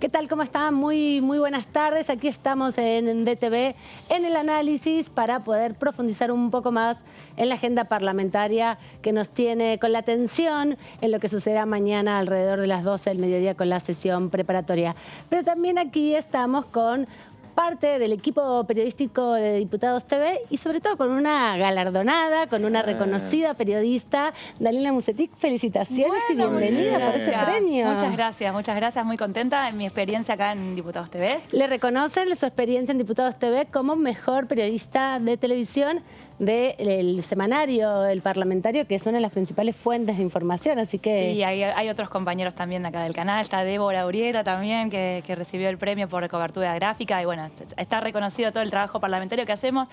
¿Qué tal? ¿Cómo están? Muy buenas tardes. Aquí estamos en DTV, en el análisis, para poder profundizar un poco más en la agenda parlamentaria que nos tiene con la atención en lo que sucederá mañana alrededor de las 12 del mediodía con la sesión preparatoria. Pero también aquí estamos con parte del equipo periodístico de Diputados TV y sobre todo con una galardonada, con una reconocida periodista, Daniela Musetic. Felicitaciones y bienvenida por ese premio. Muchas gracias, muy contenta en mi experiencia acá en Diputados TV. Le reconocen su experiencia en Diputados TV como mejor periodista de televisión del semanario, el parlamentario, que es una de las principales fuentes de información, así que... Sí, hay otros compañeros también de acá del canal, está Débora Uriera también, que recibió el premio por cobertura gráfica, y bueno, está reconocido todo el trabajo parlamentario que hacemos,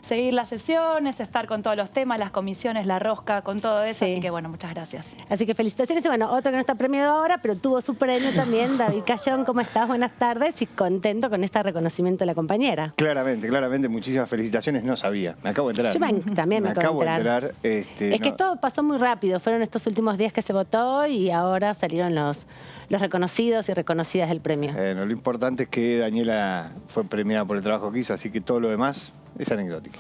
seguir las sesiones, estar con todos los temas, las comisiones, la rosca, con todo eso, sí. Así que bueno, muchas gracias. Así que felicitaciones, y bueno, otro que no está premiado ahora, pero tuvo su premio también, David Cayón. ¿Cómo estás? Buenas tardes, y contento con este reconocimiento de la compañera. Claramente, muchísimas felicitaciones, no sabía, me acabo de enterar. Yo también me acabo de enterar. Es que esto pasó muy rápido, fueron estos últimos días que se votó y ahora salieron los reconocidos y reconocidas del premio. Lo importante es que Daniela fue premiada por el trabajo que hizo, así que todo lo demás es anecdótico.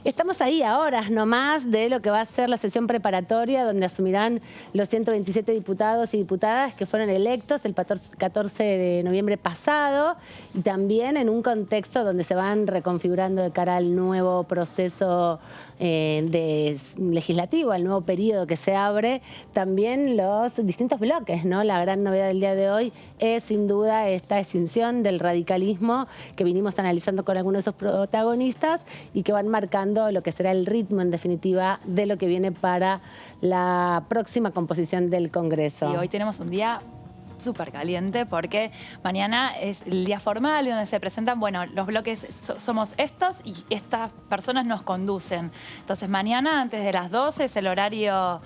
Estamos ahí a horas nomás de lo que va a ser la sesión preparatoria, donde asumirán los 127 diputados y diputadas que fueron electos el 14 de noviembre pasado, y también en un contexto donde se van reconfigurando de cara al nuevo proceso legislativo, al nuevo periodo que se abre, también los distintos bloques, ¿no? La gran novedad del día de hoy es sin duda esta extinción del radicalismo que vinimos analizando con algunos de esos protagonistas y que van marcando lo que será el ritmo, en definitiva, de lo que viene para la próxima composición del Congreso. Y hoy tenemos un día súper caliente porque mañana es el día formal donde se presentan, bueno, los bloques somos estos y estas personas nos conducen. Entonces mañana antes de las 12 es el horario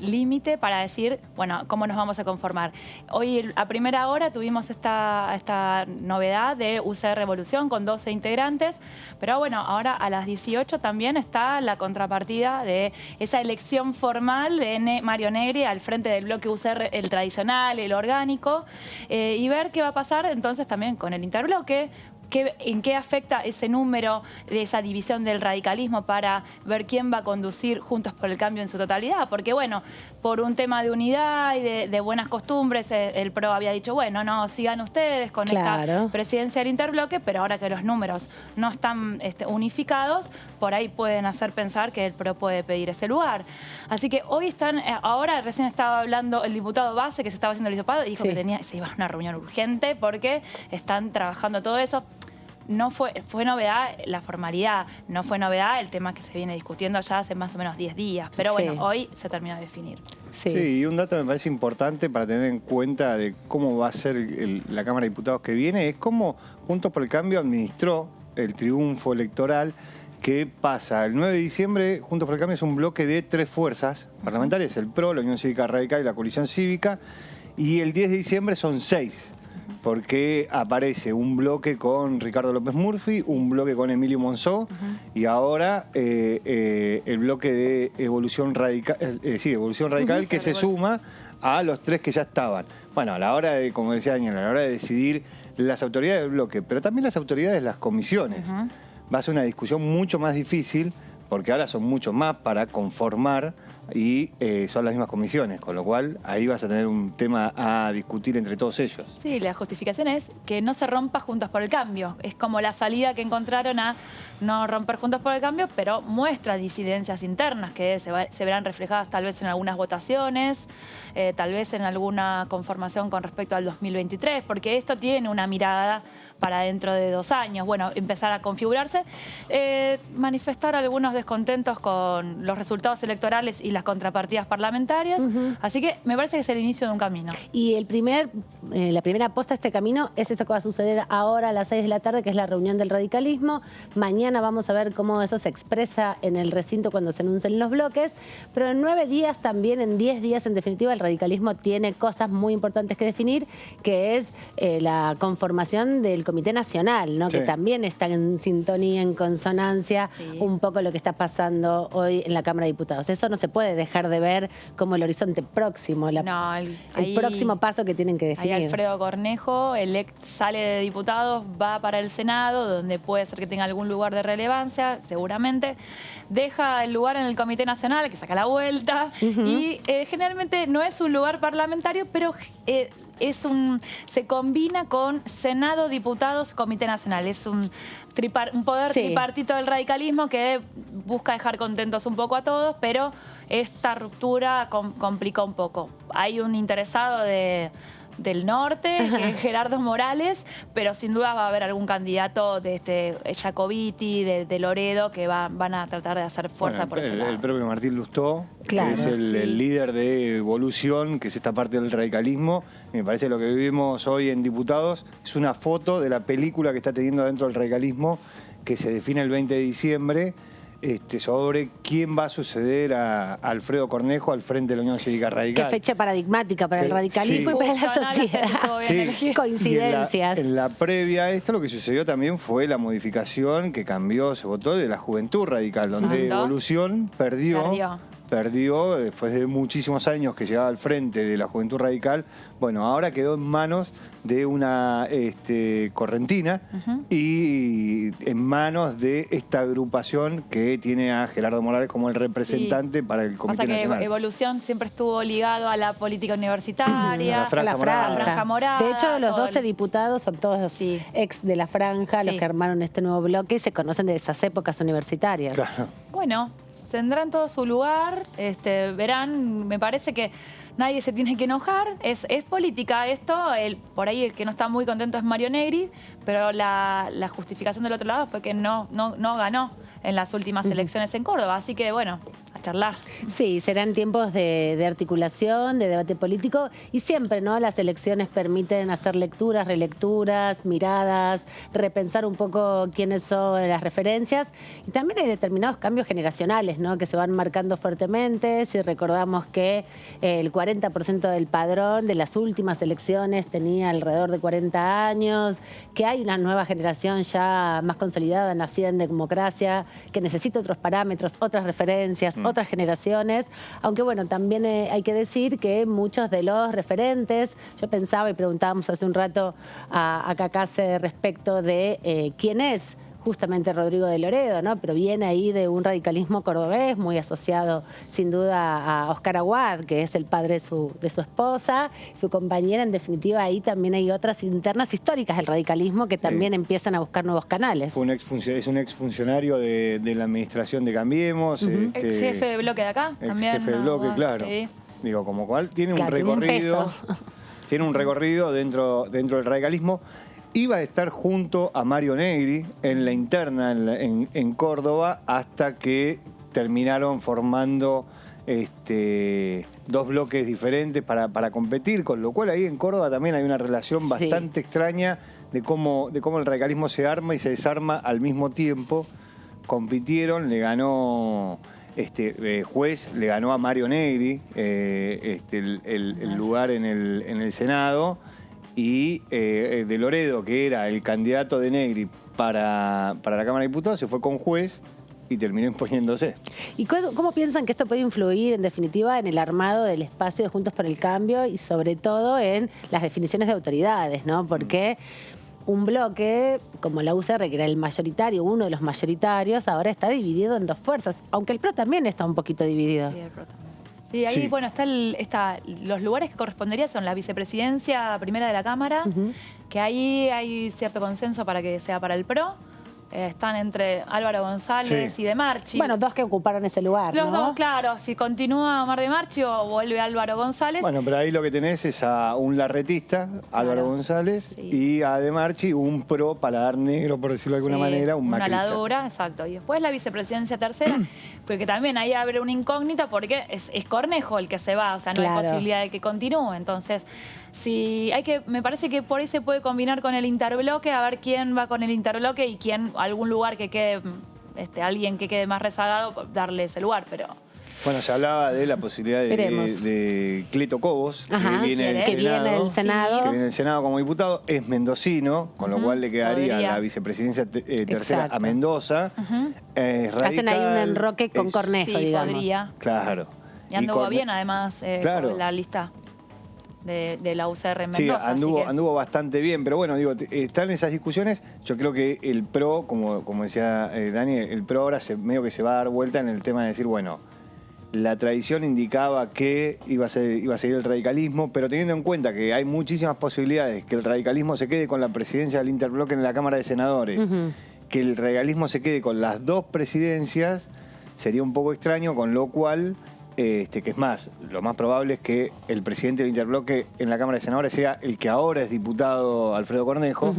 límite para decir, bueno, cómo nos vamos a conformar. Hoy a primera hora tuvimos esta novedad de UCR Revolución con 12 integrantes, pero bueno, ahora a las 18 también está la contrapartida de esa elección formal de Mario Negri al frente del bloque UCR, el tradicional, el orgánico, y ver qué va a pasar entonces también con el interbloque, en qué afecta ese número de esa división del radicalismo para ver quién va a conducir Juntos por el Cambio en su totalidad. Porque bueno, por un tema de unidad y de buenas costumbres, el PRO había dicho, bueno, no, sigan ustedes con esta presidencia del interbloque, pero ahora que los números no están unificados, por ahí pueden hacer pensar que el PRO puede pedir ese lugar. Así que hoy están, ahora recién estaba hablando el diputado Base, que se estaba haciendo el hisopado, y dijo que se iba a una reunión urgente porque están trabajando todo eso. No fue novedad la formalidad, no fue novedad el tema que se viene discutiendo ya hace más o menos 10 días. Pero bueno, hoy se terminó de definir. Sí, y un dato me parece importante para tener en cuenta de cómo va a ser la Cámara de Diputados que viene, es cómo Juntos por el Cambio administró el triunfo electoral que pasa. El 9 de diciembre, Juntos por el Cambio es un bloque de 3 fuerzas parlamentarias, el PRO, la Unión Cívica Radical y la Coalición Cívica, y el 10 de diciembre son 6. Porque aparece un bloque con Ricardo López Murphy, un bloque con Emilio Monzó, y ahora el bloque de Evolución Radical, que se suma a los 3 que ya estaban. Bueno, a la hora de, como decía Daniela, a la hora de decidir las autoridades del bloque, pero también las autoridades de las comisiones. Va a ser una discusión mucho más difícil, porque ahora son mucho más para conformar y son las mismas comisiones, con lo cual ahí vas a tener un tema a discutir entre todos ellos. Sí, la justificación es que no se rompa Juntos por el Cambio. Es como la salida que encontraron a no romper Juntos por el Cambio, pero muestra disidencias internas que se verán reflejadas tal vez en algunas votaciones, tal vez en alguna conformación con respecto al 2023, porque esto tiene una mirada para dentro de 2 años. Bueno, empezar a configurarse, manifestar algunos descontentos con los resultados electorales y las contrapartidas parlamentarias. Así que me parece que es el inicio de un camino. Y la primera aposta a este camino es esto que va a suceder ahora a las 6 de la tarde, que es la reunión del radicalismo. Mañana vamos a ver cómo eso se expresa en el recinto cuando se anuncien los bloques. Pero en 9 días también, en 10 días en definitiva, el radicalismo tiene cosas muy importantes que definir, que es la conformación del Comité Nacional, ¿no? Sí. Que también está en sintonía, en consonancia, un poco lo que está pasando hoy en la Cámara de Diputados. Eso no se puede dejar de ver como el horizonte próximo, No, el ahí- próximo paso que tienen que definir. Ahí Alfredo Cornejo sale de diputados, va para el Senado, donde puede ser que tenga algún lugar de relevancia, seguramente. Deja el lugar en el Comité Nacional, que saca la vuelta. Y generalmente no es un lugar parlamentario, pero se combina con Senado, diputados, Comité Nacional. Es un poder tripartito del radicalismo que busca dejar contentos un poco a todos, pero esta ruptura complicó un poco. Hay un interesado del norte, que es Gerardo Morales, pero sin duda va a haber algún candidato de Jacobiti, de Loredo, que van a tratar de hacer fuerza por ese lado. El propio Martín Lustó, Claro, que es el líder de Evolución, que es esta parte del radicalismo. Me parece que lo que vivimos hoy en Diputados es una foto de la película que está teniendo dentro del radicalismo, que se define el 20 de diciembre, sobre quién va a suceder a Alfredo Cornejo al frente de la Unión Cívica Radical. Qué fecha paradigmática para el radicalismo y para la sociedad. Sí. Coincidencias. En la previa a esto, lo que sucedió también fue la modificación que cambió, se votó de la Juventud Radical, donde Exacto. Evolución perdió después de muchísimos años que llegaba al frente de la Juventud Radical. Bueno, ahora quedó en manos de una correntina y en manos de esta agrupación que tiene a Gerardo Morales como el representante para el Comité Pasa que Nacional. Evolución siempre estuvo ligado a la política universitaria, A la franja morada. De hecho, los todo 12 diputados son todos ex de la franja, los que armaron este nuevo bloque y se conocen de esas épocas universitarias. Claro. Bueno, tendrán todo su lugar, verán, me parece que nadie se tiene que enojar, es política esto, por ahí el que no está muy contento es Mario Negri, pero la justificación del otro lado fue que no ganó en las últimas elecciones en Córdoba, así que bueno, a charlar. Sí, serán tiempos de articulación, de debate político y siempre, ¿no? Las elecciones permiten hacer lecturas, relecturas, miradas, repensar un poco quiénes son las referencias y también hay determinados cambios generacionales, ¿no? Que se van marcando fuertemente. Si recordamos que el 40% del padrón de las últimas elecciones tenía alrededor de 40 años, que hay una nueva generación ya más consolidada, nacida en democracia, que necesita otros parámetros, otras referencias, otras generaciones, aunque bueno, también hay que decir que muchos de los referentes, yo pensaba y preguntábamos hace un rato a Cacase respecto de quién es justamente Rodrigo de Loredo, ¿no? Pero viene ahí de un radicalismo cordobés muy asociado sin duda a Oscar Aguad, que es el padre de su esposa, su compañera. En definitiva, ahí también hay otras internas históricas del radicalismo que también empiezan a buscar nuevos canales. Es un exfuncionario de la administración de Cambiemos. Ex jefe de bloque de acá, también. Ex jefe de bloque, claro. Sí. Digo, como cual tiene Claro, un recorrido. Tiene un recorrido dentro del radicalismo. Iba a estar junto a Mario Negri en la interna en Córdoba hasta que terminaron formando dos bloques diferentes para competir, con lo cual ahí en Córdoba también hay una relación bastante extraña de cómo el radicalismo se arma y se desarma al mismo tiempo. Compitieron, le ganó Juez, le ganó a Mario Negri el lugar en el Senado. Y de Loredo, que era el candidato de Negri para la Cámara de Diputados, se fue con Juez y terminó imponiéndose. ¿Y cómo piensan que esto puede influir, en definitiva, en el armado del espacio de Juntos por el Cambio y sobre todo en las definiciones de autoridades, ¿no? Porque un bloque como la UCR, que era el mayoritario, uno de los mayoritarios, ahora está dividido en dos fuerzas, aunque el PRO también está un poquito dividido. Sí, el PRO también. Sí, ahí, bueno, los lugares que corresponderían son la vicepresidencia primera de la Cámara, que ahí hay cierto consenso para que sea para el PRO. Están entre Álvaro González y De Marchi. Bueno, dos que ocuparon ese lugar, Los ¿no? dos, claro. Si continúa Omar De Marchi o vuelve Álvaro González. Bueno, pero ahí lo que tenés es a un larretista, Álvaro González, y a De Marchi, un pro paladar negro, por decirlo de alguna manera, un macrista. Una ladura, exacto. Y después la vicepresidencia tercera, porque también ahí abre una incógnita porque es Cornejo el que se va, o sea, no hay posibilidad de que continúe. Entonces, me parece que por ahí se puede combinar con el interbloque, a ver quién va con el interbloque y algún lugar que quede, alguien que quede más rezagado, darle ese lugar, pero Bueno, se hablaba de la posibilidad de Cleto Cobos, Ajá, que viene del Senado. que viene del Senado como diputado, es mendocino, con lo cual le quedaría la vicepresidencia tercera a Mendoza. Hacen ahí un enroque con Cornejo, digamos. Podría. Claro. Y anduvo bien, además, con la lista de la UCR en Mendoza. Sí, anduvo bastante bien, pero bueno, digo, están esas discusiones. Yo creo que el PRO, como decía Dani, el PRO ahora medio que se va a dar vuelta en el tema de decir, bueno, la tradición indicaba que iba a seguir el radicalismo, pero teniendo en cuenta que hay muchísimas posibilidades que el radicalismo se quede con la presidencia del Interbloque en la Cámara de Senadores, que el radicalismo se quede con las dos presidencias, sería un poco extraño, con lo cual, que es más, lo más probable es que el presidente del Interbloque en la Cámara de Senadores sea el que ahora es diputado Alfredo Cornejo,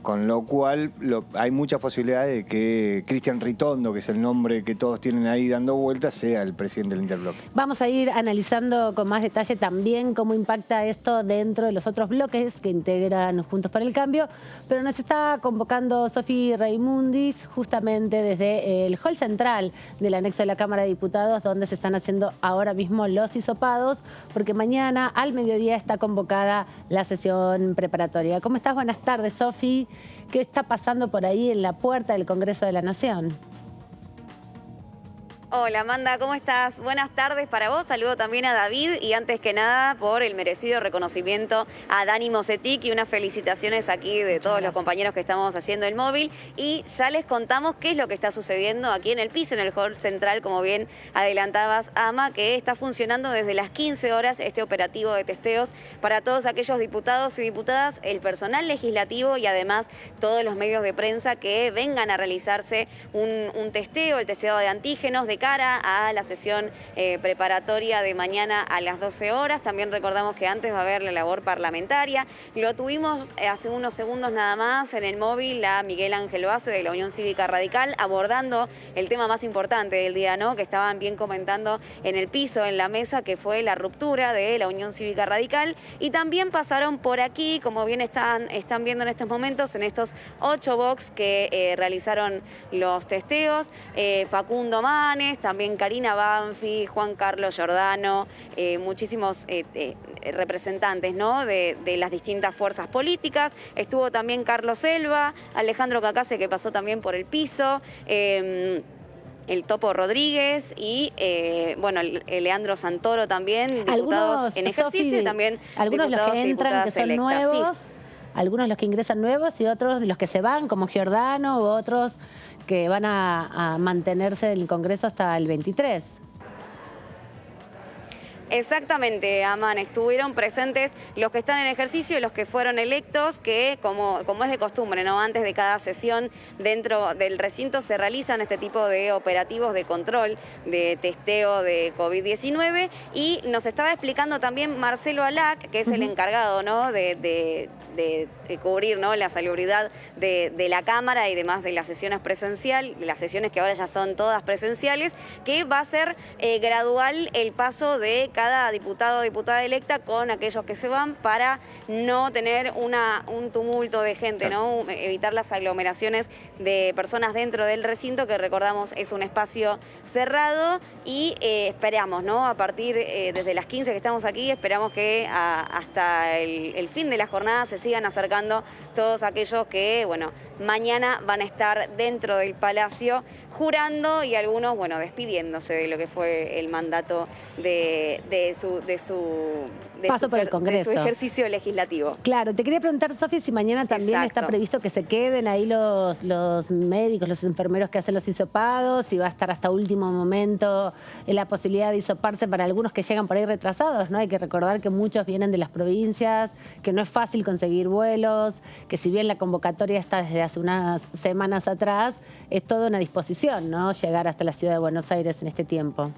con lo cual hay muchas posibilidades de que Cristian Ritondo, que es el nombre que todos tienen ahí dando vueltas, sea el presidente del Interbloque. Vamos a ir analizando con más detalle también cómo impacta esto dentro de los otros bloques que integran Juntos por el Cambio, pero nos está convocando Sofi Raimundis justamente desde el hall central del anexo de la Cámara de Diputados, donde se están haciendo ahora mismo los hisopados, porque mañana al mediodía está convocada la sesión preparatoria. ¿Cómo estás? Buenas tardes, Sofi. ¿Qué está pasando por ahí en la puerta del Congreso de la Nación? Hola Amanda, ¿cómo estás? Buenas tardes para vos, saludo también a David y antes que nada por el merecido reconocimiento a Dani Mosetic y unas felicitaciones aquí de todos los compañeros que estamos haciendo el móvil y ya les contamos qué es lo que está sucediendo aquí en el piso, en el hall central, como bien adelantabas, Ama, que está funcionando desde las 15 horas este operativo de testeos para todos aquellos diputados y diputadas, el personal legislativo y además todos los medios de prensa que vengan a realizarse un testeo, el testeo de antígenos de cara a la sesión preparatoria de mañana a las 12 horas. También recordamos que antes va a haber la labor parlamentaria. Lo tuvimos hace unos segundos nada más en el móvil a Miguel Ángel Base de la Unión Cívica Radical abordando el tema más importante del día, ¿no? Que estaban bien comentando en el piso, en la mesa, que fue la ruptura de la Unión Cívica Radical. Y también pasaron por aquí, como bien están viendo en estos momentos, en estos 8 box que realizaron los testeos, Facundo Manes, también Karina Banfi, Juan Carlos Giordano, muchísimos representantes, ¿no? de las distintas fuerzas políticas. Estuvo también Carlos Selva, Alejandro Cacase, que pasó también por el piso, el Topo Rodríguez y, bueno, el Leandro Santoro también, diputados en ejercicio, Sofi, y también algunos de los que entran, que son electas, nuevos, sí. Algunos los que ingresan nuevos y otros de los que se van, como Giordano, u otros que van a mantenerse en el Congreso hasta el 23. Exactamente, Aman, estuvieron presentes los que están en ejercicio y los que fueron electos, que como es de costumbre, ¿no? Antes de cada sesión dentro del recinto se realizan este tipo de operativos de control, de testeo de COVID-19 y nos estaba explicando también Marcelo Alac, que es el encargado, ¿no? de cubrir, ¿no? La salubridad de la Cámara y demás de las sesiones presenciales, las sesiones que ahora ya son todas presenciales, que va a ser gradual el paso de cada diputado o diputada electa con aquellos que se van para no tener un tumulto de gente, ¿no? Evitar las aglomeraciones de personas dentro del recinto, que recordamos es un espacio cerrado y esperamos, ¿no? A partir desde las 15 que estamos aquí, esperamos que hasta el fin de la jornada se sigan acercando todos aquellos que, bueno, mañana van a estar dentro del Palacio jurando y algunos, bueno, despidiéndose de lo que fue el mandato de su paso por el Congreso, de su ejercicio legislativo. Claro, te quería preguntar, Sofi, si mañana también está previsto que se queden ahí los médicos, los enfermeros que hacen los hisopados, si va a estar hasta último momento la posibilidad de hisoparse para algunos que llegan por ahí retrasados, ¿no? Hay que recordar que muchos vienen de las provincias, que no es fácil conseguir vuelos, que si bien la convocatoria está desde hace unas semanas atrás, es toda una disposición, ¿no? Llegar hasta la ciudad de Buenos Aires en este tiempo.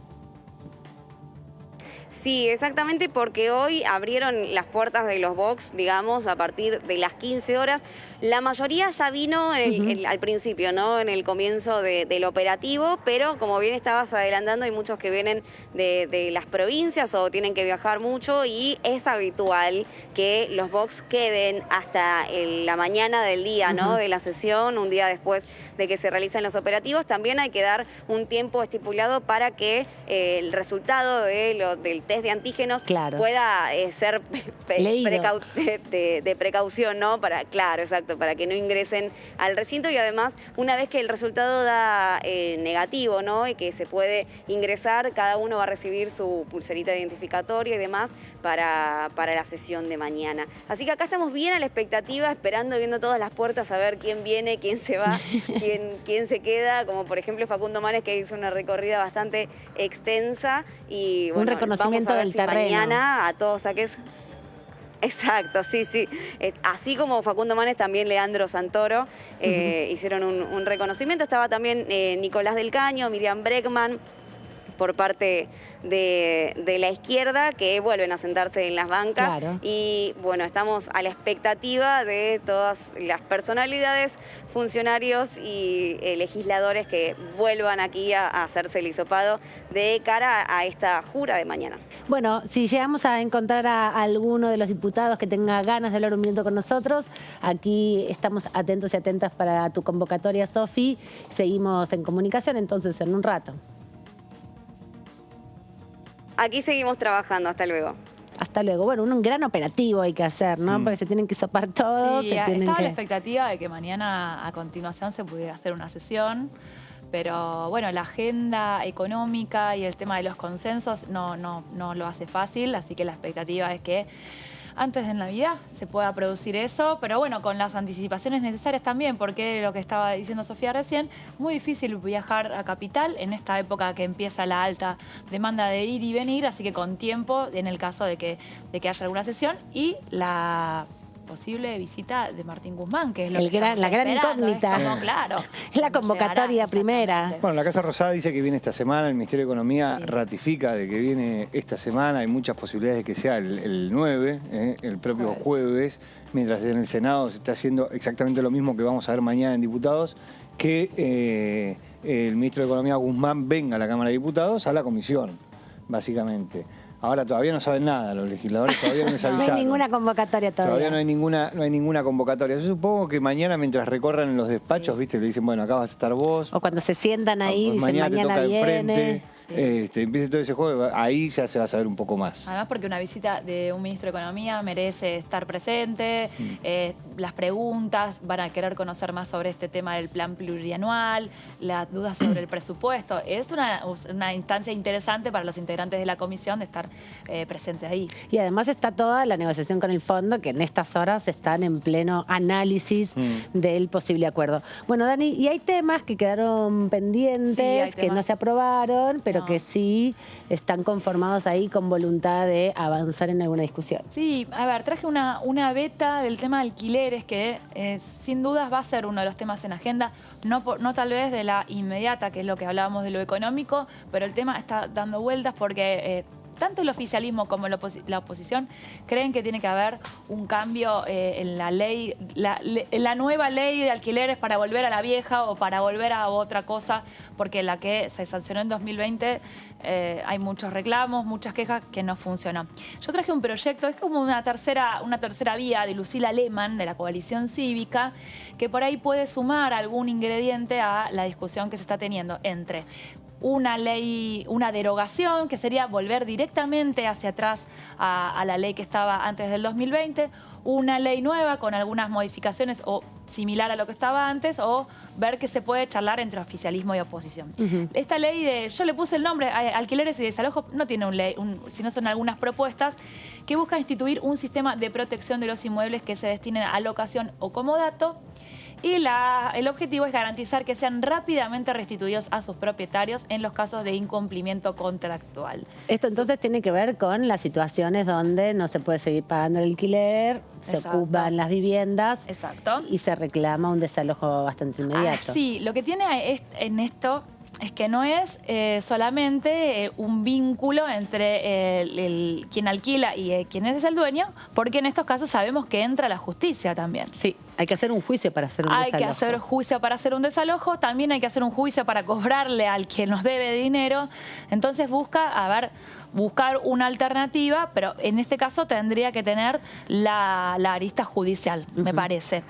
Sí, exactamente, porque hoy abrieron las puertas de los box, digamos, a partir de las 15 horas. La mayoría ya vino al principio, ¿no? En el comienzo del operativo, pero como bien estabas adelantando, hay muchos que vienen de las provincias o tienen que viajar mucho y es habitual que los box queden hasta la mañana del día, ¿no? De la sesión, un día después de que se realicen los operativos. También hay que dar un tiempo estipulado para que el resultado del test de antígenos pueda ser de precaución, ¿no? Claro, exacto, para que no ingresen al recinto y además, una vez que el resultado da negativo, ¿no? Y que se puede ingresar, cada uno va a recibir su pulserita identificatoria y demás para la sesión de mañana. Así que acá estamos bien a la expectativa, esperando, viendo todas las puertas, a ver quién viene, quién se va, quién se queda, como por ejemplo Facundo Manes, que hizo una recorrida bastante extensa y bueno, un reconocimiento vamos a ver del si terreno. Mañana a todos aquellos... Exacto, sí. Así como Facundo Manes, también Leandro Santoro hicieron un reconocimiento. Estaba también Nicolás del Caño, Miriam Bregman, por parte de la izquierda, que vuelven a sentarse en las bancas. Y bueno, estamos a la expectativa de todas las personalidades, funcionarios y legisladores que vuelvan aquí a hacerse el hisopado de cara a esta jura de mañana. Bueno, si llegamos a encontrar a alguno de los diputados que tenga ganas de hablar un minuto con nosotros, aquí estamos atentos y atentas para tu convocatoria, Sofi. Seguimos en comunicación entonces en un rato. Aquí seguimos trabajando, hasta luego. Hasta luego. Bueno, un gran operativo hay que hacer, ¿no? Porque se tienen que sopar todos. Sí, estaba la expectativa de que mañana a continuación se pudiera hacer una sesión, pero bueno, la agenda económica y el tema de los consensos no lo hace fácil, así que la expectativa es que antes de Navidad se pueda producir eso, pero bueno, con las anticipaciones necesarias también, porque lo que estaba diciendo Sofía recién, muy difícil viajar a Capital en esta época que empieza la alta demanda de ir y venir, así que con tiempo en el caso de que haya alguna sesión y la posible visita de Martín Guzmán, que es la gran incógnita. Claro. Es la convocatoria primera. Bueno, la Casa Rosada dice que viene esta semana, el Ministerio de Economía ratifica de que viene esta semana, hay muchas posibilidades de que sea el 9, el propio jueves, mientras en el Senado se está haciendo exactamente lo mismo que vamos a ver mañana en Diputados, que el Ministro de Economía Guzmán venga a la Cámara de Diputados a la comisión, básicamente. Ahora todavía no saben nada, los legisladores todavía no les avisaron. No hay ninguna convocatoria todavía. Todavía no hay ninguna convocatoria. Yo supongo que mañana mientras recorran los despachos, ¿viste? Le dicen, bueno, acá vas a estar vos. O cuando se sientan ahí, dicen, mañana te toca viene. Enfrente. Empieza todo ese juego, ahí ya se va a saber un poco más. Además porque una visita de un ministro de Economía merece estar presente, las preguntas, van a querer conocer más sobre este tema del plan plurianual, las dudas sobre el presupuesto. Es una instancia interesante para los integrantes de la comisión de estar presentes ahí. Y además está toda la negociación con el fondo, que en estas horas están en pleno análisis del posible acuerdo. Bueno, Dani, y hay temas que quedaron pendientes, que no se aprobaron, pero que sí están conformados ahí con voluntad de avanzar en alguna discusión. Sí, a ver, traje una beta del tema de alquileres que sin dudas va a ser uno de los temas en agenda, no tal vez de la inmediata, que es lo que hablábamos de lo económico, pero el tema está dando vueltas porque... tanto el oficialismo como la oposición creen que tiene que haber un cambio en la ley, la nueva ley de alquileres para volver a la vieja o para volver a otra cosa, porque la que se sancionó en 2020 hay muchos reclamos, muchas quejas que no funcionan. Yo traje un proyecto, es como una tercera vía de Lucila Lehmann, de la Coalición Cívica, que por ahí puede sumar algún ingrediente a la discusión que se está teniendo entre una ley, una derogación, que sería volver directamente hacia atrás a la ley que estaba antes del 2020, una ley nueva con algunas modificaciones o similar a lo que estaba antes, o ver que se puede charlar entre oficialismo y oposición. Esta ley yo le puse el nombre, alquileres y desalojos, no tiene sino son algunas propuestas que buscan instituir un sistema de protección de los inmuebles que se destinen a locación o comodato. Y el objetivo es garantizar que sean rápidamente restituidos a sus propietarios en los casos de incumplimiento contractual. Esto entonces tiene que ver con las situaciones donde no se puede seguir pagando el alquiler, se ocupan las viviendas y se reclama un desalojo bastante inmediato. Sí, lo que tiene en esto es que no es solamente un vínculo entre quien alquila y quien es el dueño, porque en estos casos sabemos que entra la justicia también. Sí. Hay que hacer un juicio para hacer un desalojo. Hay que hacer juicio para hacer un desalojo, también hay que hacer un juicio para cobrarle al que nos debe dinero. Entonces buscar una alternativa, pero en este caso tendría que tener la arista judicial, me parece.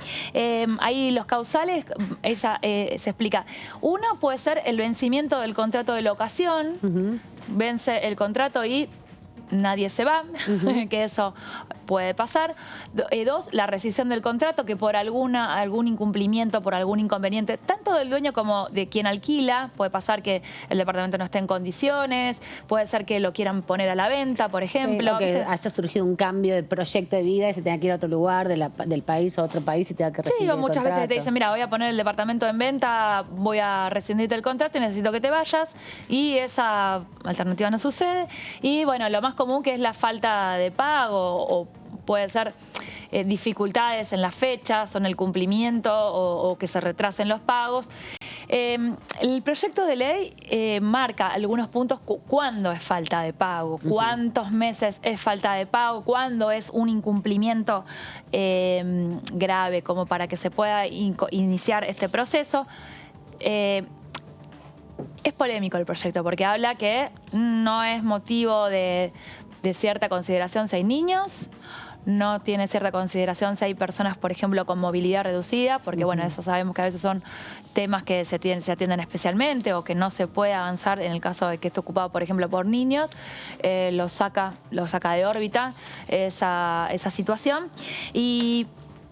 Ahí los causales, ella se explica. Uno puede ser el vencimiento del contrato de locación, vence el contrato y nadie se va, que eso puede pasar. Dos, la rescisión del contrato, que por algún incumplimiento, por algún inconveniente, tanto del dueño como de quien alquila, puede pasar que el departamento no esté en condiciones, puede ser que lo quieran poner a la venta, por ejemplo. Sí, o que haya surgido un cambio de proyecto de vida y se tenga que ir a otro lugar del país o a otro país y tenga que rescindir el muchas contrato. veces te dicen, mira, voy a poner el departamento en venta, voy a rescindirte el contrato y necesito que te vayas, y esa alternativa no sucede. Y bueno, lo más común que es la falta de pago, o puede ser dificultades en las fechas o en el cumplimiento, o que se retrasen los pagos. El proyecto de ley marca algunos puntos: cuándo es falta de pago, cuántos meses es falta de pago, cuándo es un incumplimiento grave como para que se pueda iniciar este proceso. Es polémico el proyecto porque habla que no es motivo de cierta consideración si hay niños, no tiene cierta consideración si hay personas, por ejemplo, con movilidad reducida, porque bueno, eso sabemos que a veces son temas que se atienden especialmente, o que no se puede avanzar en el caso de que esté ocupado, por ejemplo, por niños, lo saca de órbita esa situación. Y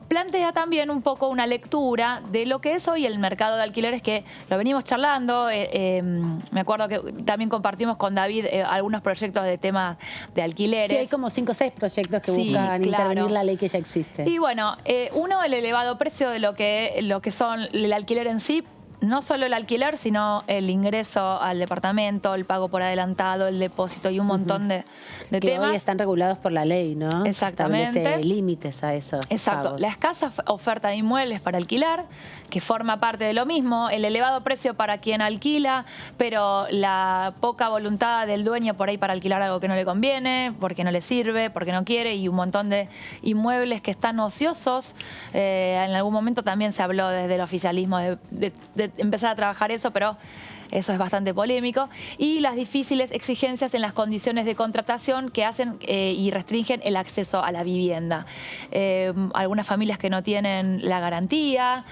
plantea también un poco una lectura de lo que es hoy el mercado de alquileres, que lo venimos charlando. Me acuerdo que también compartimos con David algunos proyectos de temas de alquileres. Sí, hay como 5 o 6 proyectos que buscan intervenir la ley que ya existe. Y bueno, uno, el elevado precio de lo que son el alquiler en sí. No solo el alquiler, sino el ingreso al departamento, el pago por adelantado, el depósito y un montón de temas. Que hoy están regulados por la ley, ¿no? Exactamente. Establece límites a esos pagos. La escasa oferta de inmuebles para alquilar, que forma parte de lo mismo, el elevado precio para quien alquila, pero la poca voluntad del dueño por ahí para alquilar algo que no le conviene, porque no le sirve, porque no quiere, y un montón de inmuebles que están ociosos. En algún momento también se habló desde el oficialismo de empezar a trabajar eso, pero eso es bastante polémico. Y las difíciles exigencias en las condiciones de contratación que hacen y restringen el acceso a la vivienda. Algunas familias que no tienen la garantía,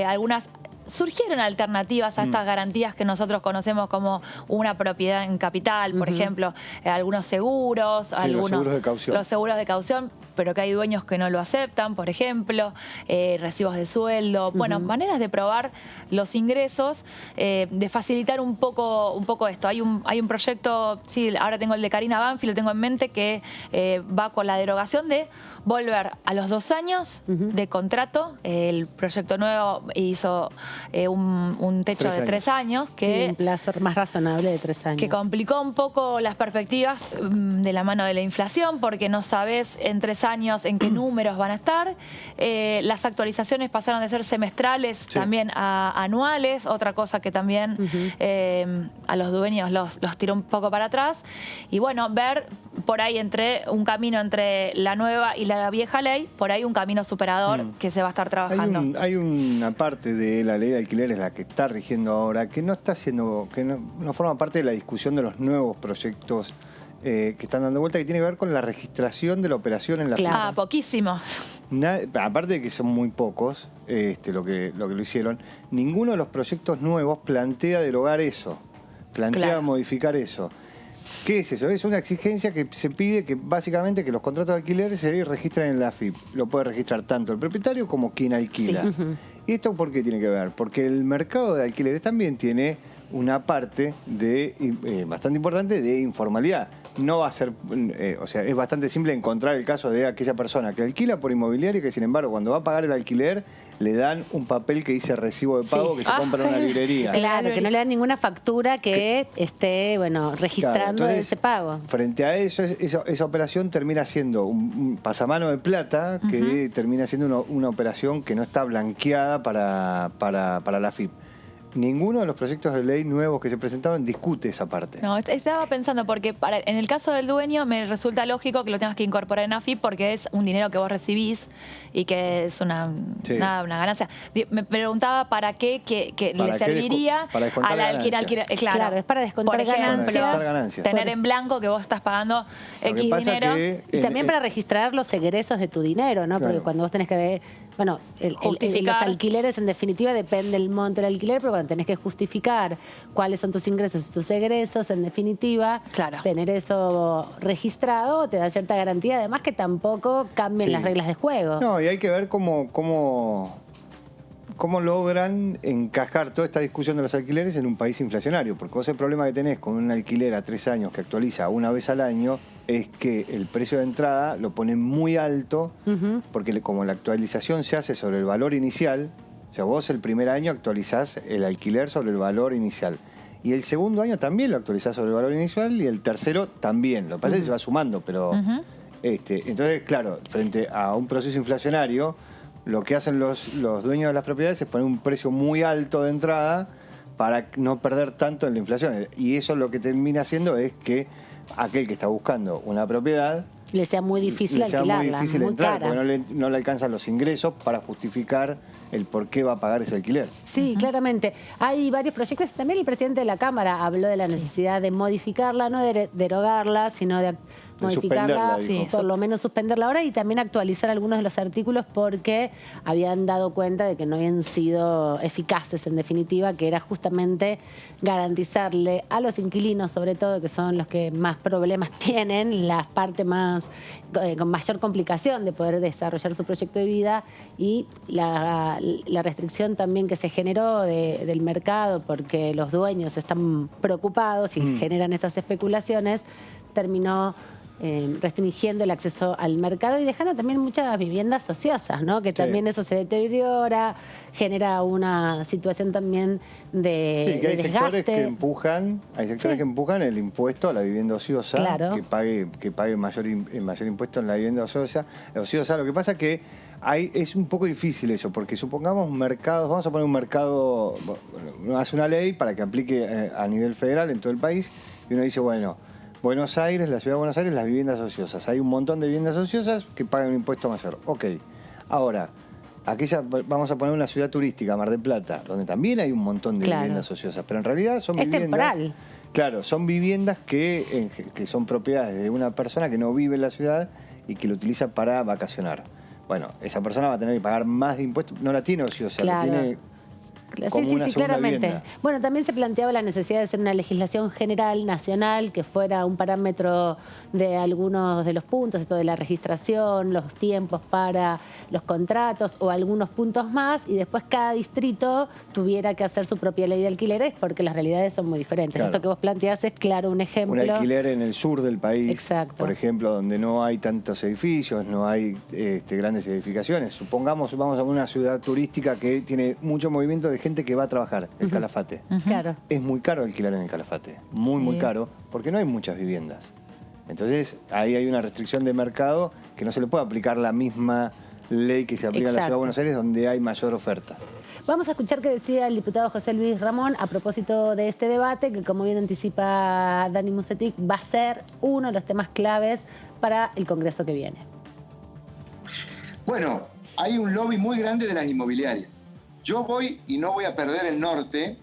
algunas... Surgieron alternativas a estas garantías que nosotros conocemos como una propiedad en capital, por ejemplo, algunos seguros, sí, los seguros de caución. Los seguros de caución, pero que hay dueños que no lo aceptan, por ejemplo, recibos de sueldo, bueno, maneras de probar los ingresos, de facilitar un poco esto. Hay un proyecto, sí, ahora tengo el de Karina Banfi, lo tengo en mente, que va con la derogación de volver a los 2 años de contrato. El proyecto nuevo hizo un techo de 3 años. Que, sí, un plazo más razonable de 3 años. Que complicó un poco las perspectivas de la mano de la inflación, porque no sabes en 3 años en qué números van a estar. Las actualizaciones pasaron de ser semestrales también a anuales, otra cosa que también a los dueños los tiró un poco para atrás. Y bueno, ver por ahí un camino entre la nueva y la vieja ley, por ahí un camino superador que se va a estar trabajando. Hay una parte de la ley de alquileres, la que está rigiendo ahora, que no está haciendo, que no forma parte de la discusión de los nuevos proyectos que están dando vuelta, que tiene que ver con la registración de la operación en la FIP. Poquísimos. Aparte de que son muy pocos lo que lo hicieron, ninguno de los proyectos nuevos plantea derogar eso, plantea modificar eso. ¿Qué es eso? Es una exigencia que se pide que básicamente que los contratos de alquiler se registren en la AFIP. Lo puede registrar tanto el propietario como quien alquila. ¿Y esto por qué tiene que ver? Porque el mercado de alquileres también tiene una parte bastante importante de informalidad. No va a ser, o sea, es bastante simple encontrar el caso de aquella persona que alquila por inmobiliaria y que, sin embargo, cuando va a pagar el alquiler, le dan un papel que dice recibo de pago que se compra en una librería. Claro, que no le dan ninguna factura que esté, registrando entonces, ese pago. Frente a eso, esa operación termina siendo un pasamano de plata que termina siendo una operación que no está blanqueada para la AFIP. ninguno de los proyectos de ley nuevos que se presentaron discute esa parte. No, estaba pensando porque en el caso del dueño me resulta lógico que lo tengas que incorporar en AFIP porque es un dinero que vos recibís y que es una ganancia. Me preguntaba para qué que le serviría para descontar al alquiler. Claro, es para descontar por ejemplo, ganancias. tener en blanco que vos estás pagando X dinero. Y también para registrar los egresos de tu dinero, ¿no? Claro. Porque cuando vos tenés que... Bueno, los alquileres en definitiva depende del monto del alquiler, pero cuando tenés que justificar cuáles son tus ingresos y tus egresos, en definitiva, tener eso registrado te da cierta garantía, además que tampoco cambien las reglas de juego. No, y hay que ver cómo logran encajar toda esta discusión de los alquileres en un país inflacionario, porque vos el problema que tenés con un alquiler a 3 años que actualiza una vez al año es que el precio de entrada lo ponen muy alto, porque como la actualización se hace sobre el valor inicial, o sea, vos el primer año actualizás el alquiler sobre el valor inicial, y el segundo año también lo actualizás sobre el valor inicial, y el tercero también. Lo que pasa es que se va sumando, pero... entonces, claro, frente a un proceso inflacionario, lo que hacen los dueños de las propiedades es poner un precio muy alto de entrada para no perder tanto en la inflación. Y eso lo que termina haciendo es que aquel que está buscando una propiedad le sea muy difícil alquilarla, muy difícil entrar, cara. porque no le alcanzan los ingresos para justificar el por qué va a pagar ese alquiler. Sí, claramente. Hay varios proyectos. También el presidente de la Cámara habló de la necesidad de modificarla, no de derogarla, sino de modificarla, por lo menos suspenderla ahora, y también actualizar algunos de los artículos porque habían dado cuenta de que no habían sido eficaces, en definitiva, que era justamente garantizarle a los inquilinos, sobre todo, que son los que más problemas tienen, la parte más con mayor complicación de poder desarrollar su proyecto de vida, y la restricción también que se generó del mercado porque los dueños están preocupados y generan estas especulaciones, terminó restringiendo el acceso al mercado y dejando también muchas viviendas ociosas, ¿no? Que también eso se deteriora, genera una situación también de que hay desgaste. Hay sectores que empujan el impuesto a la vivienda ociosa, que pague mayor impuesto en la vivienda ociosa. Lo que pasa es que es un poco difícil eso, porque supongamos mercados, vamos a poner un mercado, uno hace una ley para que aplique a nivel federal en todo el país, y uno dice, bueno, Buenos Aires, la ciudad de Buenos Aires, las viviendas ociosas. Hay un montón de viviendas ociosas que pagan un impuesto mayor. Ok, ahora, vamos a poner una ciudad turística, Mar del Plata, donde también hay un montón de viviendas ociosas, pero en realidad son viviendas... temporal. Claro, son viviendas que son propiedades de una persona que no vive en la ciudad y que lo utiliza para vacacionar. Bueno, esa persona va a tener que pagar más de impuestos, no la tiene ociosa, la tiene... Sí, claramente. Vivienda. Bueno, también se planteaba la necesidad de hacer una legislación general, nacional, que fuera un parámetro de algunos de los puntos, esto de la registración, los tiempos para los contratos o algunos puntos más, y después cada distrito tuviera que hacer su propia ley de alquileres porque las realidades son muy diferentes. Esto que vos planteás es, claro, un ejemplo. Un alquiler en el sur del país, por ejemplo, donde no hay tantos edificios, no hay grandes edificaciones. Supongamos, vamos a una ciudad turística que tiene mucho movimiento de gente que va a trabajar, el Calafate. Claro. Es muy caro alquilar en el Calafate, muy caro, porque no hay muchas viviendas. Entonces, ahí hay una restricción de mercado que no se le puede aplicar la misma ley que se aplica en la Ciudad de Buenos Aires, donde hay mayor oferta. Vamos a escuchar qué decía el diputado José Luis Ramón a propósito de este debate, que como bien anticipa Dani Musetic, va a ser uno de los temas claves para el Congreso que viene. Bueno, hay un lobby muy grande de las inmobiliarias. Yo voy y no voy a perder el norte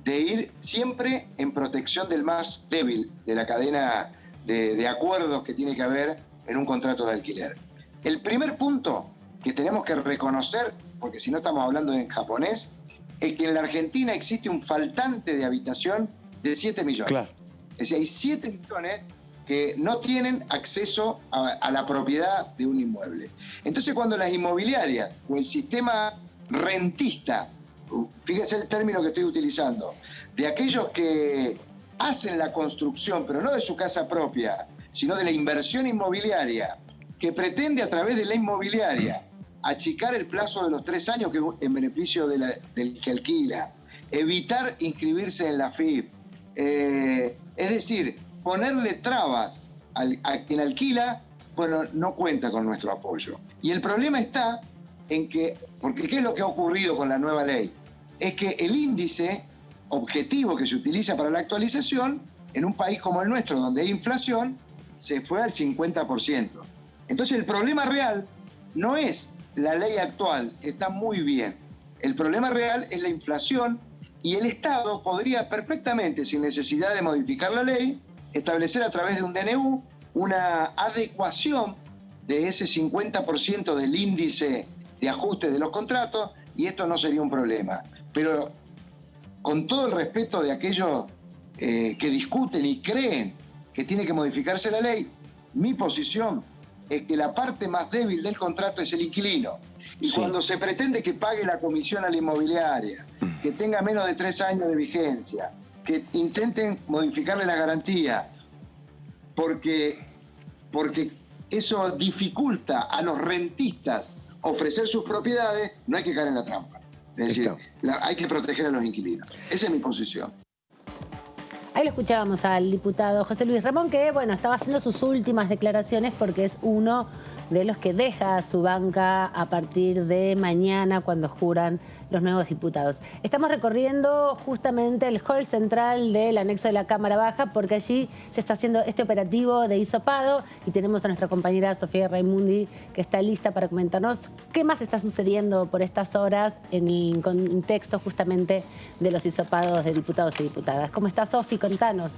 de ir siempre en protección del más débil de la cadena de acuerdos que tiene que haber en un contrato de alquiler. El primer punto que tenemos que reconocer, porque si no estamos hablando en japonés, es que en la Argentina existe un faltante de habitación de 7 millones. Claro. Es decir, hay 7 millones que no tienen acceso a la propiedad de un inmueble. Entonces, cuando las inmobiliarias o el sistema rentista, fíjese el término que estoy utilizando, de aquellos que hacen la construcción, pero no de su casa propia, sino de la inversión inmobiliaria, que pretende a través de la inmobiliaria achicar el plazo de los 3 años que en beneficio del que alquila, evitar inscribirse en la FIP, es decir, ponerle trabas a quien alquila, bueno, no cuenta con nuestro apoyo. Y el problema está en que, porque ¿qué es lo que ha ocurrido con la nueva ley? es que el índice objetivo que se utiliza para la actualización, en un país como el nuestro, donde hay inflación, se fue al 50%. Entonces el problema real no es la ley actual, está muy bien. El problema real es la inflación y el Estado podría perfectamente, sin necesidad de modificar la ley, establecer a través de un DNU una adecuación de ese 50% del índice de ajuste de los contratos y esto no sería un problema. Pero con todo el respeto de aquellos que discuten y creen que tiene que modificarse la ley, mi posición es que la parte más débil del contrato es el inquilino. Y cuando se pretende que pague la comisión a la inmobiliaria, que tenga menos de 3 años de vigencia, que intenten modificarle la garantía, porque eso dificulta a los rentistas ofrecer sus propiedades, no hay que caer en la trampa. Es decir, hay que proteger a los inquilinos. Esa es mi posición. Ahí lo escuchábamos al diputado José Luis Ramón, que bueno, estaba haciendo sus últimas declaraciones porque es uno de los que deja su banca a partir de mañana cuando juran los nuevos diputados. Estamos recorriendo justamente el hall central del anexo de la Cámara Baja porque allí se está haciendo este operativo de hisopado y tenemos a nuestra compañera Sofía Raimundi que está lista para comentarnos qué más está sucediendo por estas horas en el contexto justamente de los hisopados de diputados y diputadas. ¿Cómo está, Sofi? Contanos.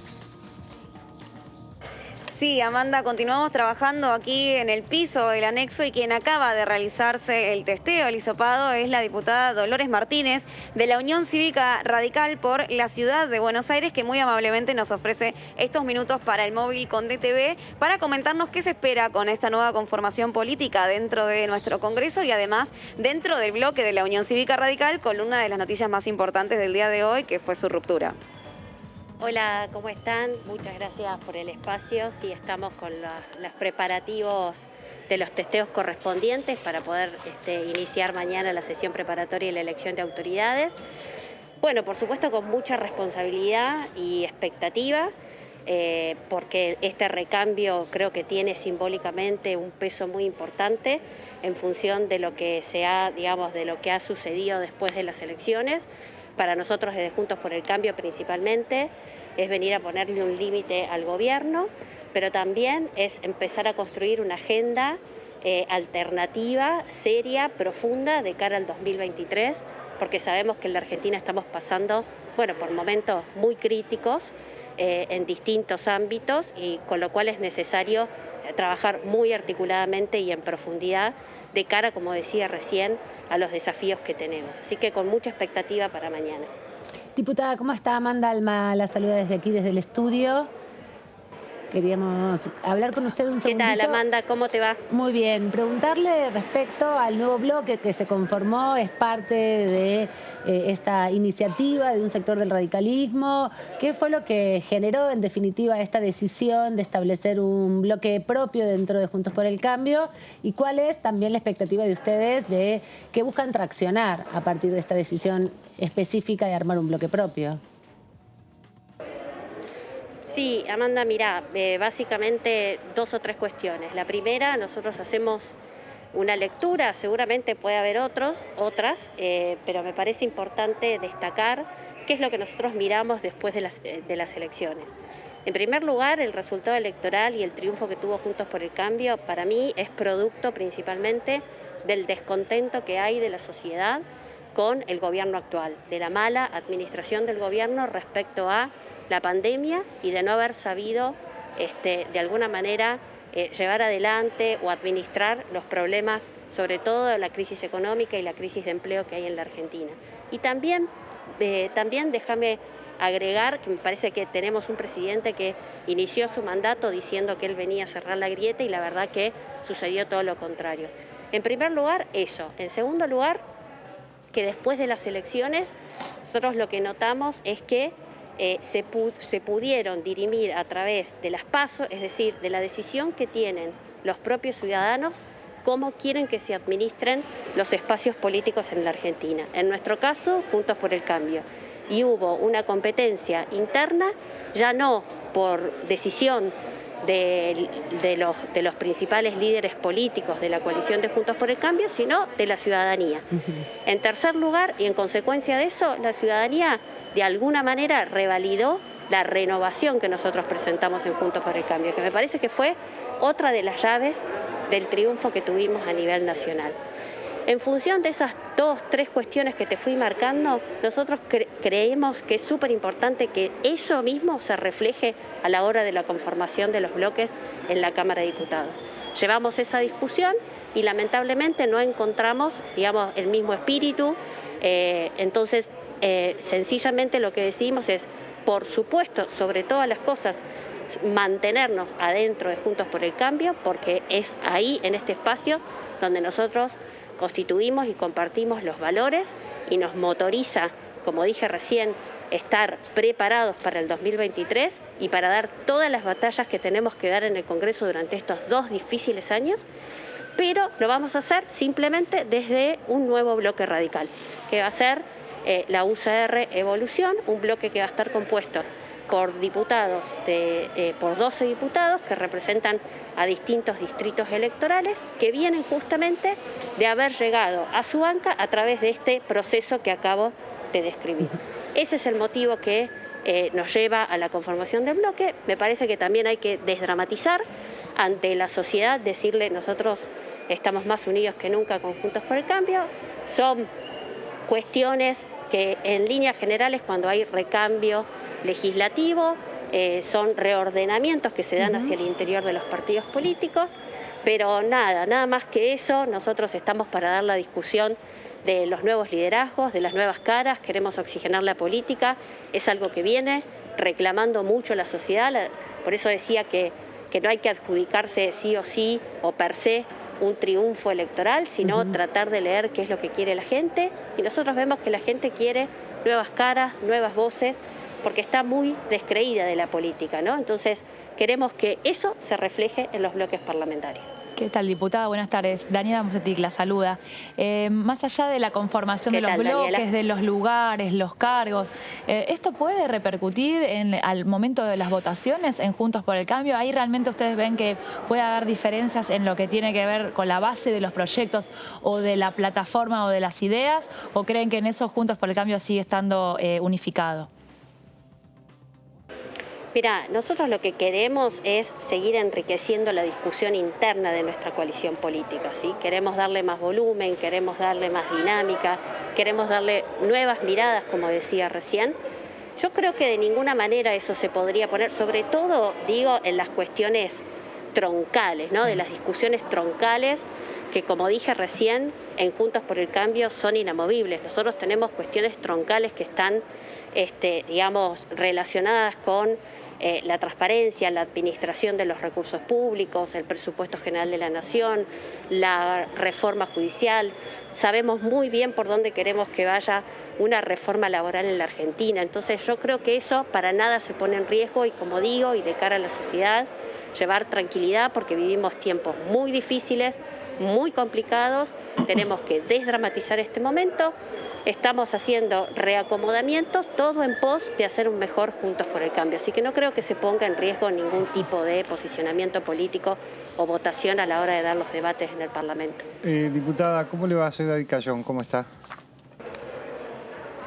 Sí, Amanda, continuamos trabajando aquí en el piso del anexo y quien acaba de realizarse el testeo, el hisopado, es la diputada Dolores Martínez de la Unión Cívica Radical por la Ciudad de Buenos Aires, que muy amablemente nos ofrece estos minutos para el móvil con DTV para comentarnos qué se espera con esta nueva conformación política dentro de nuestro Congreso y además dentro del bloque de la Unión Cívica Radical con una de las noticias más importantes del día de hoy, que fue su ruptura. Hola, ¿cómo están? Muchas gracias por el espacio. Sí, estamos con los preparativos de los testeos correspondientes para poder iniciar mañana la sesión preparatoria y la elección de autoridades. Bueno, por supuesto con mucha responsabilidad y expectativa, porque este recambio creo que tiene simbólicamente un peso muy importante en función de lo que de lo que ha sucedido después de las elecciones. Para nosotros desde Juntos por el Cambio principalmente es venir a ponerle un límite al gobierno, pero también es empezar a construir una agenda alternativa, seria, profunda de cara al 2023, porque sabemos que en la Argentina estamos pasando, por momentos muy críticos en distintos ámbitos y con lo cual es necesario trabajar muy articuladamente y en profundidad de cara, como decía recién, a los desafíos que tenemos. Así que con mucha expectativa para mañana. Diputada, ¿cómo está? Amanda Alma la saluda desde aquí, desde el estudio. Queríamos hablar con usted un segundito. ¿Qué tal, Amanda? ¿Cómo te va? Muy bien. Preguntarle respecto al nuevo bloque que se conformó, es parte de esta iniciativa de un sector del radicalismo. ¿Qué fue lo que generó, en definitiva, esta decisión de establecer un bloque propio dentro de Juntos por el Cambio? ¿Y cuál es también la expectativa de ustedes de qué buscan traccionar a partir de esta decisión específica de armar un bloque propio? Sí, Amanda, mira, básicamente 2 o 3 cuestiones. La primera, nosotros hacemos una lectura, seguramente puede haber otras, pero me parece importante destacar qué es lo que nosotros miramos después de las elecciones. En primer lugar, el resultado electoral y el triunfo que tuvo Juntos por el Cambio, para mí es producto principalmente del descontento que hay de la sociedad con el gobierno actual, de la mala administración del gobierno respecto a la pandemia y de no haber sabido de alguna manera llevar adelante o administrar los problemas, sobre todo de la crisis económica y la crisis de empleo que hay en la Argentina. Y también déjame agregar que me parece que tenemos un presidente que inició su mandato diciendo que él venía a cerrar la grieta y la verdad que sucedió todo lo contrario. En primer lugar, eso. En segundo lugar, que después de las elecciones nosotros lo que notamos es que se pudieron dirimir a través de las PASO, es decir, de la decisión que tienen los propios ciudadanos, cómo quieren que se administren los espacios políticos en la Argentina. En nuestro caso, Juntos por el Cambio. Y hubo una competencia interna, ya no por decisión de los principales líderes políticos de la coalición de Juntos por el Cambio, sino de la ciudadanía. En tercer lugar, y en consecuencia de eso, la ciudadanía de alguna manera revalidó la renovación que nosotros presentamos en Juntos por el Cambio, que me parece que fue otra de las llaves del triunfo que tuvimos a nivel nacional. En función de esas 2, 3 cuestiones que te fui marcando, nosotros creemos que es súper importante que eso mismo se refleje a la hora de la conformación de los bloques en la Cámara de Diputados. Llevamos esa discusión y lamentablemente no encontramos, digamos, el mismo espíritu. Entonces, sencillamente lo que decidimos es, por supuesto, sobre todas las cosas, mantenernos adentro de Juntos por el Cambio, porque es ahí, en este espacio, donde nosotros constituimos y compartimos los valores y nos motoriza, como dije recién, estar preparados para el 2023 y para dar todas las batallas que tenemos que dar en el Congreso durante estos 2 difíciles años, pero lo vamos a hacer simplemente desde un nuevo bloque radical, que va a ser la UCR Evolución, un bloque que va a estar compuesto por diputados, por 12 diputados que representan a distintos distritos electorales que vienen justamente de haber llegado a su banca a través de este proceso que acabo de describir. Ese es el motivo que nos lleva a la conformación del bloque. Me parece que también hay que desdramatizar ante la sociedad, decirle nosotros estamos más unidos que nunca con Juntos por el Cambio. Son cuestiones que en líneas generales cuando hay recambio legislativo, son reordenamientos que se dan hacia el interior de los partidos políticos, pero nada más que eso. Nosotros estamos para dar la discusión de los nuevos liderazgos, de las nuevas caras, queremos oxigenar la política, es algo que viene reclamando mucho la sociedad, por eso decía que no hay que adjudicarse sí o sí o per se un triunfo electoral, sino tratar de leer qué es lo que quiere la gente, y nosotros vemos que la gente quiere nuevas caras, nuevas voces, porque está muy descreída de la política, ¿no? Entonces, queremos que eso se refleje en los bloques parlamentarios. ¿Qué tal, diputada? Buenas tardes. Daniela Musetic la saluda. Más allá de la conformación de los bloques, Daniela, de los lugares, los cargos, ¿esto puede repercutir al momento de las votaciones en Juntos por el Cambio? ¿Ahí realmente ustedes ven que puede haber diferencias en lo que tiene que ver con la base de los proyectos o de la plataforma o de las ideas? ¿O creen que en eso Juntos por el Cambio sigue estando unificado? Mira, nosotros lo que queremos es seguir enriqueciendo la discusión interna de nuestra coalición política, ¿sí? Queremos darle más volumen, queremos darle más dinámica, queremos darle nuevas miradas, como decía recién. Yo creo que de ninguna manera eso se podría poner, sobre todo, digo, en las cuestiones troncales, ¿no? De las discusiones troncales que, como dije recién, en Juntos por el Cambio son inamovibles. Nosotros tenemos cuestiones troncales que están, digamos, relacionadas con la transparencia, la administración de los recursos públicos, el presupuesto general de la Nación, la reforma judicial. Sabemos muy bien por dónde queremos que vaya una reforma laboral en la Argentina. Entonces yo creo que eso para nada se pone en riesgo y, como digo, y de cara a la sociedad, llevar tranquilidad porque vivimos tiempos muy difíciles, muy complicados. Tenemos que desdramatizar este momento. Estamos haciendo reacomodamientos, todo en pos de hacer un mejor Juntos por el Cambio. Así que no creo que se ponga en riesgo ningún tipo de posicionamiento político o votación a la hora de dar los debates en el Parlamento. Diputada, ¿cómo le va? Soy David Cayón, ¿cómo está?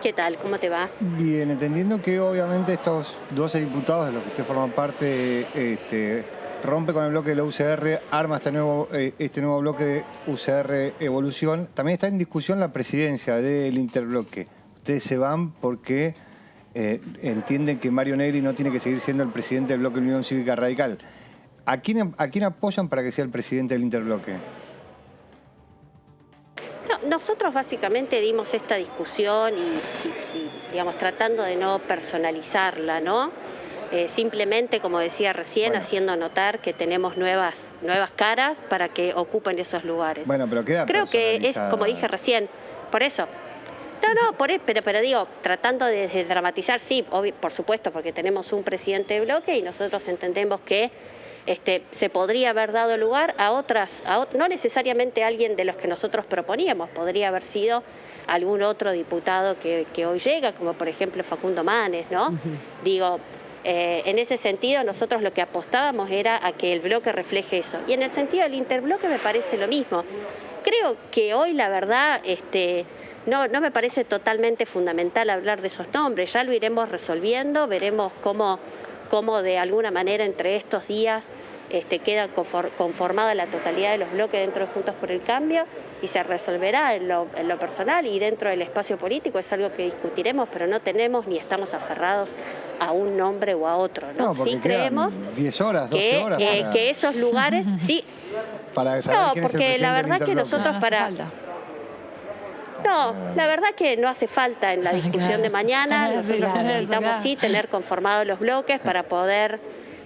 ¿Qué tal? ¿Cómo te va? Bien, entendiendo que obviamente estos 12 diputados de los que usted forma parte rompe con el bloque de la UCR, arma este nuevo bloque de UCR Evolución. También está en discusión la presidencia del interbloque. Ustedes se van porque entienden que Mario Negri no tiene que seguir siendo el presidente del bloque Unión Cívica Radical. ¿A quién apoyan para que sea el presidente del interbloque? No, nosotros básicamente dimos esta discusión y, digamos, tratando de no personalizarla, ¿no? Simplemente, como decía recién, haciendo notar que tenemos nuevas caras para que ocupen esos lugares. Bueno, pero queda creo que es, como dije recién, por eso. Pero digo, tratando de dramatizar, sí, por supuesto, porque tenemos un presidente de bloque y nosotros entendemos que se podría haber dado lugar a otras, no necesariamente alguien de los que nosotros proponíamos, podría haber sido algún otro diputado que hoy llega, como por ejemplo Facundo Manes, ¿no? Digo, En ese sentido, nosotros lo que apostábamos era a que el bloque refleje eso. Y en el sentido del interbloque me parece lo mismo. Creo que hoy, la verdad, no me parece totalmente fundamental hablar de esos nombres. Ya lo iremos resolviendo, veremos cómo de alguna manera entre estos días queda conformada la totalidad de los bloques dentro de Juntos por el Cambio y se resolverá en lo personal y dentro del espacio político. Es algo que discutiremos, pero no tenemos ni estamos aferrados a un nombre o a otro, ¿no? No, sí creemos 10 horas, 12 horas que esos lugares, sí. Para saber No, quién es el porque la presidente del verdad que interbloque. nosotros No para... hace falta. No, la verdad que no hace falta en la discusión de mañana. Nosotros Claro. necesitamos sí tener conformados los bloques para poder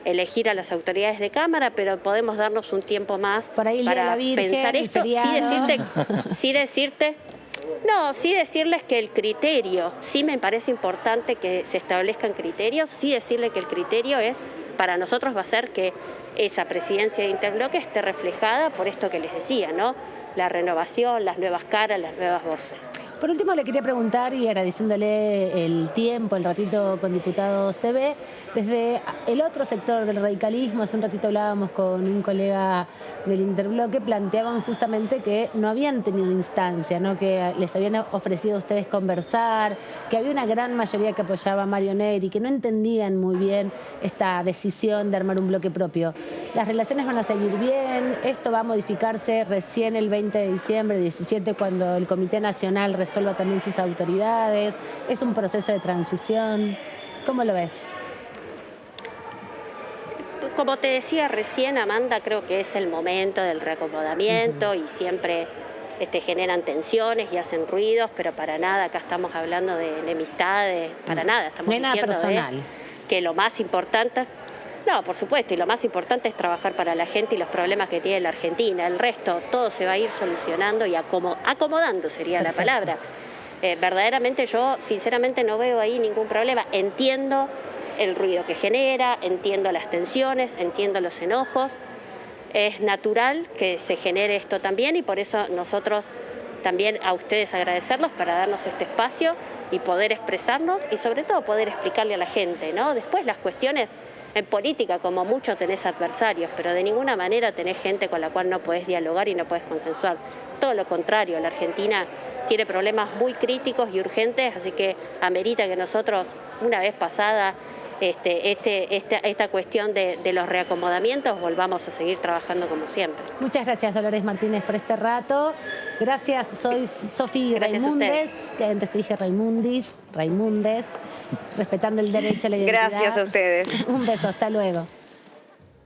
elegir a las autoridades de Cámara, pero podemos darnos un tiempo más Por ahí el Día de para la Virgen, pensar el esto. feriado. Sí decirles que el criterio, sí me parece importante que se establezcan criterios, sí decirle que el criterio es, para nosotros va a ser que esa presidencia de interbloque esté reflejada por esto que les decía, ¿no? La renovación, las nuevas caras, las nuevas voces. Por último, le quería preguntar, y agradeciéndole el tiempo, el ratito con Diputados TV, desde el otro sector del radicalismo, hace un ratito hablábamos con un colega del interbloque, planteaban justamente que no habían tenido instancia, ¿no? Que les habían ofrecido a ustedes conversar, que había una gran mayoría que apoyaba a Mario Neri, que no entendían muy bien esta decisión de armar un bloque propio. Las relaciones van a seguir bien, esto va a modificarse recién el 20 de diciembre, 17, cuando el Comité Nacional resuelva también sus autoridades. Es un proceso de transición. ¿Cómo lo ves? Como te decía recién, Amanda, creo que es el momento del reacomodamiento y siempre generan tensiones y hacen ruidos, pero para nada, acá estamos hablando de enemistades, para nada, estamos No hay nada diciendo personal. que lo más importante... No, por supuesto, y lo más importante es trabajar para la gente y los problemas que tiene la Argentina. El resto, todo se va a ir solucionando y acomodando sería la palabra. Verdaderamente yo, sinceramente, no veo ahí ningún problema. Entiendo el ruido que genera, entiendo las tensiones, entiendo los enojos. Es natural que se genere esto también y por eso nosotros también a ustedes agradecerlos para darnos este espacio y poder expresarnos y sobre todo poder explicarle a la gente, ¿no? Después las cuestiones... En política, como mucho, tenés adversarios, pero de ninguna manera tenés gente con la cual no podés dialogar y no podés consensuar. Todo lo contrario, la Argentina tiene problemas muy críticos y urgentes, así que amerita que nosotros, una vez pasada esta cuestión de los reacomodamientos, volvamos a seguir trabajando como siempre. Muchas gracias, Dolores Martínez, por este rato. Gracias, soy Sofi Raimundes, que antes te dije Raimundes, respetando el derecho a la identidad. Gracias a ustedes. Un beso, hasta luego.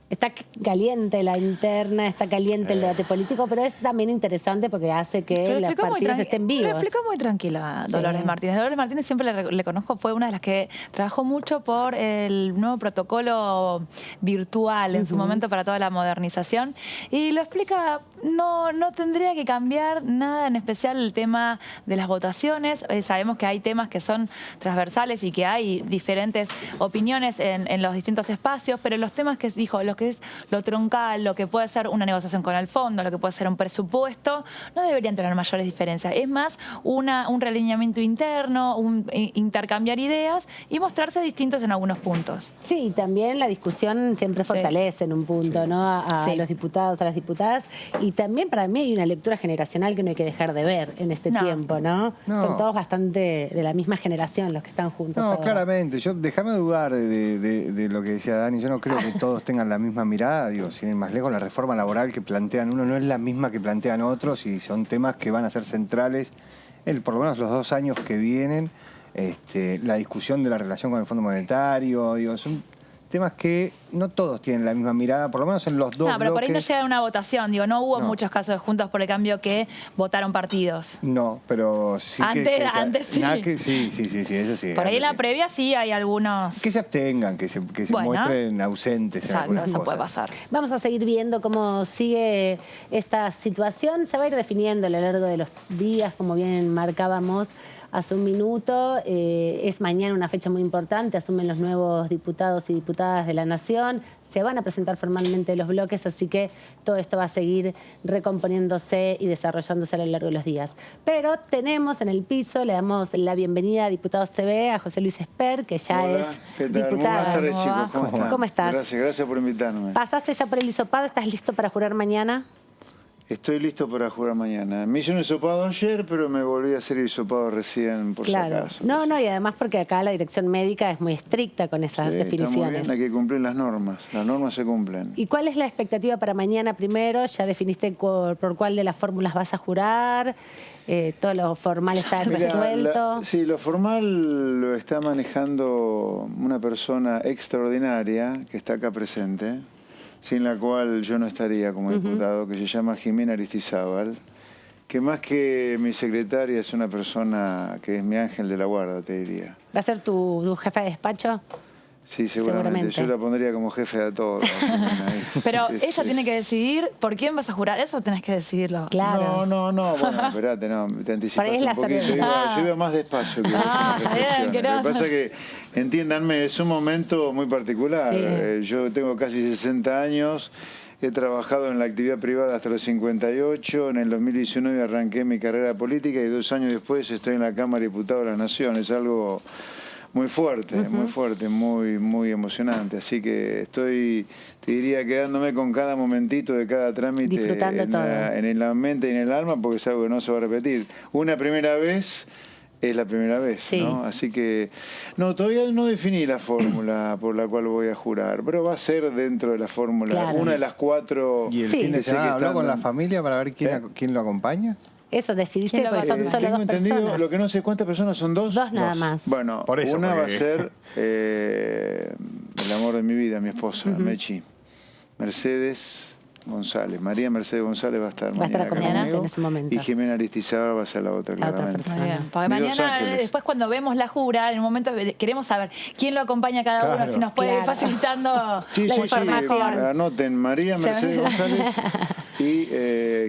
Está caliente la interna, está caliente el debate político, pero es también interesante porque hace que los partidos estén vivos. Lo explicó muy tranquila Dolores Martínez. Dolores Martínez siempre le conozco, fue una de las que trabajó mucho por el nuevo protocolo virtual en su momento para toda la modernización. Y lo explica, no tendría que cambiar nada, en especial el tema de las votaciones. Sabemos que hay temas que son transversales y que hay diferentes opiniones en los distintos espacios, pero los temas que dijo, los que es lo troncal, lo que puede ser una negociación con el fondo, lo que puede ser un presupuesto, no deberían tener mayores diferencias. Es más un realineamiento interno, intercambiar ideas y mostrarse distintos en algunos puntos. Sí, también la discusión siempre fortalece en un punto, ¿no? A los diputados, a las diputadas. Y también para mí hay una lectura generacional que no hay que dejar de ver en este tiempo, ¿no? Son todos bastante de la misma generación los que están juntos. No, ahora. claramente. Déjame dudar de lo que decía Dani. Yo no creo que todos tengan la misma mirada. Digo, sin ir más lejos, la reforma laboral que plantean uno no es la misma que plantean otros y son temas que van a ser centrales por lo menos los 2 años que vienen. La discusión de la relación con el Fondo Monetario, digo, son temas que no todos tienen la misma mirada, por lo menos en los dos No, pero por ahí no bloques. llega a una votación. Digo, no hubo muchos casos de Juntos por el Cambio que votaron partidos. No, pero sí Antes sí. Sí, eso sí. Por ahí en la sí. previa sí hay algunos... Que se abstengan, que se Bueno. muestren ausentes en Exacto, algunas eso cosas. puede pasar. Vamos a seguir viendo cómo sigue esta situación. Se va a ir definiendo a lo largo de los días, como bien marcábamos. hace un minuto. Es mañana una fecha muy importante, asumen los nuevos diputados y diputadas de la Nación, se van a presentar formalmente los bloques, así que todo esto va a seguir recomponiéndose y desarrollándose a lo largo de los días. Pero tenemos en el piso, le damos la bienvenida a Diputados TV, a José Luis Esper, que ya Hola, es ¿qué tal? diputado. Buenas tardes, chicos. ¿Cómo están? ¿Cómo estás? Gracias por invitarme. ¿Pasaste ya por el hisopado? ¿Estás listo para jurar mañana? Estoy listo para jurar mañana. Me hice un hisopado ayer, pero me volví a hacer el hisopado recién, por si acaso. No, y además porque acá la dirección médica es muy estricta con esas Sí, definiciones. está muy bien, hay que cumplir las normas se cumplen. ¿Y cuál es la expectativa para mañana primero? ¿Ya definiste por cuál de las fórmulas vas a jurar? ¿Todo lo formal está resuelto? Sí, lo formal lo está manejando una persona extraordinaria que está acá presente, sin la cual yo no estaría como diputado, que se llama Jimena Aristizábal, que más que mi secretaria es una persona que es mi ángel de la guarda, te diría. ¿Va a ser tu jefe de despacho? Sí, seguramente. Yo la pondría como jefe de todo. Pero ella tiene que decidir por quién vas a jurar. Eso tenés que decidirlo. Claro. No. Bueno, espérate, no. Te anticipaste un poquito. Yo iba más despacio que bien, Lo que pasa es que, entiéndanme, es un momento muy particular. Sí. Yo tengo casi 60 años. He trabajado en la actividad privada hasta los 58. En el 2019 arranqué mi carrera política y 2 años después estoy en la Cámara de Diputados de la Nación. Es algo muy fuerte, muy emocionante. Así que estoy, te diría, quedándome con cada momentito de cada trámite en la mente y en el alma, porque es algo que no se va a repetir. Una primera vez es la primera vez, sí. ¿No? Así que, todavía no definí la fórmula por la cual voy a jurar, pero va a ser dentro de la fórmula, una de las 4. ¿Y el fin de semana habló con la familia para ver quién lo acompaña? Eso decidiste, porque son solo 2 personas. Lo que no sé cuántas personas son, 2. 2 nada más. Bueno, por eso, una va a ser el amor de mi vida, mi esposa, Mechi. Mercedes González. María Mercedes González va a estar mañana conmigo, en ese momento. Y Jimena Aristizábal va a ser la otra, claramente. Porque mañana, después cuando vemos la jura, en un momento queremos saber quién lo acompaña a cada uno, si nos puede ir facilitando la información. Sí. Anoten, María Mercedes González y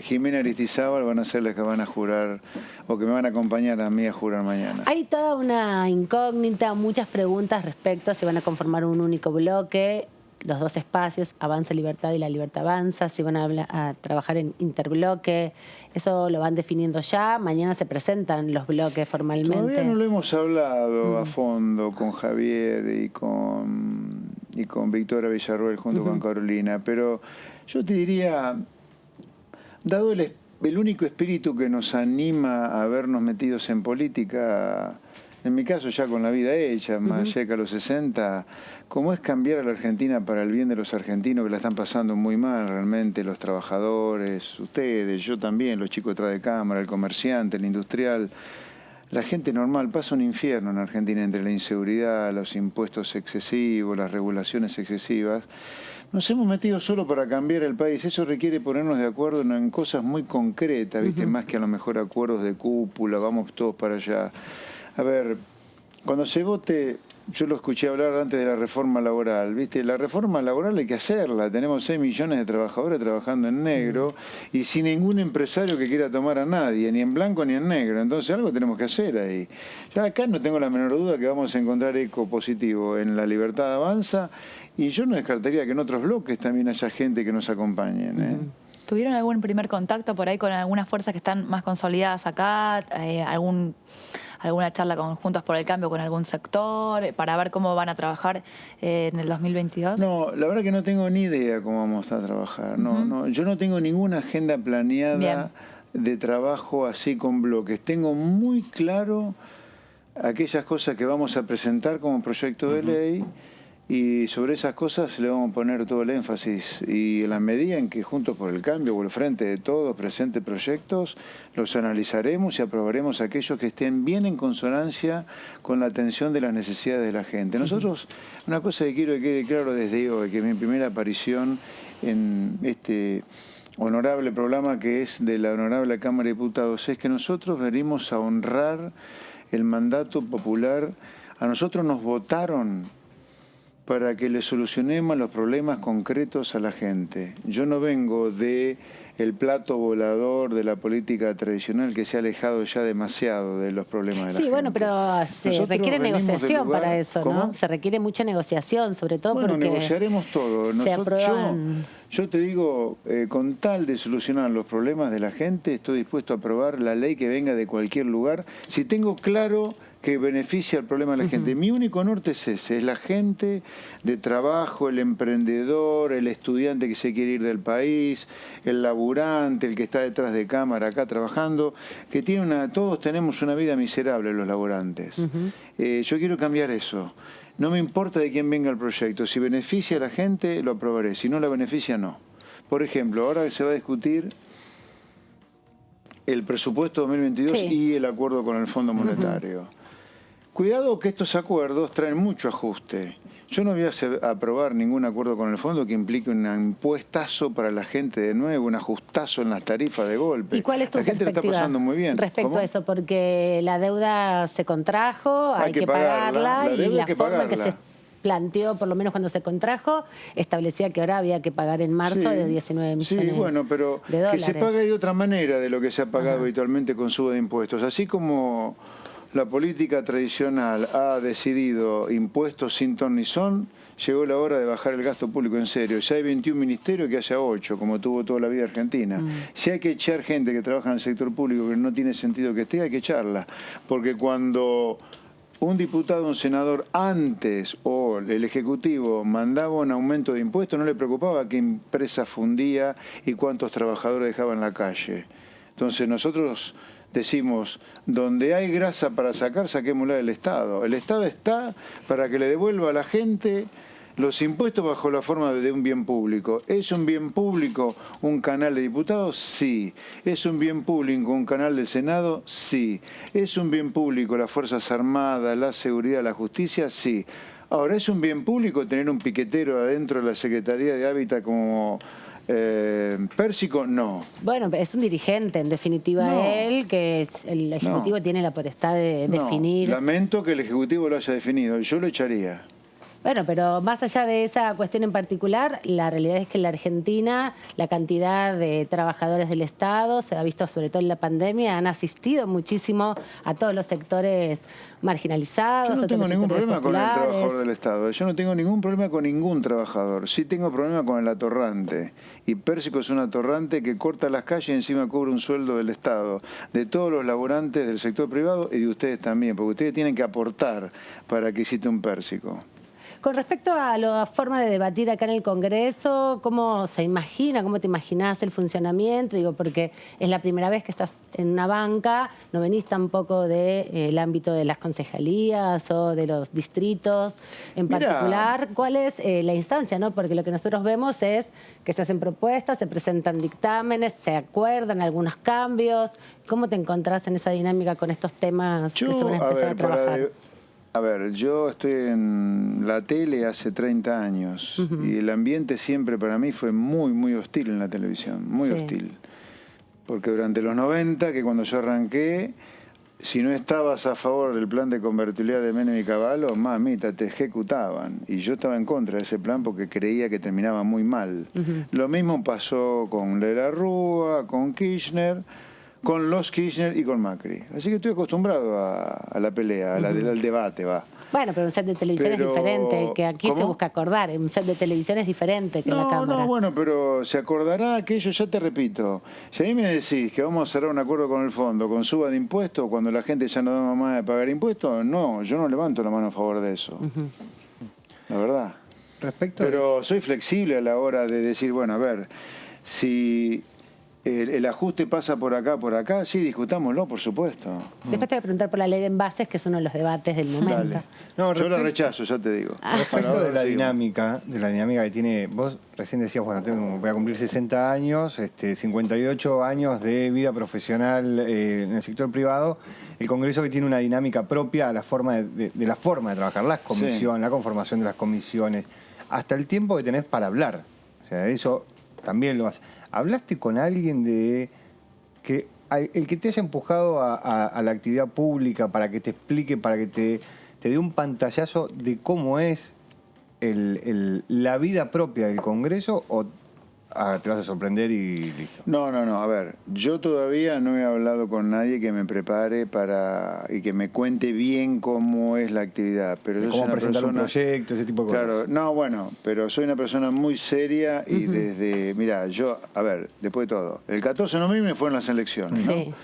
Jimena Aristizábal van a ser las que van a jurar, o que me van a acompañar a mí a jurar mañana. Hay toda una incógnita, muchas preguntas respecto a si van a conformar un único bloque, los 2 espacios, Avanza Libertad y La Libertad Avanza, si van a trabajar en interbloque, eso lo van definiendo ya. Mañana se presentan los bloques formalmente. Todavía no lo hemos hablado a fondo con Javier y con Victoria Villarroel junto con Carolina, pero yo te diría, dado el único espíritu que nos anima a vernos metidos en política, en mi caso ya con la vida hecha, más llega a los 60, como es cambiar a la Argentina para el bien de los argentinos que la están pasando muy mal realmente, los trabajadores, ustedes, yo también, los chicos detrás de cámara, el comerciante, el industrial, la gente normal pasa un infierno en Argentina entre la inseguridad, los impuestos excesivos, las regulaciones excesivas. Nos hemos metido solo para cambiar el país. Eso requiere ponernos de acuerdo en cosas muy concretas, ¿viste? Más que a lo mejor acuerdos de cúpula, vamos todos para allá. A ver, cuando se vote, yo lo escuché hablar antes de la reforma laboral, ¿viste? La reforma laboral hay que hacerla. Tenemos 6 millones de trabajadores trabajando en negro y sin ningún empresario que quiera tomar a nadie, ni en blanco ni en negro. Entonces algo tenemos que hacer ahí. Ya acá no tengo la menor duda que vamos a encontrar eco positivo en La Libertad Avanza, y yo no descartaría que en otros bloques también haya gente que nos acompañen, ¿Tuvieron algún primer contacto por ahí con algunas fuerzas que están más consolidadas acá? ¿Alguna charla con Juntos por el Cambio con algún sector para ver cómo van a trabajar en el 2022? No, la verdad que no tengo ni idea cómo vamos a trabajar. Yo no tengo ninguna agenda planeada de trabajo así con bloques. Tengo muy claro aquellas cosas que vamos a presentar como proyecto de ley, y sobre esas cosas le vamos a poner todo el énfasis, y en la medida en que Juntos por el Cambio o el Frente de Todos presente proyectos, los analizaremos y aprobaremos aquellos que estén bien en consonancia con la atención de las necesidades de la gente. Nosotros, una cosa que quiero que quede claro desde hoy, que mi primera aparición en este honorable programa que es de la Honorable Cámara de Diputados, es que nosotros venimos a honrar el mandato popular. A nosotros nos votaron para que le solucionemos los problemas concretos a la gente. Yo no vengo de el plato volador de la política tradicional que se ha alejado ya demasiado de los problemas de la gente. Sí, bueno, pero se Nosotros requiere venimos del negociación lugar- para eso, ¿Cómo? ¿no? Se requiere mucha negociación, sobre todo Bueno, porque negociaremos todo. se aprueban... Yo te digo, con tal de solucionar los problemas de la gente, estoy dispuesto a aprobar la ley que venga de cualquier lugar, si tengo claro que beneficia el problema de la gente. Mi único norte es ese, es la gente de trabajo, el emprendedor, el estudiante que se quiere ir del país, el laburante, el que está detrás de cámara acá trabajando, que tiene todos tenemos una vida miserable los laburantes. Yo quiero cambiar eso. No me importa de quién venga el proyecto. Si beneficia a la gente, lo aprobaré. Si no la beneficia, no. Por ejemplo, ahora se va a discutir el presupuesto 2022 y el acuerdo con el Fondo Monetario. Cuidado que estos acuerdos traen mucho ajuste. Yo no voy a aprobar ningún acuerdo con el fondo que implique un impuestazo para la gente de nuevo, un ajustazo en las tarifas de golpe. ¿Y cuál es tu La gente lo está pasando muy bien. respecto ¿Cómo? a eso? Porque la deuda se contrajo, hay que pagarla y la forma que se planteó, por lo menos cuando se contrajo, establecía que ahora había que pagar en marzo de 19 millones Sí, bueno, pero de dólares. que se pague de otra manera de lo que se ha pagado habitualmente con suba de impuestos. Así como la política tradicional ha decidido impuestos sin ton ni son, llegó la hora de bajar el gasto público en serio. Ya hay 21 ministerios que haya 8, como tuvo toda la vida Argentina. Si hay que echar gente que trabaja en el sector público que no tiene sentido que esté, hay que echarla. Porque cuando un diputado o un senador antes o el Ejecutivo mandaba un aumento de impuestos, no le preocupaba qué empresa fundía y cuántos trabajadores dejaba en la calle. Entonces nosotros decimos, donde hay grasa para sacar, saquémosla del Estado. El Estado está para que le devuelva a la gente los impuestos bajo la forma de un bien público. ¿Es un bien público un canal de diputados? Sí. ¿Es un bien público un canal del Senado? Sí. ¿Es un bien público las Fuerzas Armadas, la seguridad, la justicia? Sí. Ahora, ¿es un bien público tener un piquetero adentro de la Secretaría de Hábitat como Pérsico? No. Bueno, es un dirigente, en definitiva, él, que el Ejecutivo tiene la potestad de definir. Lamento que el Ejecutivo lo haya definido, yo lo echaría. Bueno, pero más allá de esa cuestión en particular, la realidad es que en la Argentina la cantidad de trabajadores del Estado, se ha visto sobre todo en la pandemia, han asistido muchísimo a todos los sectores marginalizados. Yo no tengo ningún problema con el populares. trabajador del Estado. Yo no tengo ningún problema con ningún trabajador. Sí tengo problema con el atorrante. Y Pérsico es un atorrante que corta las calles y encima cobra un sueldo del Estado, de todos los laburantes del sector privado y de ustedes también, porque ustedes tienen que aportar para que exista un Pérsico. Con respecto a la forma de debatir acá en el Congreso, ¿cómo se imagina, cómo te imaginás el funcionamiento? Digo, porque es la primera vez que estás en una banca, no venís tampoco del ámbito de las concejalías o de los distritos en particular. ¿Cuál es la instancia, no? Porque lo que nosotros vemos es que se hacen propuestas, se presentan dictámenes, se acuerdan algunos cambios. ¿Cómo te encontrás en esa dinámica con estos temas que se van a empezar a trabajar? A ver, yo estoy en la tele hace 30 años y el ambiente siempre para mí fue muy, muy hostil en la televisión, muy hostil. Porque durante los 90, que cuando yo arranqué, si no estabas a favor del plan de convertibilidad de Menem y Cavallo, mamita, te ejecutaban. Y yo estaba en contra de ese plan porque creía que terminaba muy mal. Lo mismo pasó con De la Rúa, con Kirchner, con los Kirchner y con Macri. Así que estoy acostumbrado a la pelea, al debate, va. Bueno, pero un set de televisión es diferente, que aquí se busca acordar. Un set de televisión es diferente que en la Cámara. No, bueno, pero se acordará aquello, ya te repito. Si a mí me decís que vamos a cerrar un acuerdo con el fondo, con suba de impuestos, cuando la gente ya no da más de pagar impuestos, no, yo no levanto la mano a favor de eso. La verdad. Pero soy flexible a la hora de decir, bueno, a ver, si el ajuste pasa por acá, sí, discutámoslo, por supuesto. Después te voy a preguntar por la ley de envases, que es uno de los debates del momento. Dale. No, yo la rechazo, ya te digo. Respecto de la dinámica que tiene, vos recién decías, bueno, voy a cumplir 60 años, 58 años de vida profesional en el sector privado. El Congreso que tiene una dinámica propia a la forma de la forma de trabajar, las comisiones, la conformación de las comisiones, hasta el tiempo que tenés para hablar. O sea, eso también lo hace. ¿Hablaste con alguien de que el que te haya empujado a la actividad pública para que te explique, para que te dé un pantallazo de cómo es la vida propia del Congreso? ¿O te vas a sorprender y listo? No. A ver, yo todavía no he hablado con nadie que me prepare y que me cuente bien cómo es la actividad. Pero yo soy ¿Cómo una presentar un persona, proyecto, ese tipo de cosas? claro, no, bueno, pero soy una persona muy seria y desde, mira, a ver, después de todo, el 14 de noviembre fueron las elecciones, ¿no? Sí.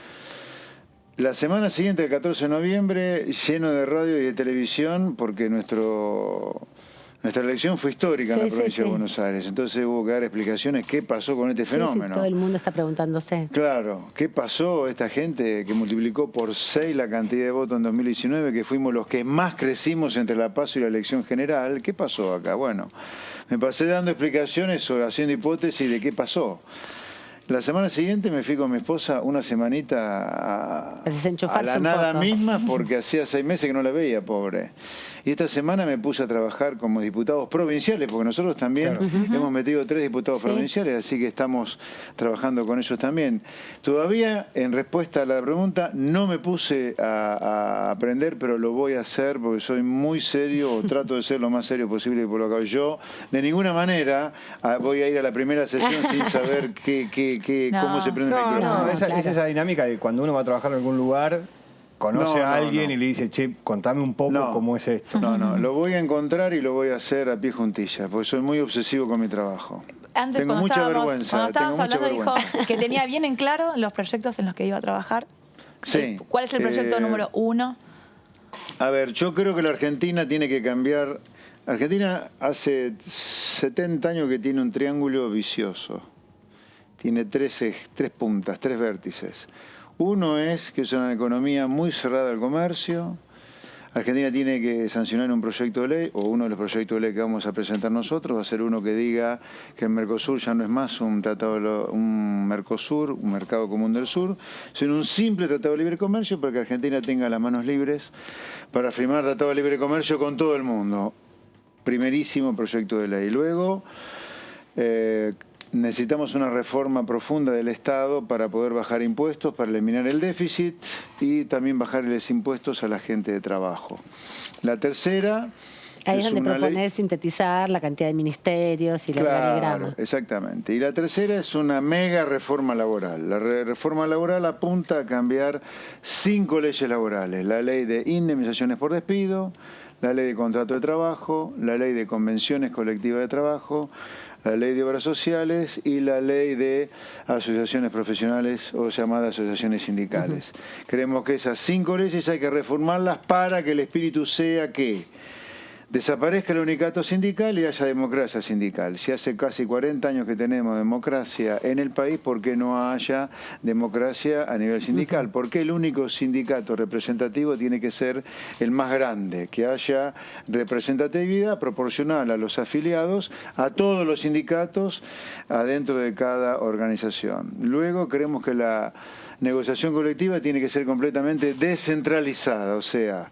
La semana siguiente, el 14 de noviembre, lleno de radio y de televisión, porque nuestra elección fue histórica en la provincia de Buenos Aires. Entonces hubo que dar explicaciones qué pasó con este fenómeno. Sí, todo el mundo está preguntándose. Claro, ¿qué pasó esta gente que multiplicó por 6 la cantidad de votos en 2019, que fuimos los que más crecimos entre la PASO y la elección general? ¿Qué pasó acá? Bueno, me pasé dando explicaciones o haciendo hipótesis de qué pasó. La semana siguiente me fui con mi esposa una semanita a la nada misma, porque hacía 6 meses que no la veía, pobre. Y esta semana me puse a trabajar como diputados provinciales, porque nosotros también hemos metido 3 diputados provinciales, así que estamos trabajando con ellos también. Todavía, en respuesta a la pregunta, no me puse a aprender, pero lo voy a hacer porque soy muy serio, o trato de ser lo más serio posible por lo que hago yo. De ninguna manera voy a ir a la primera sesión sin saber cómo se prende el micrófono. Es esa dinámica de cuando uno va a trabajar en algún lugar, conoce a alguien y le dice, che, contame un poco cómo es esto. No, lo voy a encontrar y lo voy a hacer a pie juntilla, porque soy muy obsesivo con mi trabajo. Antes, tengo mucha vergüenza. Cuando estábamos hablando, dijo que tenía bien en claro los proyectos en los que iba a trabajar. Sí. ¿Cuál es el proyecto número 1? A ver, yo creo que la Argentina tiene que cambiar. Argentina hace 70 años que tiene un triángulo vicioso. Tiene 3 puntas, 3 vértices. Uno es que es una economía muy cerrada al comercio. Argentina tiene que sancionar un proyecto de ley, o uno de los proyectos de ley que vamos a presentar nosotros va a ser uno que diga que el Mercosur ya no es más un Mercosur, un mercado común del sur, sino un simple tratado de libre comercio para que Argentina tenga las manos libres para firmar tratado de libre comercio con todo el mundo. Primerísimo proyecto de ley. Luego, necesitamos una reforma profunda del Estado para poder bajar impuestos, para eliminar el déficit y también bajarles impuestos a la gente de trabajo. La tercera... Ahí es donde proponer sintetizar la cantidad de ministerios y el organigrama. Exactamente. Y la tercera es una mega reforma laboral. La reforma laboral apunta a cambiar 5 leyes laborales. La ley de indemnizaciones por despido, la ley de contrato de trabajo, la ley de convenciones colectivas de trabajo, la ley de obras sociales y la ley de asociaciones profesionales o llamadas asociaciones sindicales. Creemos que esas 5 leyes hay que reformarlas para que el espíritu sea que desaparezca el unicato sindical y haya democracia sindical. Si hace casi 40 años que tenemos democracia en el país, ¿por qué no haya democracia a nivel sindical? ¿Por qué el único sindicato representativo tiene que ser el más grande? Que haya representatividad proporcional a los afiliados, a todos los sindicatos adentro de cada organización. Luego creemos que la negociación colectiva tiene que ser completamente descentralizada, o sea,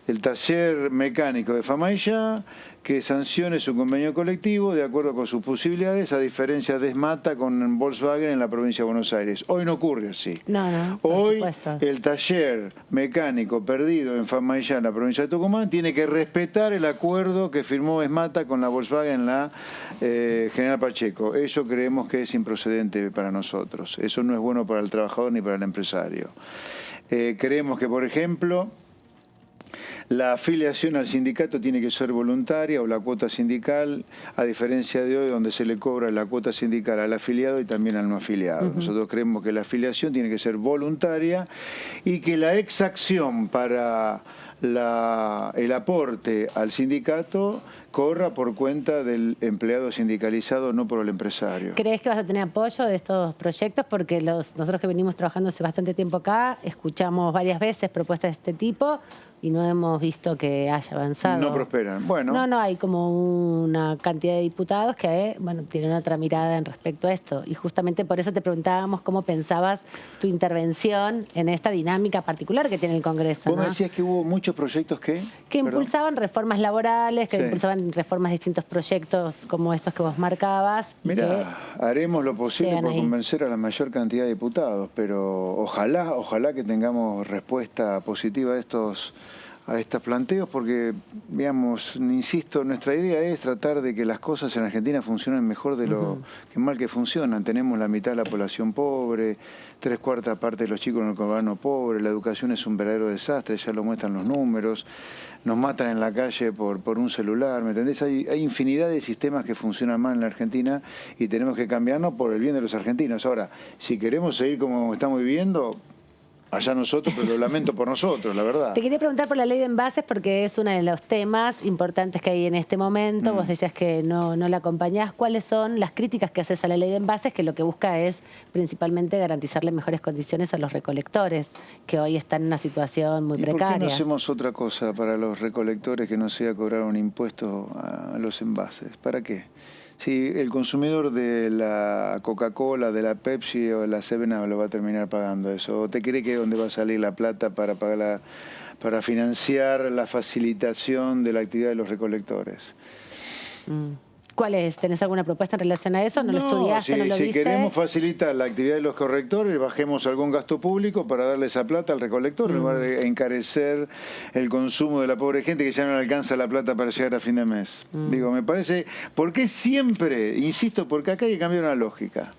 el taller mecánico de Famaillá que sancione su convenio colectivo de acuerdo con sus posibilidades, a diferencia de ESMATA con Volkswagen en la provincia de Buenos Aires. Hoy no ocurre así. No, hoy el taller mecánico perdido en Famaillá, en la provincia de Tucumán, tiene que respetar el acuerdo que firmó ESMATA con la Volkswagen en la General Pacheco. Eso creemos que es improcedente para nosotros. Eso no es bueno para el trabajador ni para el empresario. Creemos que, por ejemplo, la afiliación al sindicato tiene que ser voluntaria o la cuota sindical, a diferencia de hoy donde se le cobra la cuota sindical al afiliado y también al no afiliado. Nosotros creemos que la afiliación tiene que ser voluntaria y que la exacción para el aporte al sindicato corra por cuenta del empleado sindicalizado, no por el empresario. ¿Crees que vas a tener apoyo de estos proyectos? Porque nosotros que venimos trabajando hace bastante tiempo acá, escuchamos varias veces propuestas de este tipo y no hemos visto que haya avanzado. No prosperan. Bueno. No, hay como una cantidad de diputados que, tienen otra mirada en respecto a esto. Y justamente por eso te preguntábamos cómo pensabas tu intervención en esta dinámica particular que tiene el Congreso. Vos me decías que hubo muchos proyectos que impulsaban reformas laborales, que impulsaban reformas de distintos proyectos como estos que vos marcabas. Mira, haremos lo posible por convencer a la mayor cantidad de diputados, pero ojalá que tengamos respuesta positiva estos planteos porque, digamos, insisto, nuestra idea es tratar de que las cosas en Argentina funcionen mejor de lo que mal que funcionan. Tenemos la mitad de la población pobre, 3/4 parte de los chicos en el conurbano pobre, la educación es un verdadero desastre, ya lo muestran los números, nos matan en la calle por un celular, ¿me entendés? Hay infinidad de sistemas que funcionan mal en la Argentina y tenemos que cambiarnos por el bien de los argentinos. Ahora, si queremos seguir como estamos viviendo, allá nosotros, pero lo lamento por nosotros, la verdad. Te quería preguntar por la ley de envases porque es uno de los temas importantes que hay en este momento. Vos decías que no la acompañás. ¿Cuáles son las críticas que haces a la ley de envases que lo que busca es principalmente garantizarle mejores condiciones a los recolectores que hoy están en una situación muy precaria? ¿Por qué no hacemos otra cosa para los recolectores que no sea cobrar un impuesto a los envases? ¿Para qué? Si el consumidor de la Coca-Cola, de la Pepsi o de la 7-Up lo va a terminar pagando eso, ¿o te cree que dónde va a salir la plata para pagar para financiar la facilitación de la actividad de los recolectores? ¿Cuál es? ¿Tenés alguna propuesta en relación a eso? ¿No lo estudiaste, no lo viste? Si queremos facilitar la actividad de los correctores, bajemos algún gasto público para darle esa plata al recolector, en lugar de encarecer el consumo de la pobre gente que ya no le alcanza la plata para llegar a fin de mes. Digo, me parece... ¿Por qué siempre? Insisto, porque acá hay que cambiar una lógica.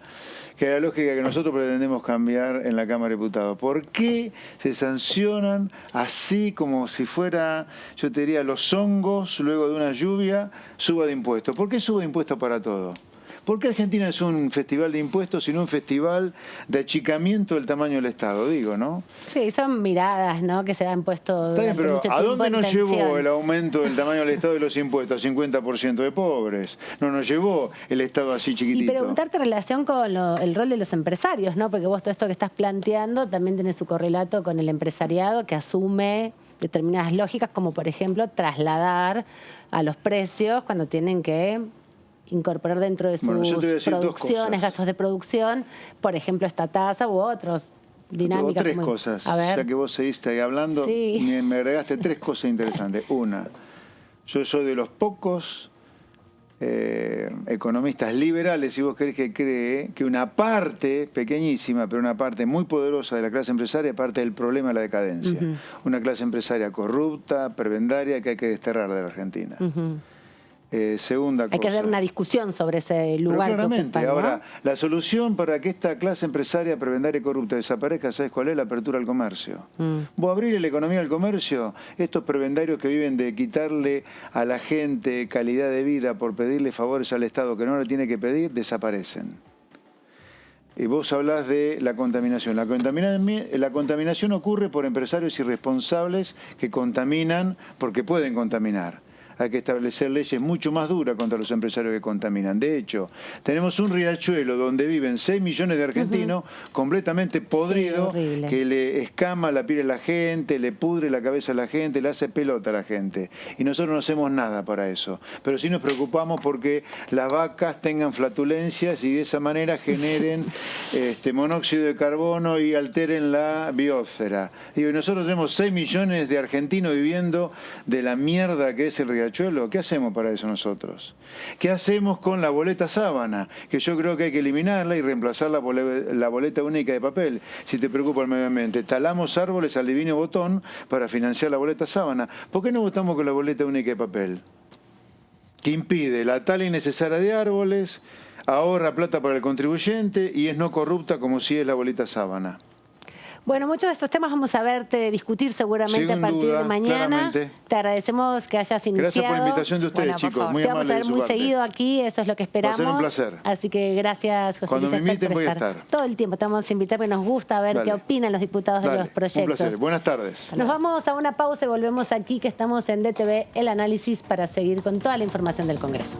Que es la lógica que nosotros pretendemos cambiar en la Cámara de Diputados. ¿Por qué se sancionan así como si fuera, yo te diría, los hongos luego de una lluvia, suba de impuestos? ¿Por qué sube de impuestos para todo? ¿Por qué Argentina es un festival de impuestos sino un festival de achicamiento del tamaño del Estado? Digo, ¿no? Sí, son miradas, ¿no? Que se han puesto Está bien, pero mucho ¿a tiempo dónde en nos tensión. llevó el aumento del tamaño del Estado y los impuestos? 50% de pobres. No nos llevó el Estado así chiquitito. Y preguntarte en relación con el rol de los empresarios, ¿no? Porque vos todo esto que estás planteando también tiene su correlato con el empresariado que asume determinadas lógicas, como por ejemplo trasladar a los precios cuando tienen que incorporar dentro de sus producciones, gastos de producción, por ejemplo, esta tasa u otros. Dinámicas. Tres cosas, a ver. ya que vos seguiste ahí hablando, me agregaste 3 cosas interesantes. Una, yo soy de los pocos economistas liberales, si vos querés, que cree que una parte pequeñísima, pero una parte muy poderosa de la clase empresaria es parte del problema de la decadencia. Una clase empresaria corrupta, prebendaria, que hay que desterrar de la Argentina. Segunda cosa. Hay que dar una discusión sobre ese lugar. Pero claramente, que ocupan, ¿no? ahora, la solución para que esta clase empresaria, prebendaria y corrupta desaparezca, ¿sabes cuál es? La apertura al comercio. Vos abrir la economía al comercio, estos prebendarios que viven de quitarle a la gente calidad de vida por pedirle favores al Estado que no le tiene que pedir, desaparecen. Y vos hablás de la contaminación. La contaminación ocurre por empresarios irresponsables que contaminan porque pueden contaminar. Hay que establecer leyes mucho más duras contra los empresarios que contaminan. De hecho, tenemos un riachuelo donde viven 6 millones de argentinos completamente podrido, que le escama la piel a la gente, le pudre la cabeza a la gente, le hace pelota a la gente. Y nosotros no hacemos nada para eso. Pero sí nos preocupamos porque las vacas tengan flatulencias y de esa manera generen monóxido de carbono y alteren la biosfera. Digo, y nosotros tenemos 6 millones de argentinos viviendo de la mierda que es el riachuelo. ¿Qué hacemos para eso nosotros? ¿Qué hacemos con la boleta sábana? Que yo creo que hay que eliminarla y reemplazarla por la boleta única de papel. Si te preocupa el medio ambiente, talamos árboles al divino botón para financiar la boleta sábana. ¿Por qué no votamos con la boleta única de papel? Que impide la tala innecesaria de árboles, ahorra plata para el contribuyente y es no corrupta como si es la boleta sábana. Bueno, muchos de estos temas vamos a verte discutir seguramente a partir de mañana. Claramente. Te agradecemos que hayas iniciado. Gracias por la invitación de ustedes, chicos. Muy te vamos a ver muy seguido aquí, eso es lo que esperamos. Va a ser un placer. Así que gracias, José Cuando Luis me inviten por voy a estar. Todo el tiempo te vamos a invitar porque nos gusta ver qué opinan los diputados de los proyectos. Un placer. Buenas tardes. Nos vamos a una pausa y volvemos aquí que estamos en DTV, El Análisis, para seguir con toda la información del Congreso.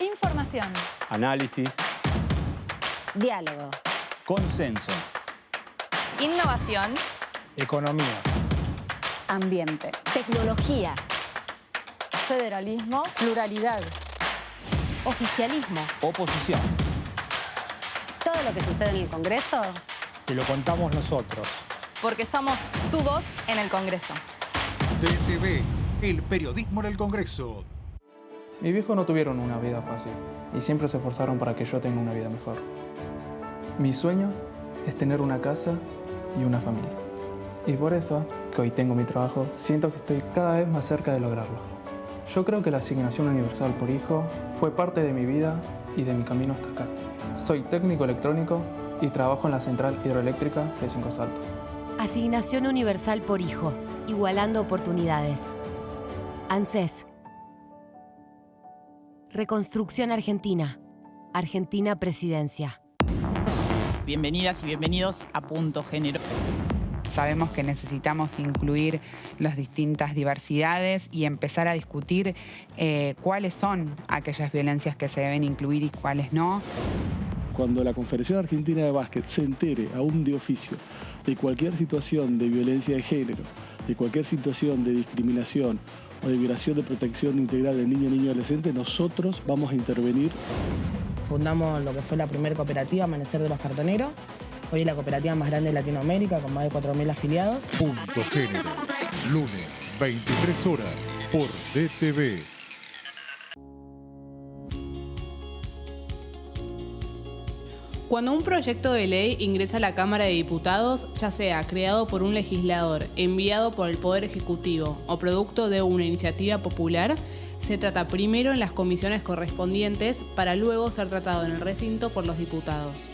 Información. Análisis. Diálogo. Consenso. Innovación. Economía. Ambiente. Tecnología. Federalismo. Pluralidad. Oficialismo. Oposición. Todo lo que sucede en el Congreso. Te lo contamos nosotros. Porque somos tu voz en el Congreso. DTV, El periodismo en el Congreso. Mis viejos no tuvieron una vida fácil y siempre se esforzaron para que yo tenga una vida mejor. Mi sueño es tener una casa y una familia. Y por eso, que hoy tengo mi trabajo, siento que estoy cada vez más cerca de lograrlo. Yo creo que la asignación universal por hijo fue parte de mi vida y de mi camino hasta acá. Soy técnico electrónico y trabajo en la central hidroeléctrica de Cinco Saltos. Asignación universal por hijo, igualando oportunidades. ANSES. Reconstrucción Argentina. Argentina Presidencia. Bienvenidas y bienvenidos a Punto Género. Sabemos que necesitamos incluir las distintas diversidades y empezar a discutir cuáles son aquellas violencias que se deben incluir y cuáles no. Cuando la Confederación Argentina de Básquet se entere aún de oficio de cualquier situación de violencia de género, de cualquier situación de discriminación o de violación de protección integral de niño, niño y adolescente, nosotros vamos a intervenir. Fundamos lo que fue la primera cooperativa, Amanecer de los Cartoneros. Hoy es la cooperativa más grande de Latinoamérica, con más de 4.000 afiliados. Punto Género, lunes, 23 horas, por DTV. Cuando un proyecto de ley ingresa a la Cámara de Diputados, ya sea creado por un legislador, enviado por el Poder Ejecutivo o producto de una iniciativa popular, se trata primero en las comisiones correspondientes para luego ser tratado en el recinto por los diputados.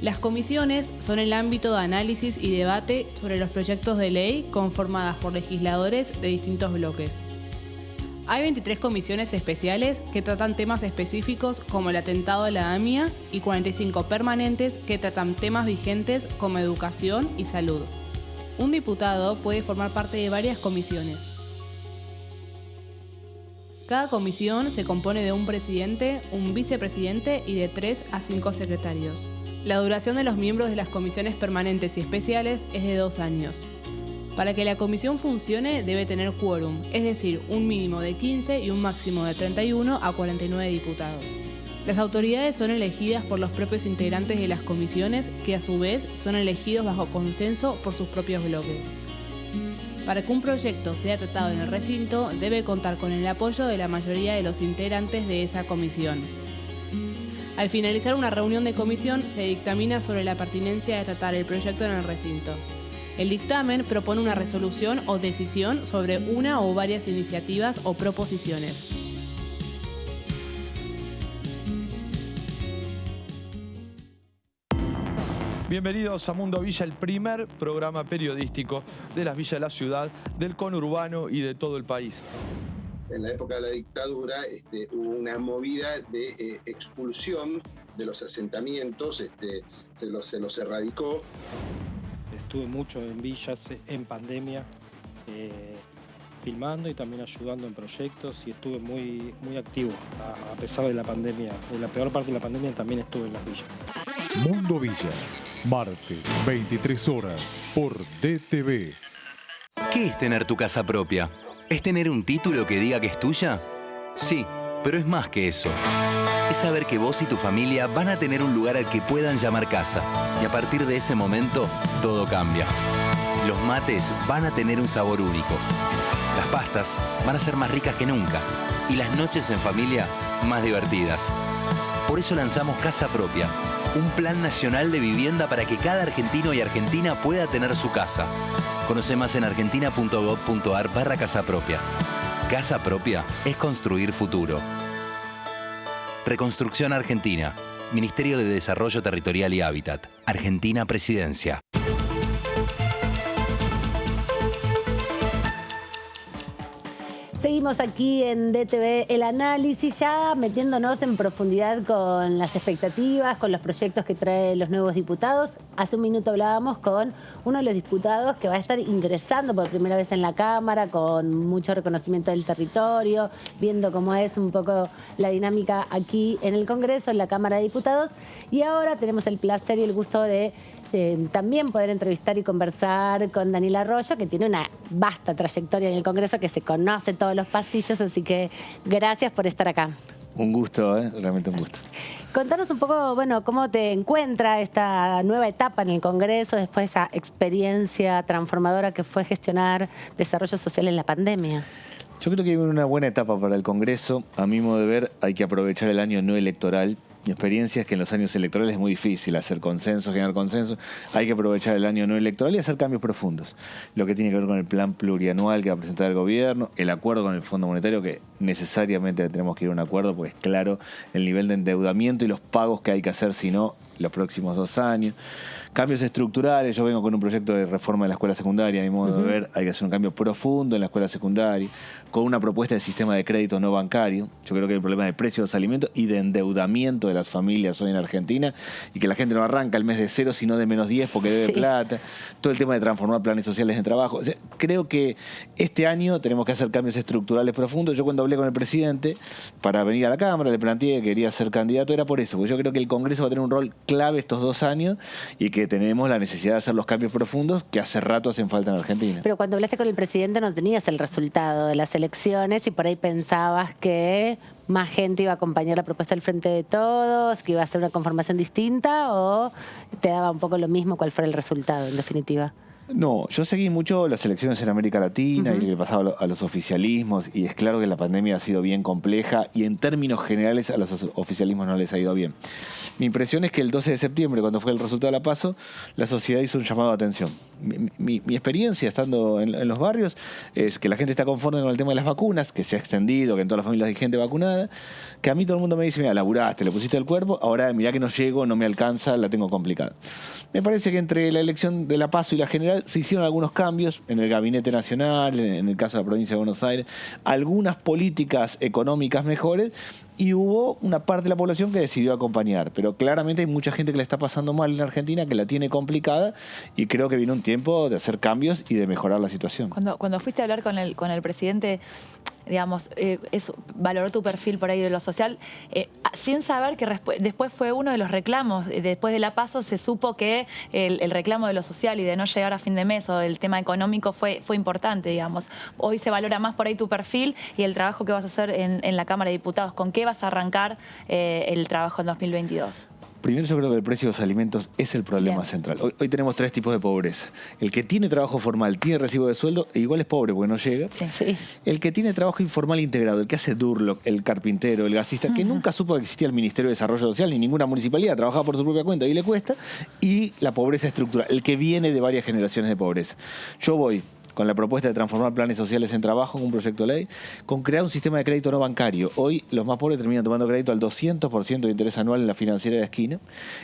Las comisiones son el ámbito de análisis y debate sobre los proyectos de ley conformadas por legisladores de distintos bloques. Hay 23 comisiones especiales que tratan temas específicos como el atentado a la AMIA y 45 permanentes que tratan temas vigentes como educación y salud. Un diputado puede formar parte de varias comisiones. Cada comisión se compone de un presidente, un vicepresidente y de 3 a 5 secretarios. La duración de los miembros de las comisiones permanentes y especiales es de 2 años. Para que la comisión funcione debe tener quórum, es decir, un mínimo de 15 y un máximo de 31 a 49 diputados. Las autoridades son elegidas por los propios integrantes de las comisiones, que a su vez son elegidos bajo consenso por sus propios bloques. Para que un proyecto sea tratado en el recinto, debe contar con el apoyo de la mayoría de los integrantes de esa comisión. Al finalizar una reunión de comisión, se dictamina sobre la pertinencia de tratar el proyecto en el recinto. El dictamen propone una resolución o decisión sobre una o varias iniciativas o proposiciones. Bienvenidos a Mundo Villa, el primer programa periodístico de las villas de la ciudad, del conurbano y de todo el país. En la época de la dictadura hubo una movida de expulsión de los asentamientos, se los erradicó. Estuve mucho en villas en pandemia, filmando y también ayudando en proyectos, y estuve muy activo a pesar de la pandemia. En la peor parte de la pandemia también estuve en las villas. Mundo Villa, martes, 23 horas, por DTV. ¿Qué es tener tu casa propia? ¿Es tener un título que diga que es tuya? Sí, pero es más que eso. Es saber que vos y tu familia van a tener un lugar al que puedan llamar casa. Y a partir de ese momento, todo cambia. Los mates van a tener un sabor único. Las pastas van a ser más ricas que nunca. Y las noches en familia, más divertidas. Por eso lanzamos Casa Propia, un plan nacional de vivienda para que cada argentino y argentina pueda tener su casa. Conoce más en argentina.gov.ar/Casa Propia. Casa Propia es construir futuro. Reconstrucción Argentina. Ministerio de Desarrollo Territorial y Hábitat. Argentina Presidencia. Seguimos aquí en DTV El Análisis, ya metiéndonos en profundidad con las expectativas, con los proyectos que traen los nuevos diputados. Hace un minuto hablábamos con uno de los diputados que va a estar ingresando por primera vez en la Cámara, con mucho reconocimiento del territorio, viendo cómo es un poco la dinámica aquí en el Congreso, en la Cámara de Diputados. Y ahora tenemos el placer y el gusto de también poder entrevistar y conversar con Daniel Arroyo, que tiene una vasta trayectoria en el Congreso, que se conoce todos los pasillos, así que gracias por estar acá. Un gusto, realmente un gusto. Contanos un poco, bueno, cómo te encuentra esta nueva etapa en el Congreso después de esa experiencia transformadora que fue gestionar desarrollo social en la pandemia. Yo creo que hay una buena etapa para el Congreso. A mi modo de ver, hay que aprovechar el año no electoral. Mi experiencia es que en los años electorales es muy difícil hacer consenso, generar consenso. Hay que aprovechar el año no electoral y hacer cambios profundos. Lo que tiene que ver con el plan plurianual que va a presentar el gobierno, el acuerdo con el Fondo Monetario, que necesariamente tenemos que ir a un acuerdo, porque es claro el nivel de endeudamiento y los pagos que hay que hacer, si no, los próximos 2 años. Cambios estructurales, yo vengo con un proyecto de reforma de la escuela secundaria, a mi modo de ver, hay que hacer un cambio profundo en la escuela secundaria, con una propuesta de sistema de crédito no bancario. Yo creo que hay un problema de precios de los alimentos y de endeudamiento de las familias hoy en Argentina, y que la gente no arranca el mes de 0, sino de -10 porque debe plata. Todo el tema de transformar planes sociales en trabajo. O sea, creo que este año tenemos que hacer cambios estructurales profundos. Yo cuando hablé con el presidente para venir a la Cámara, le planteé que quería ser candidato, era por eso, porque yo creo que el Congreso va a tener un rol clave estos 2 años y que tenemos la necesidad de hacer los cambios profundos que hace rato hacen falta en Argentina. Pero cuando hablaste con el presidente no tenías el resultado de las elecciones y por ahí pensabas que más gente iba a acompañar la propuesta del Frente de Todos, que iba a ser una conformación distinta, o te daba un poco lo mismo cuál fuera el resultado, en definitiva. No, yo seguí mucho las elecciones en América Latina y lo que pasaba a los oficialismos, y es claro que la pandemia ha sido bien compleja y en términos generales a los oficialismos no les ha ido bien. Mi impresión es que el 12 de septiembre, cuando fue el resultado de la PASO, la sociedad hizo un llamado de atención. Mi experiencia estando en los barrios es que la gente está conforme con el tema de las vacunas, que se ha extendido, que en todas las familias hay gente vacunada, que a mí todo el mundo me dice, mira, laburaste, le pusiste el cuerpo, ahora mirá que no llego, no me alcanza, la tengo complicada. Me parece que entre la elección de la PASO y la general se hicieron algunos cambios en el Gabinete Nacional, en el caso de la provincia de Buenos Aires, algunas políticas económicas mejores, y hubo una parte de la población que decidió acompañar. Pero claramente hay mucha gente que la está pasando mal en Argentina, que la tiene complicada, y creo que viene un tiempo de hacer cambios y de mejorar la situación. Cuando fuiste a hablar con el presidente, digamos, valoró tu perfil por ahí de lo social, sin saber que después fue uno de los reclamos, después de la PASO se supo que el reclamo de lo social y de no llegar a fin de mes o el tema económico fue importante, digamos. Hoy se valora más por ahí tu perfil y el trabajo que vas a hacer en la Cámara de Diputados. ¿Con qué vas a arrancar el trabajo en 2022? Primero, yo creo que el precio de los alimentos es el problema central. Hoy tenemos 3 tipos de pobreza. El que tiene trabajo formal, tiene recibo de sueldo, e igual es pobre porque no llega. Sí. El que tiene trabajo informal integrado, el que hace Durlock, el carpintero, el gasista, que nunca supo que existía el Ministerio de Desarrollo Social ni ninguna municipalidad, trabajaba por su propia cuenta y le cuesta. Y la pobreza estructural, el que viene de varias generaciones de pobreza. Yo voy con la propuesta de transformar planes sociales en trabajo, con un proyecto de ley, con crear un sistema de crédito no bancario. Hoy los más pobres terminan tomando crédito al 200% de interés anual en la financiera de la esquina.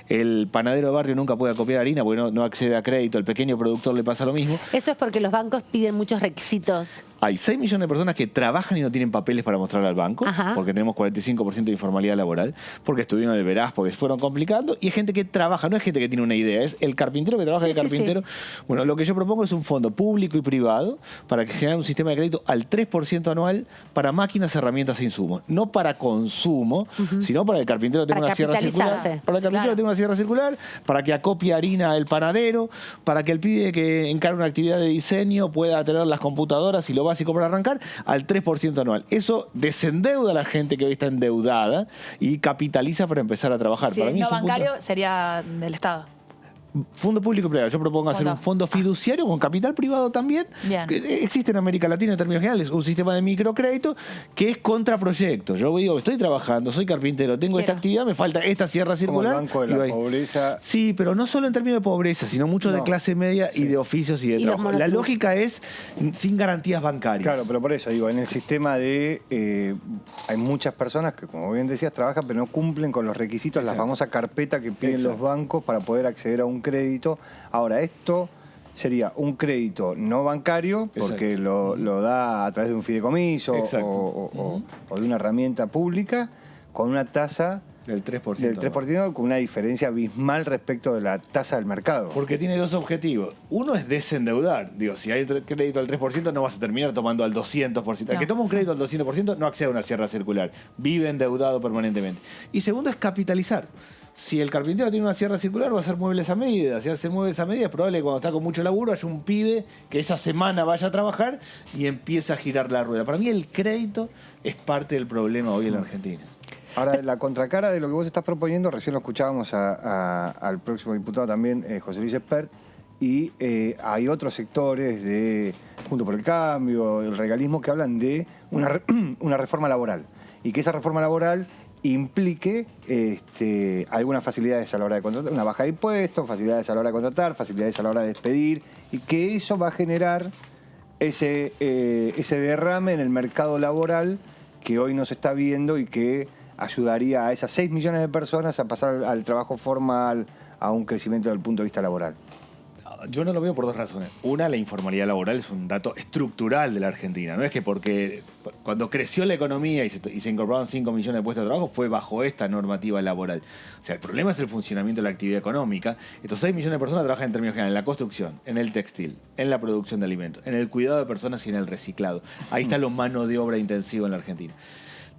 El panadero de barrio nunca puede acopiar harina porque no accede a crédito. El pequeño productor le pasa lo mismo. Eso es porque los bancos piden muchos requisitos. Hay 6 millones de personas que trabajan y no tienen papeles para mostrar al banco, porque tenemos 45% de informalidad laboral, porque estuvieron en el veraz, porque se fueron complicando, y hay gente que trabaja, no es gente que tiene una idea, es el carpintero que trabaja de carpintero. Bueno, lo que yo propongo es un fondo público y privado para que genere un sistema de crédito al 3% anual para máquinas, herramientas e insumos. No para consumo, sino para que el carpintero tenga una sierra circular. Para que el carpintero tenga una sierra circular, para que acopie harina el panadero, para que el pibe que encarga una actividad de diseño pueda tener las computadoras y lo básico para arrancar al 3% anual. Eso desendeuda a la gente que hoy está endeudada y capitaliza para empezar a trabajar. Si para mí no bancario sería del Estado. Fondo público y privado. Yo propongo hacer un fondo fiduciario con capital privado también. Existe en América Latina, en términos generales, un sistema de microcrédito que es contra proyectos. Yo digo, estoy trabajando, soy carpintero, tengo esta actividad, me falta esta sierra circular. Como el banco de la pobreza. Sí, pero no solo en términos de pobreza, sino mucho de clase media y de oficios y de trabajo. La lógica es sin garantías bancarias. Claro, pero por eso digo, en el sistema de hay muchas personas que, como bien decías, trabajan pero no cumplen con los requisitos, la famosa carpeta que piden los bancos para poder acceder a un crédito. Ahora, esto sería un crédito no bancario, porque lo da a través de un fideicomiso o de una herramienta pública, con una tasa del 3%. Del 3%, con una diferencia abismal respecto de la tasa del mercado. Porque tiene 2 objetivos. Uno es desendeudar. Digo, si hay crédito al 3%, no vas a terminar tomando al 200%. El que toma un crédito al 200% no accede a una sierra circular. Vive endeudado permanentemente. Y segundo es capitalizar. Si el carpintero tiene una sierra circular, va a hacer muebles a medida. Si hace muebles a medida, es probable que cuando está con mucho laburo haya un pibe que esa semana vaya a trabajar y empieza a girar la rueda. Para mí el crédito es parte del problema hoy en la Argentina. Ahora, la contracara de lo que vos estás proponiendo, recién lo escuchábamos al próximo diputado también, José Luis Espert, y hay otros sectores de Juntos por el Cambio, el regalismo, que hablan de una reforma laboral. Y que esa reforma laboral implique algunas facilidades a la hora de contratar, una baja de impuestos, facilidades a la hora de contratar, facilidades a la hora de despedir, y que eso va a generar ese derrame en el mercado laboral que hoy no se está viendo y que ayudaría a esas 6 millones de personas a pasar al trabajo formal, a un crecimiento desde el punto de vista laboral. Yo no lo veo por dos razones. Una, la informalidad laboral es un dato estructural de la Argentina. No es que porque cuando creció la economía y se incorporaron 5 millones de puestos de trabajo fue bajo esta normativa laboral. O sea, el problema es el funcionamiento de la actividad económica. Estos 6 millones de personas trabajan en términos generales en la construcción, en el textil, en la producción de alimentos, en el cuidado de personas y en el reciclado. Ahí está lo mano de obra intensivo en la Argentina.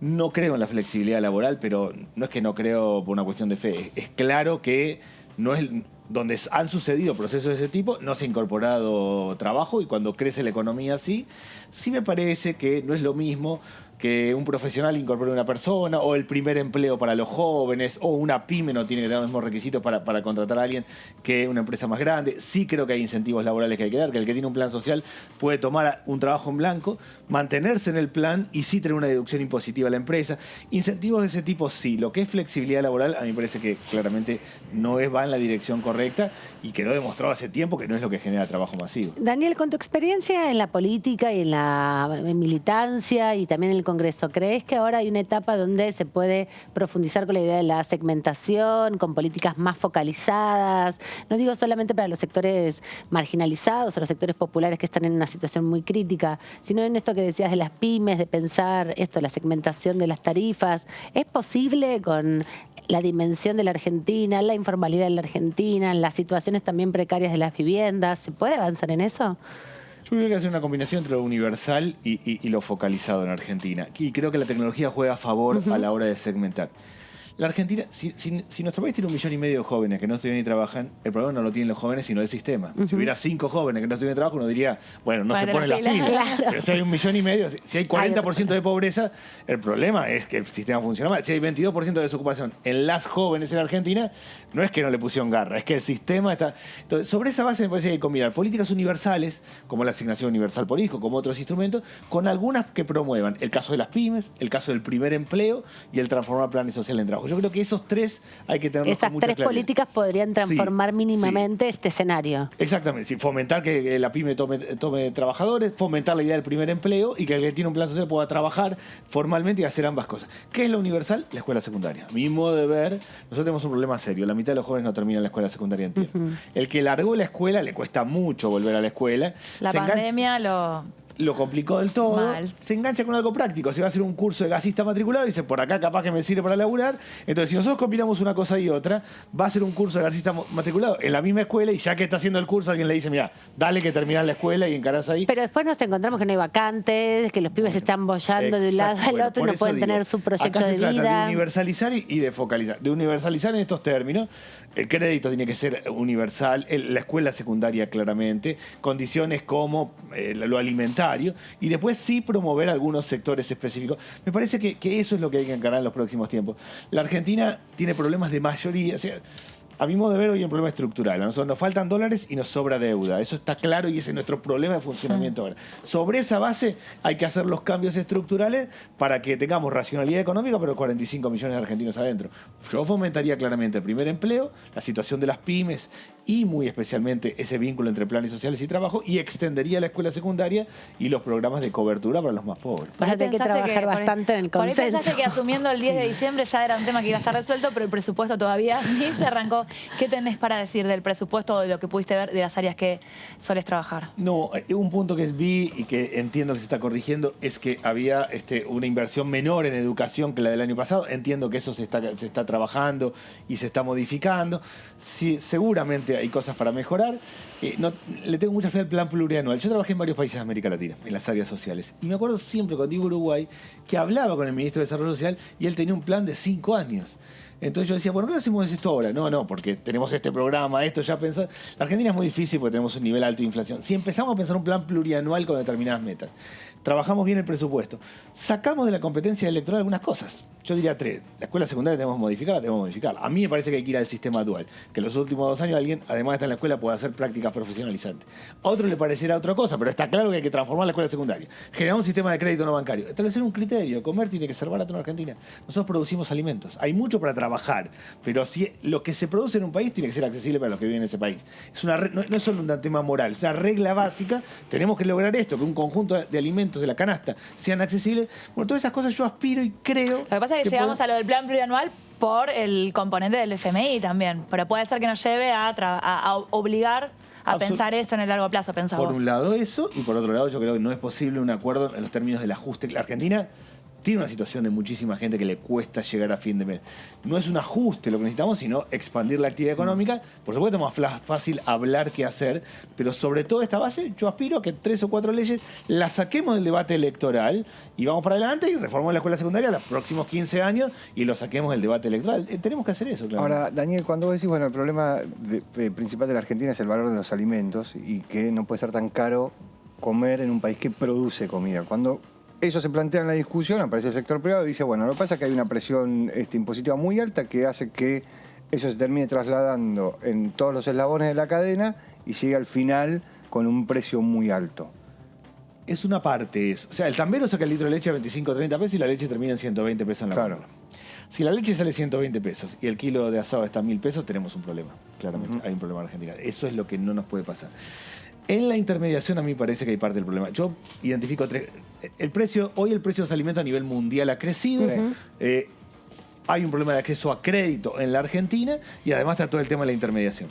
No creo en la flexibilidad laboral, pero no es que no creo por una cuestión de fe. Es claro que no es... Donde han sucedido procesos de ese tipo, no se ha incorporado trabajo, y cuando crece la economía así, sí me parece que no es lo mismo que un profesional incorpore una persona, o el primer empleo para los jóvenes, o una pyme no tiene los mismos requisitos para contratar a alguien que una empresa más grande. Sí creo que hay incentivos laborales que hay que dar, que el que tiene un plan social puede tomar un trabajo en blanco, mantenerse en el plan y sí tener una deducción impositiva a la empresa. Incentivos de ese tipo sí. Lo que es flexibilidad laboral, a mí me parece que claramente no va en la dirección correcta y quedó demostrado hace tiempo que no es lo que genera trabajo masivo. Daniel, con tu experiencia en la política y en la militancia y también en el Congreso, ¿crees que ahora hay una etapa donde se puede profundizar con la idea de la segmentación, con políticas más focalizadas? No digo solamente para los sectores marginalizados o los sectores populares que están en una situación muy crítica, sino en esto que decías de las pymes, de pensar esto, la segmentación de las tarifas. ¿Es posible con la dimensión de la Argentina, la informalidad de la Argentina, las situaciones también precarias de las viviendas? ¿Se puede avanzar en eso? Yo creo que hacer una combinación entre lo universal y lo focalizado en Argentina. Y creo que la tecnología juega a favor a la hora de segmentar. La Argentina, si nuestro país tiene 1,5 millones de jóvenes que no estudian ni trabajan, el problema no lo tienen los jóvenes, sino el sistema. Si hubiera 5 jóvenes que no estudian ni trabajan, uno diría, bueno, no se ponen las pilas. Claro. Pero si hay 1,5 millones, si hay 40% de pobreza, el problema es que el sistema funciona mal. Si hay 22% de desocupación en las jóvenes en Argentina, no es que no le pusieron garra, es que el sistema está... Entonces, sobre esa base me parece que hay que combinar políticas universales, como la asignación universal por hijo, como otros instrumentos, con algunas que promuevan el caso de las pymes, el caso del primer empleo y el transformar planes sociales en trabajo. Yo creo que esos tres hay que tenerlos con mucha claridad. Esas tres políticas podrían transformar mínimamente este escenario. Exactamente. Sí, fomentar que la pyme tome trabajadores, fomentar la idea del primer empleo y que el que tiene un plan social pueda trabajar formalmente y hacer ambas cosas. ¿Qué es lo universal? La escuela secundaria. A mi modo de ver, nosotros tenemos un problema serio. La mitad de los jóvenes no terminan la escuela secundaria en tiempo. El que largó la escuela le cuesta mucho volver a la escuela. La pandemia lo complicó del todo. Mal. Se engancha con algo práctico. Si va a hacer un curso de gasista matriculado, dice, por acá capaz que me sirve para laburar. Entonces, si nosotros combinamos una cosa y otra, va a ser un curso de gasista matriculado en la misma escuela, y ya que está haciendo el curso, alguien le dice, mira, dale que terminás la escuela y encarás ahí. Pero después nos encontramos que no hay vacantes, que los pibes se están bollando de un lado al otro y no pueden tener su proyecto de vida. Acá se trata de universalizar y de focalizar. De universalizar en estos términos, el crédito tiene que ser universal, la escuela secundaria claramente, condiciones como lo alimentario, y después sí promover algunos sectores específicos. Me parece que eso es lo que hay que encarar en los próximos tiempos. La Argentina tiene problemas de mayoría, o sea, a mi modo de ver, hoy hay un problema estructural. A nosotros nos faltan dólares y nos sobra deuda. Eso está claro y ese es nuestro problema de funcionamiento ahora. Sobre esa base hay que hacer los cambios estructurales para que tengamos racionalidad económica, pero 45 millones de argentinos adentro. Yo fomentaría claramente el primer empleo, la situación de las pymes y muy especialmente ese vínculo entre planes sociales y trabajo, y extendería la escuela secundaria y los programas de cobertura para los más pobres. Vas a tener que trabajar bastante en el consenso. Por ahí pensaste que asumiendo el 10 de diciembre ya era un tema que iba a estar resuelto, pero el presupuesto todavía ni se arrancó. ¿Qué tenés para decir del presupuesto o de lo que pudiste ver de las áreas que soles trabajar? No, un punto que vi y que entiendo que se está corrigiendo es que había una inversión menor en educación que la del año pasado. Entiendo que eso se está trabajando y se está modificando. Sí, seguramente hay cosas para mejorar. Le tengo mucha fe al plan plurianual. Yo trabajé en varios países de América Latina, en las áreas sociales. Y me acuerdo siempre cuando iba a Uruguay que hablaba con el ministro de Desarrollo Social y él tenía un plan de 5 años. Entonces yo decía, bueno, ¿qué hacemos esto ahora? No, porque tenemos este programa, esto ya pensar. La Argentina es muy difícil porque tenemos un nivel alto de inflación. Si empezamos a pensar un plan plurianual con determinadas metas, trabajamos bien el presupuesto, sacamos de la competencia electoral algunas cosas. yo diría 3. La escuela secundaria tenemos que modificarla. A mí me parece que hay que ir al sistema dual. Que en los últimos 2 años alguien, además de estar en la escuela, pueda hacer prácticas profesionalizantes. A otro le parecerá otra cosa, pero está claro que hay que transformar la escuela secundaria. Generar un sistema de crédito no bancario. Establecer un criterio. Comer tiene que ser barato en Argentina. Nosotros producimos alimentos. Hay mucho para trabajar, pero si lo que se produce en un país tiene que ser accesible para los que viven en ese país. No es solo un tema moral, es una regla básica. Tenemos que lograr esto, que un conjunto de alimentos de la canasta sean accesibles. Bueno, todas esas cosas yo aspiro y creo. Lo que pasa es que llegamos a lo del plan plurianual por el componente del FMI también, pero puede ser que nos lleve a obligar a pensar eso en el largo plazo, pensamos. Por un lado eso, y por otro lado yo creo que no es posible un acuerdo en los términos del ajuste. La Argentina tiene una situación de muchísima gente que le cuesta llegar a fin de mes. No es un ajuste lo que necesitamos, sino expandir la actividad económica. Por supuesto es más fácil hablar que hacer, pero sobre todo esta base yo aspiro a que 3 o 4 leyes las saquemos del debate electoral y vamos para adelante y reformamos la escuela secundaria los próximos 15 años y lo saquemos del debate electoral. Tenemos que hacer eso, claro. Ahora, Daniel, cuando vos decís, bueno, el problema principal de la Argentina es el valor de los alimentos y que no puede ser tan caro comer en un país que produce comida. Cuando eso se plantea en la discusión, aparece el sector privado y dice, bueno, lo que pasa es que hay una presión impositiva muy alta que hace que eso se termine trasladando en todos los eslabones de la cadena y llegue al final con un precio muy alto. Es una parte eso. O sea, el tambero saca el litro de leche a 25 o 30 pesos y la leche termina en 120 pesos en la góndola. Si la leche sale 120 pesos y el kilo de asado está a 1.000 pesos, tenemos un problema, claramente. Hay un problema en Argentina. Eso es lo que no nos puede pasar. En la intermediación a mí me parece que hay parte del problema. Yo identifico 3. Hoy el precio de los alimentos a nivel mundial ha crecido. Hay un problema de acceso a crédito en la Argentina y además está todo el tema de la intermediación.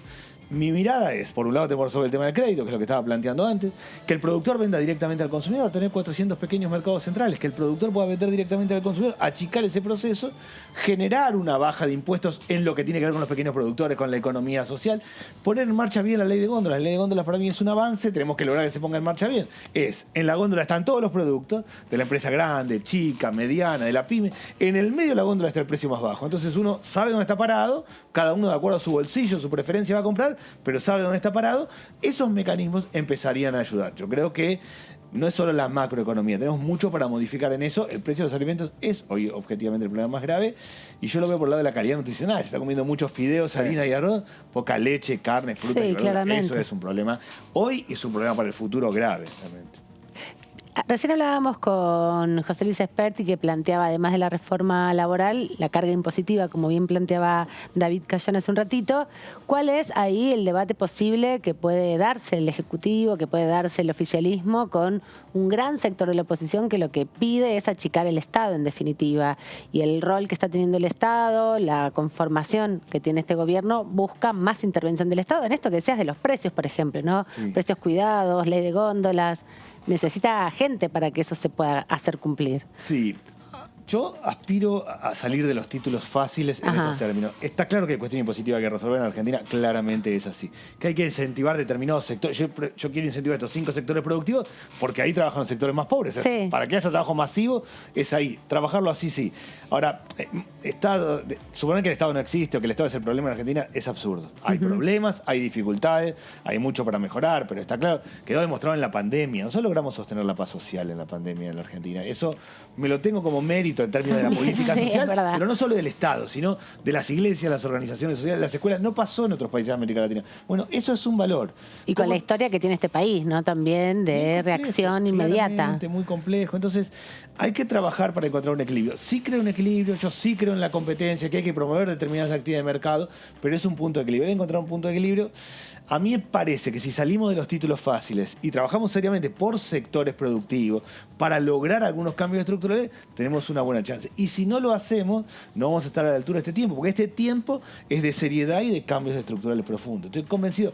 Mi mirada es, por un lado tenemos sobre el tema del crédito, que es lo que estaba planteando antes, que el productor venda directamente al consumidor, tener 400 pequeños mercados centrales, que el productor pueda vender directamente al consumidor, achicar ese proceso, generar una baja de impuestos en lo que tiene que ver con los pequeños productores, con la economía social, poner en marcha bien la ley de góndolas. La ley de góndolas para mí es un avance, tenemos que lograr que se ponga en marcha bien. En la góndola están todos los productos, de la empresa grande, chica, mediana, de la pyme. En el medio de la góndola está el precio más bajo. Entonces uno sabe dónde está parado, cada uno de acuerdo a su bolsillo, su preferencia va a comprar, pero sabe dónde está parado. Esos mecanismos empezarían a ayudar. Yo creo que no es solo la macroeconomía, tenemos mucho para modificar en eso. El precio de los alimentos es hoy objetivamente el problema más grave y yo lo veo por el lado de la calidad nutricional. Se está comiendo muchos fideos, harina y arroz, poca leche, carne, fruta y verduras. Eso es un problema hoy y es un problema para el futuro grave, realmente. Recién hablábamos con José Luis Esperti, que planteaba, además de la reforma laboral, la carga impositiva, como bien planteaba David Cayón hace un ratito. ¿Cuál es ahí el debate posible que puede darse el Ejecutivo, que puede darse el oficialismo con un gran sector de la oposición que lo que pide es achicar el Estado, en definitiva? Y el rol que está teniendo el Estado, la conformación que tiene este gobierno, busca más intervención del Estado. En esto que decías de los precios, por ejemplo, ¿no? Sí. Precios cuidados, ley de góndolas. Necesita gente para que eso se pueda hacer cumplir. Sí. Yo aspiro a salir de los títulos fáciles en estos términos. Está claro que hay cuestión impositiva que hay que resolver en Argentina, claramente es así. Que hay que incentivar determinados sectores. Yo quiero incentivar estos 5 sectores productivos porque ahí trabajan los sectores más pobres. Sí. Para que haya trabajo masivo es ahí. Trabajarlo así, sí. Ahora, suponer que el Estado no existe o que el Estado es el problema en Argentina es absurdo. Hay problemas, hay dificultades, hay mucho para mejorar, pero está claro, quedó demostrado en la pandemia. Nosotros logramos sostener la paz social en la pandemia en la Argentina. Eso me lo tengo como mérito en términos de la política social, pero no solo del Estado, sino de las iglesias, las organizaciones sociales, las escuelas. No pasó en otros países de América Latina. Bueno, eso es un valor. Y con la historia que tiene este país, ¿no? También de reacción inmediata. Muy complejo. Entonces, hay que trabajar para encontrar un equilibrio. Sí creo en equilibrio, yo sí creo en la competencia, que hay que promover determinadas actividades de mercado, pero es un punto de equilibrio. Hay que encontrar un punto de equilibrio. A mí me parece que si salimos de los títulos fáciles y trabajamos seriamente por sectores productivos para lograr algunos cambios estructurales, tenemos una buena chance. Y si no lo hacemos, no vamos a estar a la altura de este tiempo, porque este tiempo es de seriedad y de cambios estructurales profundos. Estoy convencido.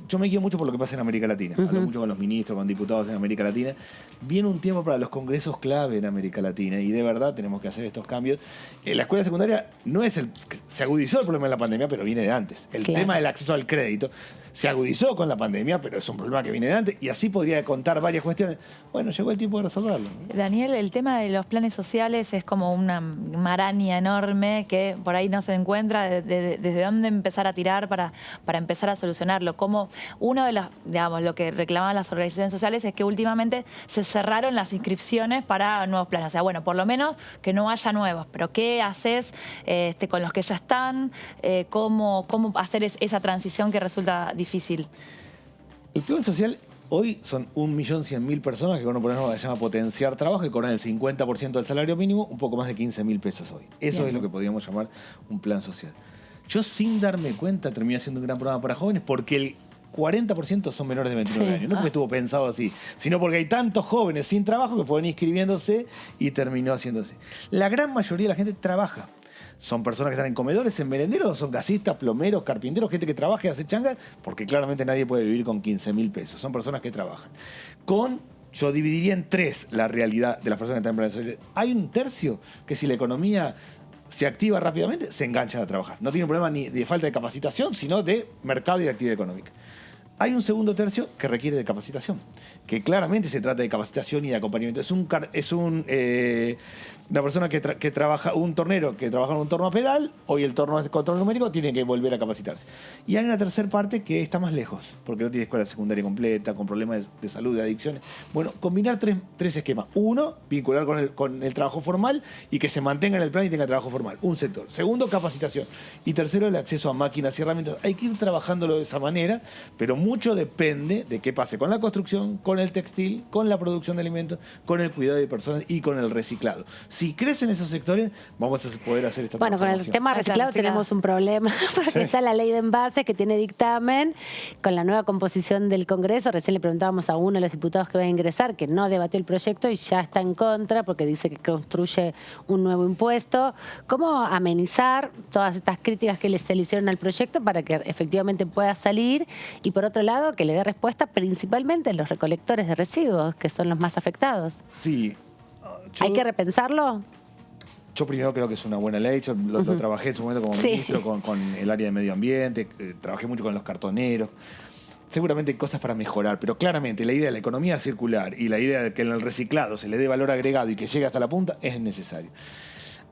Yo me guío mucho por lo que pasa en América Latina. Hablo mucho con los ministros, con diputados en América Latina. Viene un tiempo para los congresos clave en América Latina y de verdad tenemos que hacer estos cambios. La escuela secundaria no es se agudizó el problema de la pandemia, pero viene de antes. El tema del acceso al crédito se agudizó con la pandemia, pero es un problema que viene de antes y así podría contar varias cuestiones. Bueno, llegó el tiempo de resolverlo. Daniel, el tema de los planes sociales es como una maraña enorme que por ahí no se encuentra desde dónde empezar a tirar para empezar a solucionar solucionarlo. Como uno de los, digamos, lo que reclamaban las organizaciones sociales es que últimamente se cerraron las inscripciones para nuevos planes. O sea, bueno, por lo menos que no haya nuevos, pero ¿qué haces con los que ya están? ¿Cómo hacer esa transición que resulta difícil? El plan social hoy son 1.100.000 personas que con un programa que se llama Potenciar Trabajo, que cobran el 50% del salario mínimo, un poco más de 15.000 pesos hoy. Eso Bien. Es lo que podríamos llamar un plan social. Yo, sin darme cuenta, terminé haciendo un gran programa para jóvenes porque el 40% son menores de 29 años. No porque estuvo pensado así, sino porque hay tantos jóvenes sin trabajo que fueron inscribiéndose y terminó haciéndose. La gran mayoría de la gente trabaja. Son personas que están en comedores, en merenderos, son gasistas, plomeros, carpinteros, gente que trabaja y hace changas, porque claramente nadie puede vivir con 15.000 pesos. Son personas que trabajan. Yo dividiría en 3 la realidad de las personas que están en plan social. Hay un tercio que si la economía se activa rápidamente, se enganchan a trabajar. No tiene un problema ni de falta de capacitación, sino de mercado y de actividad económica. Hay un segundo tercio que requiere de capacitación, que claramente se trata de capacitación y de acompañamiento. Una persona que trabaja, un tornero que trabaja en un torno a pedal, hoy el torno de control numérico, tiene que volver a capacitarse. Y hay una tercera parte que está más lejos, porque no tiene escuela secundaria completa, con problemas de salud, de adicciones. Bueno, combinar tres esquemas. Uno, vincular con el trabajo formal y que se mantenga en el plan y tenga trabajo formal. Un sector. Segundo, capacitación. Y tercero, el acceso a máquinas y herramientas. Hay que ir trabajándolo de esa manera, pero mucho depende de qué pase con la construcción, con el textil, con la producción de alimentos, con el cuidado de personas y con el reciclado. Si crecen esos sectores, vamos a poder hacer esta transformación. Con el tema reciclado tenemos un problema, porque está la ley de envases que tiene dictamen, con la nueva composición del Congreso. Recién le preguntábamos a uno de los diputados que va a ingresar, que no debatió el proyecto y ya está en contra, porque dice que construye un nuevo impuesto. ¿Cómo amenizar todas estas críticas que se le hicieron al proyecto para que efectivamente pueda salir? Y por otro lado, que le dé respuesta principalmente a los recolectores de residuos, que son los más afectados. Sí. ¿Hay que repensarlo? Yo primero creo que es una buena ley. Yo lo trabajé en su momento como ministro con el área de medio ambiente, trabajé mucho con los cartoneros. Seguramente hay cosas para mejorar, pero claramente la idea de la economía circular y la idea de que en el reciclado se le dé valor agregado y que llegue hasta la punta es necesario.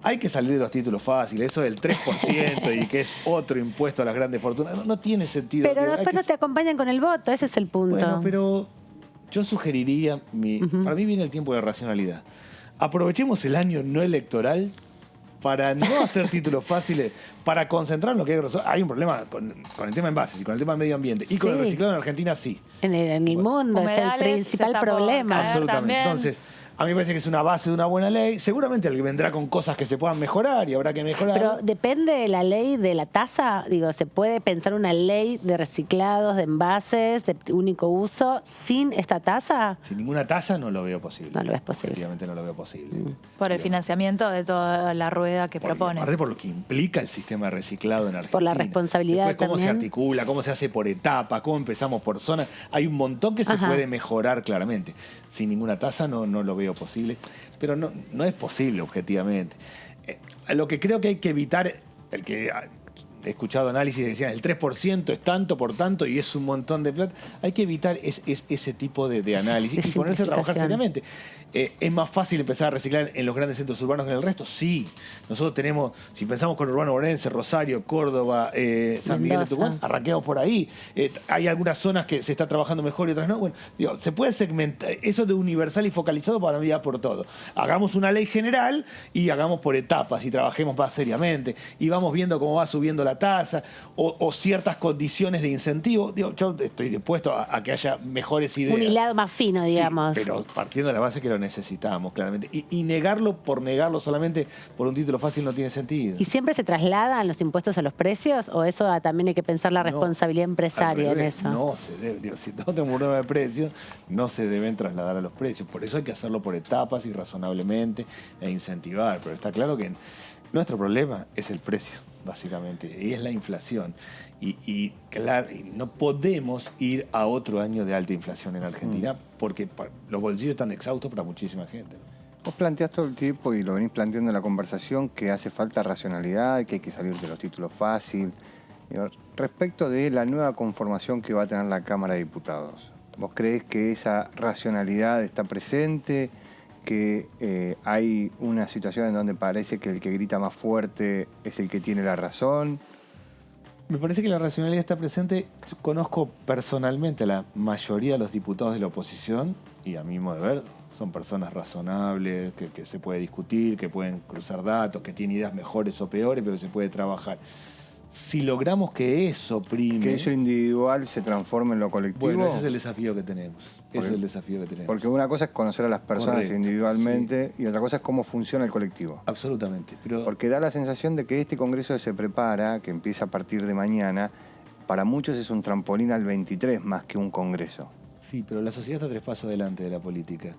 Hay que salir de los títulos fáciles, eso del 3% y que es otro impuesto a las grandes fortunas, no tiene sentido. Pero después no te acompañan con el voto, ese es el punto. Bueno, pero yo sugeriría, para mí viene el tiempo de racionalidad. Aprovechemos el año no electoral para no hacer títulos fáciles, para concentrar en lo que hay que resolver. Hay un problema con el tema de envases y con el tema del medio ambiente. Y con el reciclado en Argentina sí. En el mundo es el principal problema. Absolutamente. Entonces, a mí me parece que es una base de una buena ley. Seguramente alguien vendrá con cosas que se puedan mejorar y habrá que mejorar. Pero depende de la ley de la tasa. Digo, ¿se puede pensar una ley de reciclados, de envases, de único uso, sin esta tasa? Sin ninguna tasa no lo veo posible. No lo ves posible. Efectivamente no lo veo posible. Por el financiamiento de toda la rueda que propone. Aparte por lo que implica el sistema de reciclado en Argentina. Por la responsabilidad después, cómo también. Se articula, cómo se hace por etapas, cómo empezamos por zonas. Hay un montón que se puede mejorar claramente. Sin ninguna tasa no lo veo posible. Pero no es posible objetivamente. Lo que creo que hay que evitar, el que he escuchado análisis que decían el 3% es tanto por tanto y es un montón de plata, hay que evitar ese tipo de análisis y ponerse a trabajar seriamente. ¿Es más fácil empezar a reciclar en los grandes centros urbanos que en el resto? Sí. Nosotros tenemos, si pensamos con Urbano Bonaerense, Rosario, Córdoba, San Miguel de Tucumán, arranquemos por ahí. Hay algunas zonas que se está trabajando mejor y otras no. Bueno, digo, se puede segmentar, eso de universal y focalizado para mí va por todo. Hagamos una ley general y hagamos por etapas y trabajemos más seriamente y vamos viendo cómo va subiendo la tasa o ciertas condiciones de incentivo. Digo, yo estoy dispuesto a que haya mejores ideas. Un hilado más fino, digamos. Sí, pero partiendo de la base que lo necesitamos, claramente. Y negarlo por negarlo solamente por un título fácil no tiene sentido. ¿Y siempre se trasladan los impuestos a los precios o eso también hay que pensar la responsabilidad empresaria en eso? No se debe. Digo, si no tenemos un problema de precios, no se deben trasladar a los precios. Por eso hay que hacerlo por etapas y razonablemente e incentivar. Pero está claro que nuestro problema es el precio, básicamente, y es la inflación. Y claro, no podemos ir a otro año de alta inflación en Argentina porque los bolsillos están exhaustos para muchísima gente, ¿no? Vos planteás todo el tiempo y lo venís planteando en la conversación que hace falta racionalidad, que hay que salir de los títulos fácil. Respecto de la nueva conformación que va a tener la Cámara de Diputados, ¿vos creés que esa racionalidad está presente? ¿Que hay una situación en donde parece que el que grita más fuerte es el que tiene la razón? Me parece que la racionalidad está presente. Yo conozco personalmente a la mayoría de los diputados de la oposición y a mi modo de ver son personas razonables, que se puede discutir, que pueden cruzar datos, que tienen ideas mejores o peores, pero que se puede trabajar. Si logramos que eso prime... Que eso individual se transforme en lo colectivo. Bueno, ese es el desafío que tenemos. Ese es el desafío que tenemos. Porque una cosa es conocer a las personas Correcto, individualmente y otra cosa es cómo funciona el colectivo. Absolutamente. Porque da la sensación de que este congreso que se prepara, que empieza a partir de mañana, para muchos es un trampolín al 23 más que un congreso. Sí, pero la sociedad está 3 pasos adelante de la política.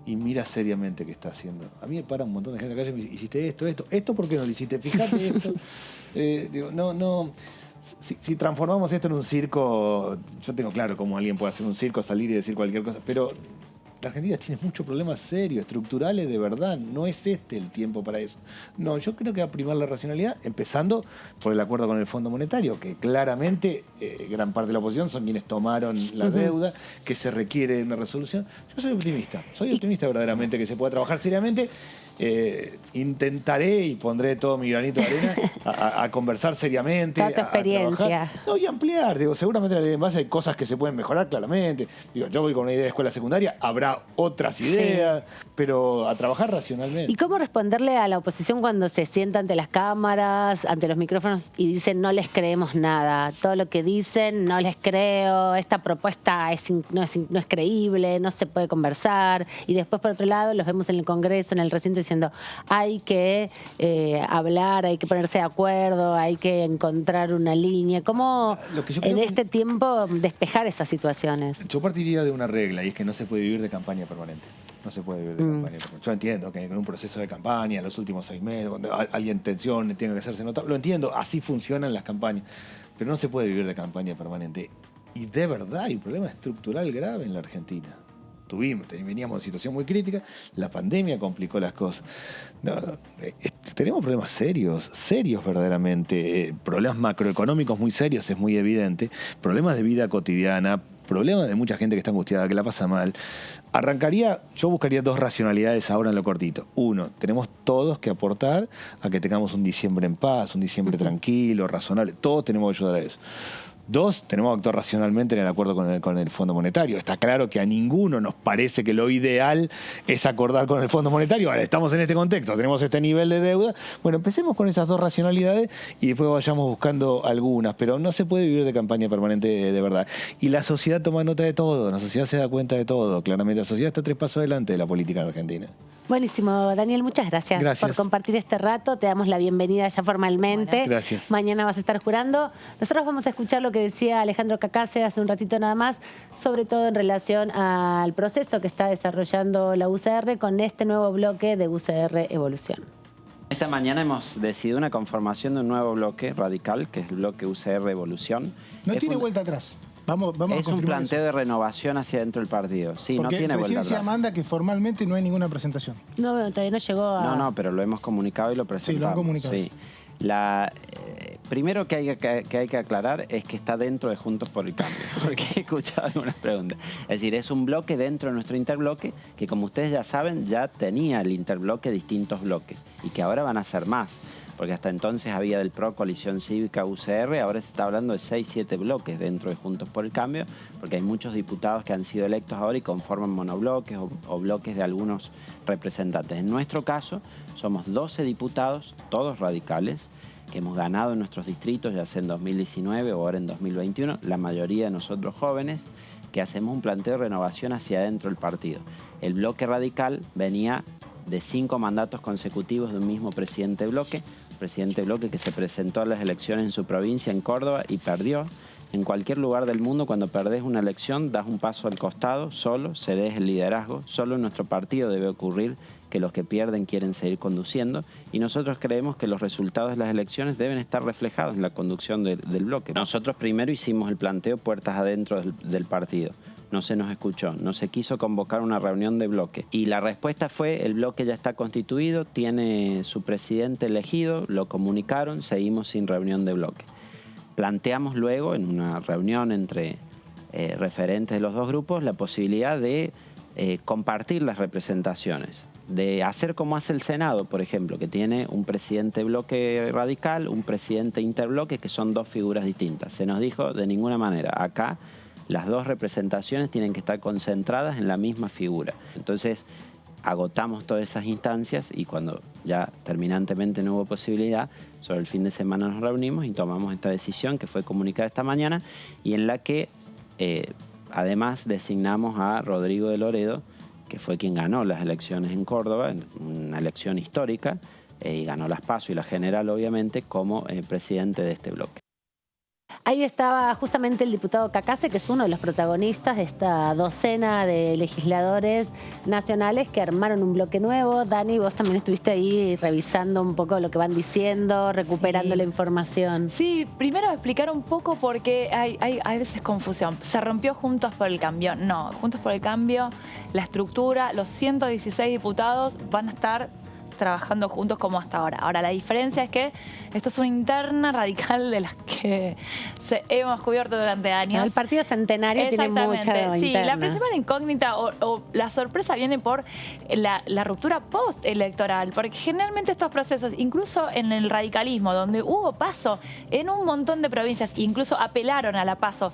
Y mira seriamente qué está haciendo. A mí me para un montón de gente en la calle y me dice, hiciste esto ¿por qué no lo hiciste? Fíjate esto. Digo, no. Si transformamos esto en un circo, yo tengo claro cómo alguien puede hacer un circo, salir y decir cualquier cosa, pero la Argentina tiene muchos problemas serios, estructurales de verdad. No es este el tiempo para eso. No, yo creo que va a primar la racionalidad, empezando por el acuerdo con el Fondo Monetario, que claramente gran parte de la oposición son quienes tomaron la deuda, que se requiere una resolución. Yo soy optimista verdaderamente que se pueda trabajar seriamente. Intentaré y pondré todo mi granito de arena a conversar seriamente. Toda tu experiencia. Y ampliar. Seguramente en la ley de base hay cosas que se pueden mejorar claramente. Yo voy con una idea de escuela secundaria, habrá otras ideas, pero a trabajar racionalmente. ¿Y cómo responderle a la oposición cuando se sienta ante las cámaras, ante los micrófonos y dicen no les creemos nada? Todo lo que dicen no les creo, esta propuesta no es creíble, no se puede conversar. Y después, por otro lado, los vemos en el Congreso, en el recinto, diciendo hay que hablar, hay que ponerse de acuerdo, hay que encontrar una línea. ¿Cómo en este tiempo despejar esas situaciones? Yo partiría de una regla, y es que no se puede vivir de campaña permanente. No se puede vivir de campaña permanente. Yo entiendo que en un proceso de campaña, en los últimos 6 meses, cuando hay intención, tiene que hacerse notable, lo entiendo, así funcionan las campañas, pero no se puede vivir de campaña permanente. Y de verdad hay un problema estructural grave en la Argentina. Veníamos de situación muy crítica, la pandemia complicó las cosas. Tenemos problemas serios verdaderamente, problemas macroeconómicos muy serios, es muy evidente, problemas de vida cotidiana, problemas de mucha gente que está angustiada, que la pasa mal. Yo buscaría 2 racionalidades ahora en lo cortito. 1, tenemos todos que aportar a que tengamos un diciembre en paz, un diciembre tranquilo, razonable, todos tenemos que ayudar a eso. 2, tenemos que actuar racionalmente en el acuerdo con el Fondo Monetario. Está claro que a ninguno nos parece que lo ideal es acordar con el Fondo Monetario. Ahora estamos en este contexto, tenemos este nivel de deuda. Bueno, empecemos con esas 2 racionalidades y después vayamos buscando algunas, pero no se puede vivir de campaña permanente de verdad. Y la sociedad toma nota de todo, la sociedad se da cuenta de todo. Claramente la sociedad está 3 pasos adelante de la política en Argentina. Buenísimo, Daniel, muchas gracias por compartir este rato. Te damos la bienvenida ya formalmente. Bueno, gracias. Mañana vas a estar jurando. Nosotros vamos a escuchar lo que decía Alejandro Cacase hace un ratito nada más, sobre todo en relación al proceso que está desarrollando la UCR con este nuevo bloque de UCR Evolución. Esta mañana hemos decidido una conformación de un nuevo bloque radical, que es el bloque UCR Evolución. No tiene vuelta atrás. Vamos es un planteo de renovación hacia dentro del partido. Sí, porque no tiene vuelta atrás. Presidencia manda que formalmente no hay ninguna presentación. No, todavía no llegó a... No, pero lo hemos comunicado y lo presentamos. Sí, lo han comunicado. Sí. Primero que hay que aclarar es que está dentro de Juntos por el Cambio, porque he escuchado algunas preguntas. Es decir, es un bloque dentro de nuestro interbloque que, como ustedes ya saben, ya tenía el interbloque distintos bloques y que ahora van a ser más. Porque hasta entonces había del PRO, Coalición Cívica, UCR, ahora se está hablando de 6, 7 bloques dentro de Juntos por el Cambio, porque hay muchos diputados que han sido electos ahora y conforman monobloques o bloques de algunos representantes. En nuestro caso, somos 12 diputados, todos radicales, que hemos ganado en nuestros distritos, ya sea en 2019 o ahora en 2021, la mayoría de nosotros jóvenes, que hacemos un planteo de renovación hacia adentro del partido. El bloque radical venía de 5 mandatos consecutivos de un mismo presidente de bloque que se presentó a las elecciones en su provincia, en Córdoba, y perdió. En cualquier lugar del mundo, cuando perdés una elección, das un paso al costado, solo cedes el liderazgo. Solo en nuestro partido debe ocurrir que los que pierden quieren seguir conduciendo, y nosotros creemos que los resultados de las elecciones deben estar reflejados en la conducción del bloque. Nosotros primero hicimos el planteo puertas adentro del partido. No se nos escuchó, no se quiso convocar una reunión de bloque. Y la respuesta fue, el bloque ya está constituido, tiene su presidente elegido, lo comunicaron, seguimos sin reunión de bloque. Planteamos luego, en una reunión entre referentes de los 2 grupos, la posibilidad de compartir las representaciones. de hacer como hace el Senado, por ejemplo, que tiene un presidente bloque radical, un presidente interbloque, que son dos figuras distintas. Se nos dijo de ninguna manera, acá las dos representaciones tienen que estar concentradas en la misma figura. Entonces, agotamos todas esas instancias y cuando ya terminantemente no hubo posibilidad, sobre el fin de semana nos reunimos y tomamos esta decisión que fue comunicada esta mañana y en la que además designamos a Rodrigo de Loredo, que fue quien ganó las elecciones en Córdoba, una elección histórica, y ganó las PASO y la general, obviamente, como presidente de este bloque. Ahí estaba justamente el diputado Cacase, que es uno de los protagonistas de esta docena de legisladores nacionales que armaron un bloque nuevo. Dani, vos también estuviste ahí revisando un poco lo que van diciendo, recuperando la información. Sí, primero explicar un poco porque hay a veces confusión. Se rompió Juntos por el Cambio. No, Juntos por el Cambio, la estructura, los 116 diputados van a estar trabajando juntos como hasta ahora. Ahora, la diferencia es que esto es una interna radical de las que hemos cubierto durante años. El Partido Centenario tiene mucha sí, interna. la principal incógnita o la sorpresa viene por la ruptura post-electoral, porque generalmente estos procesos, incluso en el radicalismo, donde hubo PASO en un montón de provincias, incluso apelaron a la PASO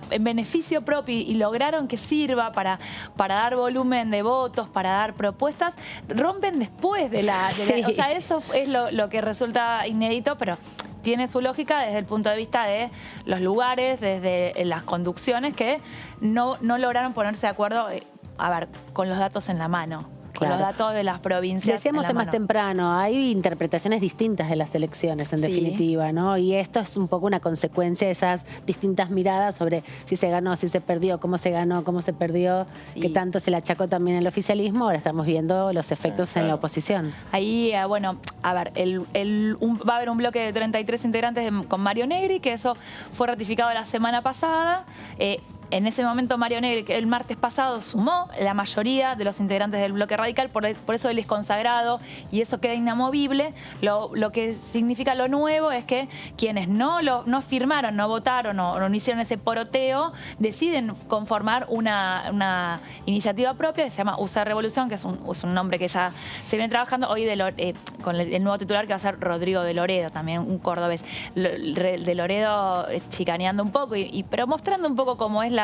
en beneficio propio y lograron que sirva para dar volumen de votos, para dar propuestas, rompen después de la o sea, eso es lo que resulta inédito, pero tiene su lógica desde el punto de vista de los lugares, desde las conducciones que no lograron ponerse de acuerdo, con los datos en la mano. Con los datos de las provincias. Decíamos más temprano, hay interpretaciones distintas de las elecciones, en definitiva, ¿no? Y esto es un poco una consecuencia de esas distintas miradas sobre si se ganó, si se perdió, cómo se ganó, cómo se perdió, que tanto se le achacó también el oficialismo. Ahora estamos viendo los efectos en la oposición. Ahí, bueno, va a haber un bloque de 33 integrantes con Mario Negri, que eso fue ratificado la semana pasada. En ese momento Mario Negri, que el martes pasado sumó la mayoría de los integrantes del bloque radical, por eso él es consagrado y eso queda inamovible. Lo que significa lo nuevo es que quienes no firmaron, no votaron o no hicieron ese poroteo, deciden conformar una iniciativa propia que se llama UCR Revolución, que es un nombre que ya se viene trabajando hoy con el nuevo titular, que va a ser Rodrigo de Loredo, también un cordobés. De Loredo chicaneando un poco, pero mostrando un poco cómo es la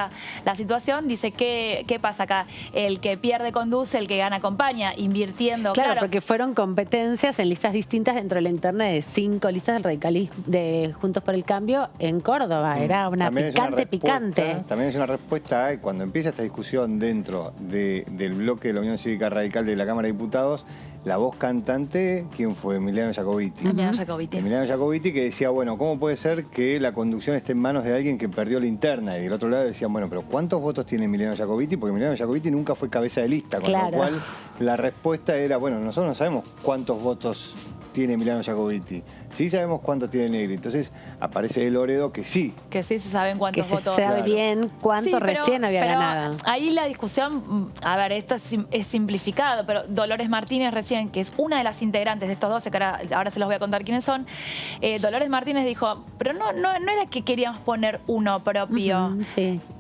situación. Dice, ¿qué pasa acá? El que pierde conduce, el que gana acompaña, invirtiendo. Claro, porque fueron competencias en listas distintas dentro de la interna de 5 listas del radicalismo de Juntos por el Cambio en Córdoba. Era una picante. También es una respuesta a cuando empieza esta discusión dentro del bloque de la Unión Cívica Radical de la Cámara de Diputados. La voz cantante, ¿quién fue? Emiliano Jacobiti. Emiliano Jacobiti, que decía, bueno, ¿cómo puede ser que la conducción esté en manos de alguien que perdió la interna? Y del otro lado decían, bueno, pero ¿cuántos votos tiene Emiliano Jacobiti? Porque Emiliano Jacobiti nunca fue cabeza de lista, con lo cual la respuesta era, bueno, nosotros no sabemos cuántos votos tiene Emiliano Jacobiti. Sí sabemos cuántos tiene Negri. Entonces aparece el Loredo que sí. Que sí se saben cuántos votos. Que se sabe bien cuánto recién había ganado. Ahí la discusión, esto es simplificado, pero Dolores Martínez recién, que es una de las integrantes de estos 12, que ahora se los voy a contar quiénes son, Dolores Martínez dijo, pero no era que queríamos poner uno propio.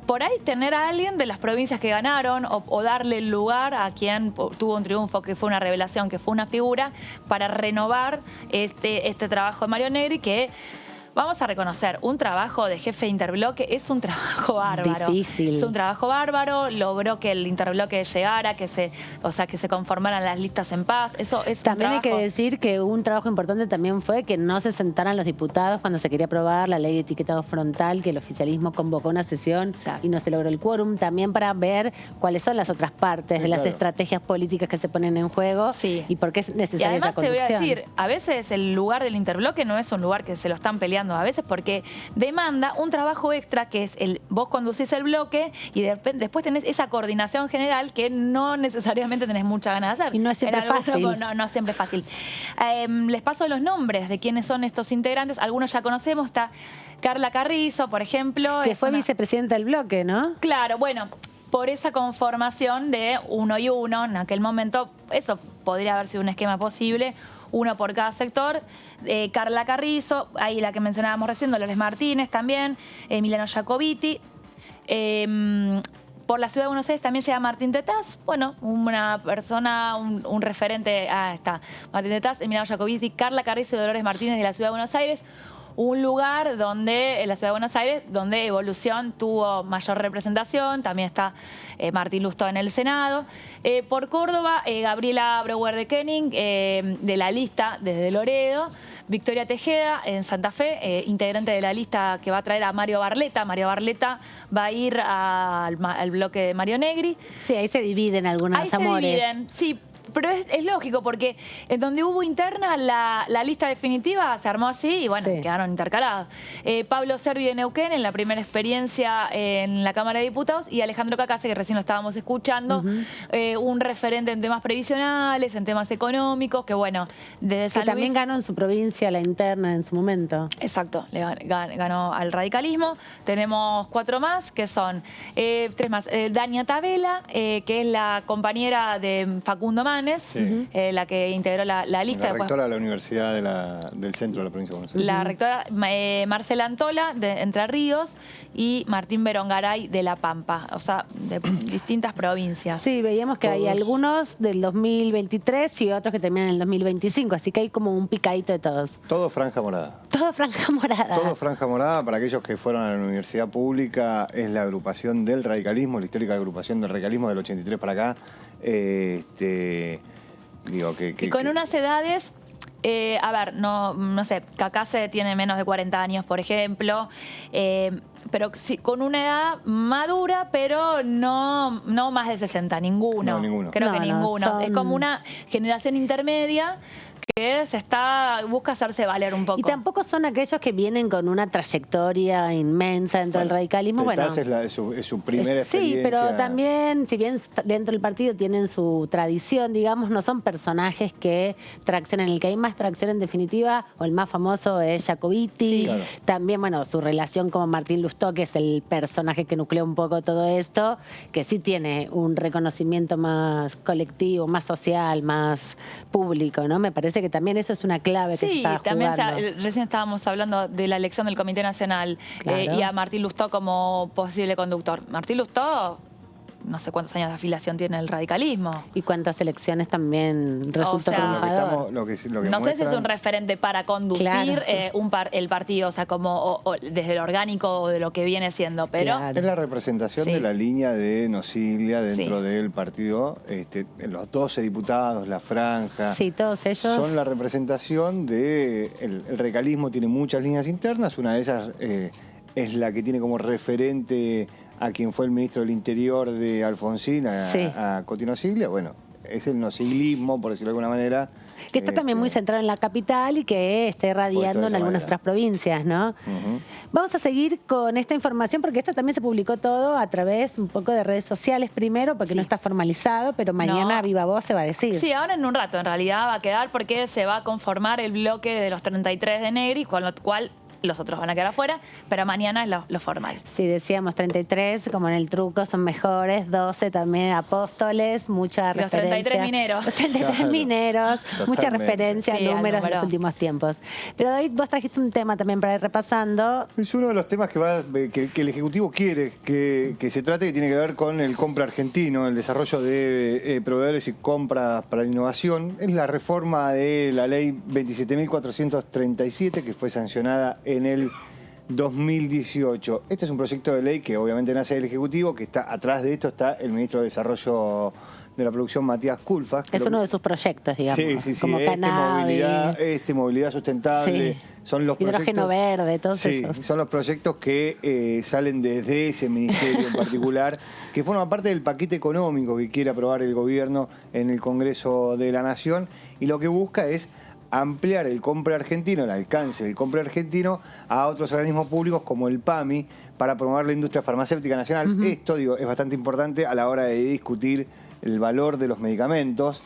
Por ahí tener a alguien de las provincias que ganaron o darle el lugar a quien tuvo un triunfo, que fue una revelación, que fue una figura, para renovar este trabajo de Mario Negri, que vamos a reconocer, un trabajo de jefe de interbloque es un trabajo bárbaro. Difícil. Es un trabajo bárbaro, logró que el interbloque llegara, que se conformaran las listas en paz. Eso es también hay que decir que un trabajo importante también fue que no se sentaran los diputados cuando se quería aprobar la ley de etiquetado frontal, que el oficialismo convocó una sesión y no se logró el quórum, también para ver cuáles son las otras partes de las estrategias políticas que se ponen en juego y por qué es necesaria esa conducción. Y además te voy a decir, a veces el lugar del interbloque no es un lugar que se lo están peleando a veces, porque demanda un trabajo extra, que es vos conducís el bloque y después tenés esa coordinación general que no necesariamente tenés mucha ganas de hacer. Y no es siempre fácil. No siempre es fácil. Les paso los nombres de quiénes son estos integrantes. Algunos ya conocemos. Está Carla Carrizo, por ejemplo. Que fue vicepresidenta del bloque, ¿no? Claro, bueno, por esa conformación de 1 y 1, en aquel momento, eso podría haber sido un esquema posible, 1 por cada sector. Carla Carrizo, ahí la que mencionábamos recién, Dolores Martínez también, Emiliano Jacobiti. por la Ciudad de Buenos Aires también llega Martín Tetaz, bueno, una persona, un referente, está Martín Tetaz, Emiliano Jacobizzi, Carla Carrizo y Dolores Martínez de la Ciudad de Buenos Aires, un lugar donde, en la Ciudad de Buenos Aires, donde Evolución tuvo mayor representación, también está Martín Lustó en el Senado. Por Córdoba, Gabriela Breuer de Koenig, de la lista desde Loredo, Victoria Tejeda en Santa Fe, integrante de la lista que va a traer a Mario Barletta. Mario Barletta va a ir al bloque de Mario Negri. Sí, ahí se dividen algunos amores. Se dividen, sí. Pero es lógico, porque en donde hubo interna, la lista definitiva se armó así y bueno, quedaron intercalados. Pablo Servi de Neuquén en la primera experiencia en la Cámara de Diputados y Alejandro Cacase, que recién lo estábamos escuchando, un referente en temas previsionales, en temas económicos, que bueno, desde San Luis... también ganó en su provincia la interna en su momento. Exacto, ganó al radicalismo. Tenemos 4 más, que son 3 más. Dania Tabela, que es la compañera de Facundo Manes, la que integró la lista. La rectora de la Universidad del Centro de la Provincia de Buenos Aires. La rectora Marcela Antola, de Entre Ríos, y Martín Berongaray, de La Pampa, o sea, de distintas provincias. Sí, veíamos que hay algunos del 2023 y otros que terminan en el 2025, así que hay como un picadito de todos. Todo franja morada. Todo franja morada. Todo franja morada, para aquellos que fueron a la universidad pública, es la agrupación del radicalismo, la histórica agrupación del radicalismo del 83 para acá. Y con unas edades, a ver, no sé, Cacase tiene menos de 40 años, por ejemplo, pero sí, con una edad madura, pero no más de 60, ninguno. No, ninguno. Creo que ninguno. Es como una generación intermedia que busca hacerse valer un poco. Y tampoco son aquellos que vienen con una trayectoria inmensa dentro del radicalismo. Tetaz es su primera experiencia. Sí, pero también, si bien dentro del partido tienen su tradición, digamos, no son personajes que traccionan. El que hay más tracción, en definitiva, o el más famoso es Jacobizzi. Claro. También, bueno, su relación con Martín Lustó, que es el personaje que nucleó un poco todo esto, que sí tiene un reconocimiento más colectivo, más social, más público, ¿no? Me parece que también eso es una clave que se está también jugando. Recién estábamos hablando de la elección del Comité Nacional y a Martín Lustó como posible conductor. Martín Lustó, no sé cuántos años de afiliación tiene el radicalismo. Y cuántas elecciones también resultó triunfador. No sé si es un referente para conducir el partido, o sea, como desde el orgánico o de lo que viene siendo, pero... Es la representación de la línea de Nosiglia dentro del partido, los 12 diputados, la franja. Sí, todos ellos. Son la representación de... El radicalismo tiene muchas líneas internas, una de ellas es la que tiene como referente a quien fue el ministro del Interior de Alfonsín, a Coti Nosiglia. Bueno, es el nosiglismo, por decirlo de alguna manera. Que está también muy centrado en la capital y que está irradiando en algunas otras provincias, ¿no? Vamos a seguir con esta información porque esto también se publicó todo a través un poco de redes sociales primero, porque no está formalizado, pero mañana a viva voz se va a decir. Sí, ahora en un rato en realidad va a quedar porque se va a conformar el bloque de los 33 de Negri, con lo cual los otros van a quedar afuera, pero mañana es lo formal. Sí, decíamos 33, como en el truco, son mejores, 12 también Apóstoles, mucha referencia. Los 33 mineros. Los 33 mineros, mucha referencia a números de los últimos tiempos. Pero David, vos trajiste un tema también para ir repasando. Es uno de los temas que el Ejecutivo quiere que se trate, que tiene que ver con el compra argentino, el desarrollo de proveedores y compras para la innovación. Es la reforma de la ley 27.437 que fue sancionada en el 2018. Este es un proyecto de ley que obviamente nace del Ejecutivo, que está atrás de esto está el ministro de Desarrollo de la Producción, Matías Culfas. Es uno de sus proyectos, digamos. Sí. Como movilidad sustentable. Son los hidrógeno verde, todos esos. Son los proyectos que salen desde ese ministerio en particular, que forman parte del paquete económico que quiere aprobar el gobierno en el Congreso de la Nación, y lo que busca es ampliar el compra argentino, el alcance del compra argentino a otros organismos públicos como el PAMI para promover la industria farmacéutica nacional. Esto, es bastante importante a la hora de discutir el valor de los medicamentos.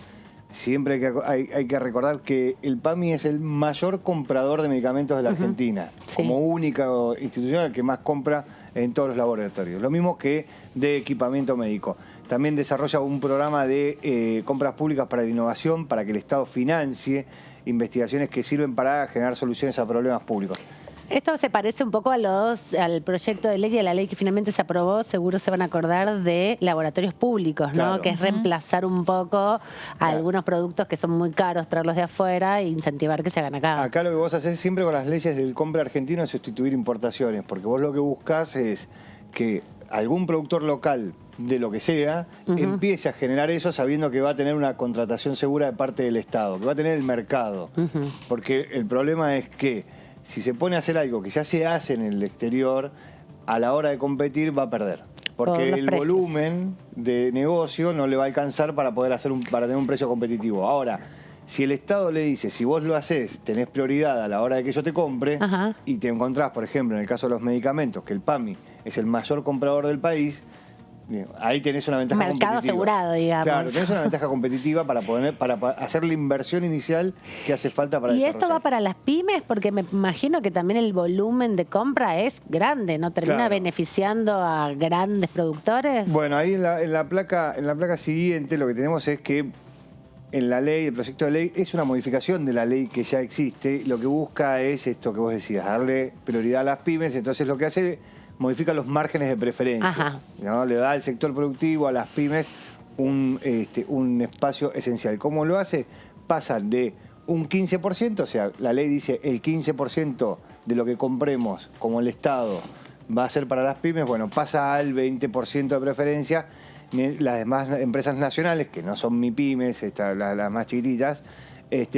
Siempre hay que recordar que el PAMI es el mayor comprador de medicamentos de la Argentina, como única institución el que más compra en todos los laboratorios. Lo mismo que de equipamiento médico. También desarrolla un programa de compras públicas para la innovación, para que el Estado financie investigaciones que sirven para generar soluciones a problemas públicos. Esto se parece un poco al proyecto de ley y a la ley que finalmente se aprobó, seguro se van a acordar, de laboratorios públicos, ¿no? Claro. Que es reemplazar un poco algunos productos que son muy caros, traerlos de afuera e incentivar que se hagan acá. Acá lo que vos haces siempre con las leyes del compra argentino es sustituir importaciones, porque vos lo que buscás es que algún productor local de lo que sea, empiece a generar eso sabiendo que va a tener una contratación segura de parte del Estado, que va a tener el mercado. Porque el problema es que si se pone a hacer algo que ya se hace en el exterior, a la hora de competir va a perder. Porque el volumen de negocio no le va a alcanzar para poder para tener un precio competitivo. Ahora, si el Estado le dice, si vos lo haces, tenés prioridad a la hora de que yo te compre, y te encontrás, por ejemplo, en el caso de los medicamentos, que el PAMI es el mayor comprador del país, ahí tenés una ventaja competitiva. Mercado asegurado, digamos. Claro, tenés una ventaja competitiva para hacer la inversión inicial que hace falta para ¿Y esto va para las pymes? Porque me imagino que también el volumen de compra es grande, ¿no? ¿Termina beneficiando a grandes productores? Bueno, ahí en la placa siguiente lo que tenemos es que en la ley, el proyecto de ley, es una modificación de la ley que ya existe. Lo que busca es esto que vos decías, darle prioridad a las pymes. Entonces lo que hace, modifica los márgenes de preferencia, ¿no? Le da al sector productivo, a las pymes, un espacio esencial. ¿Cómo lo hace? Pasa de un 15%, o sea, la ley dice el 15% de lo que compremos como el Estado va a ser para las pymes, bueno, pasa al 20% de preferencia. Las demás empresas nacionales, que no son MIPYMES, las más chiquititas,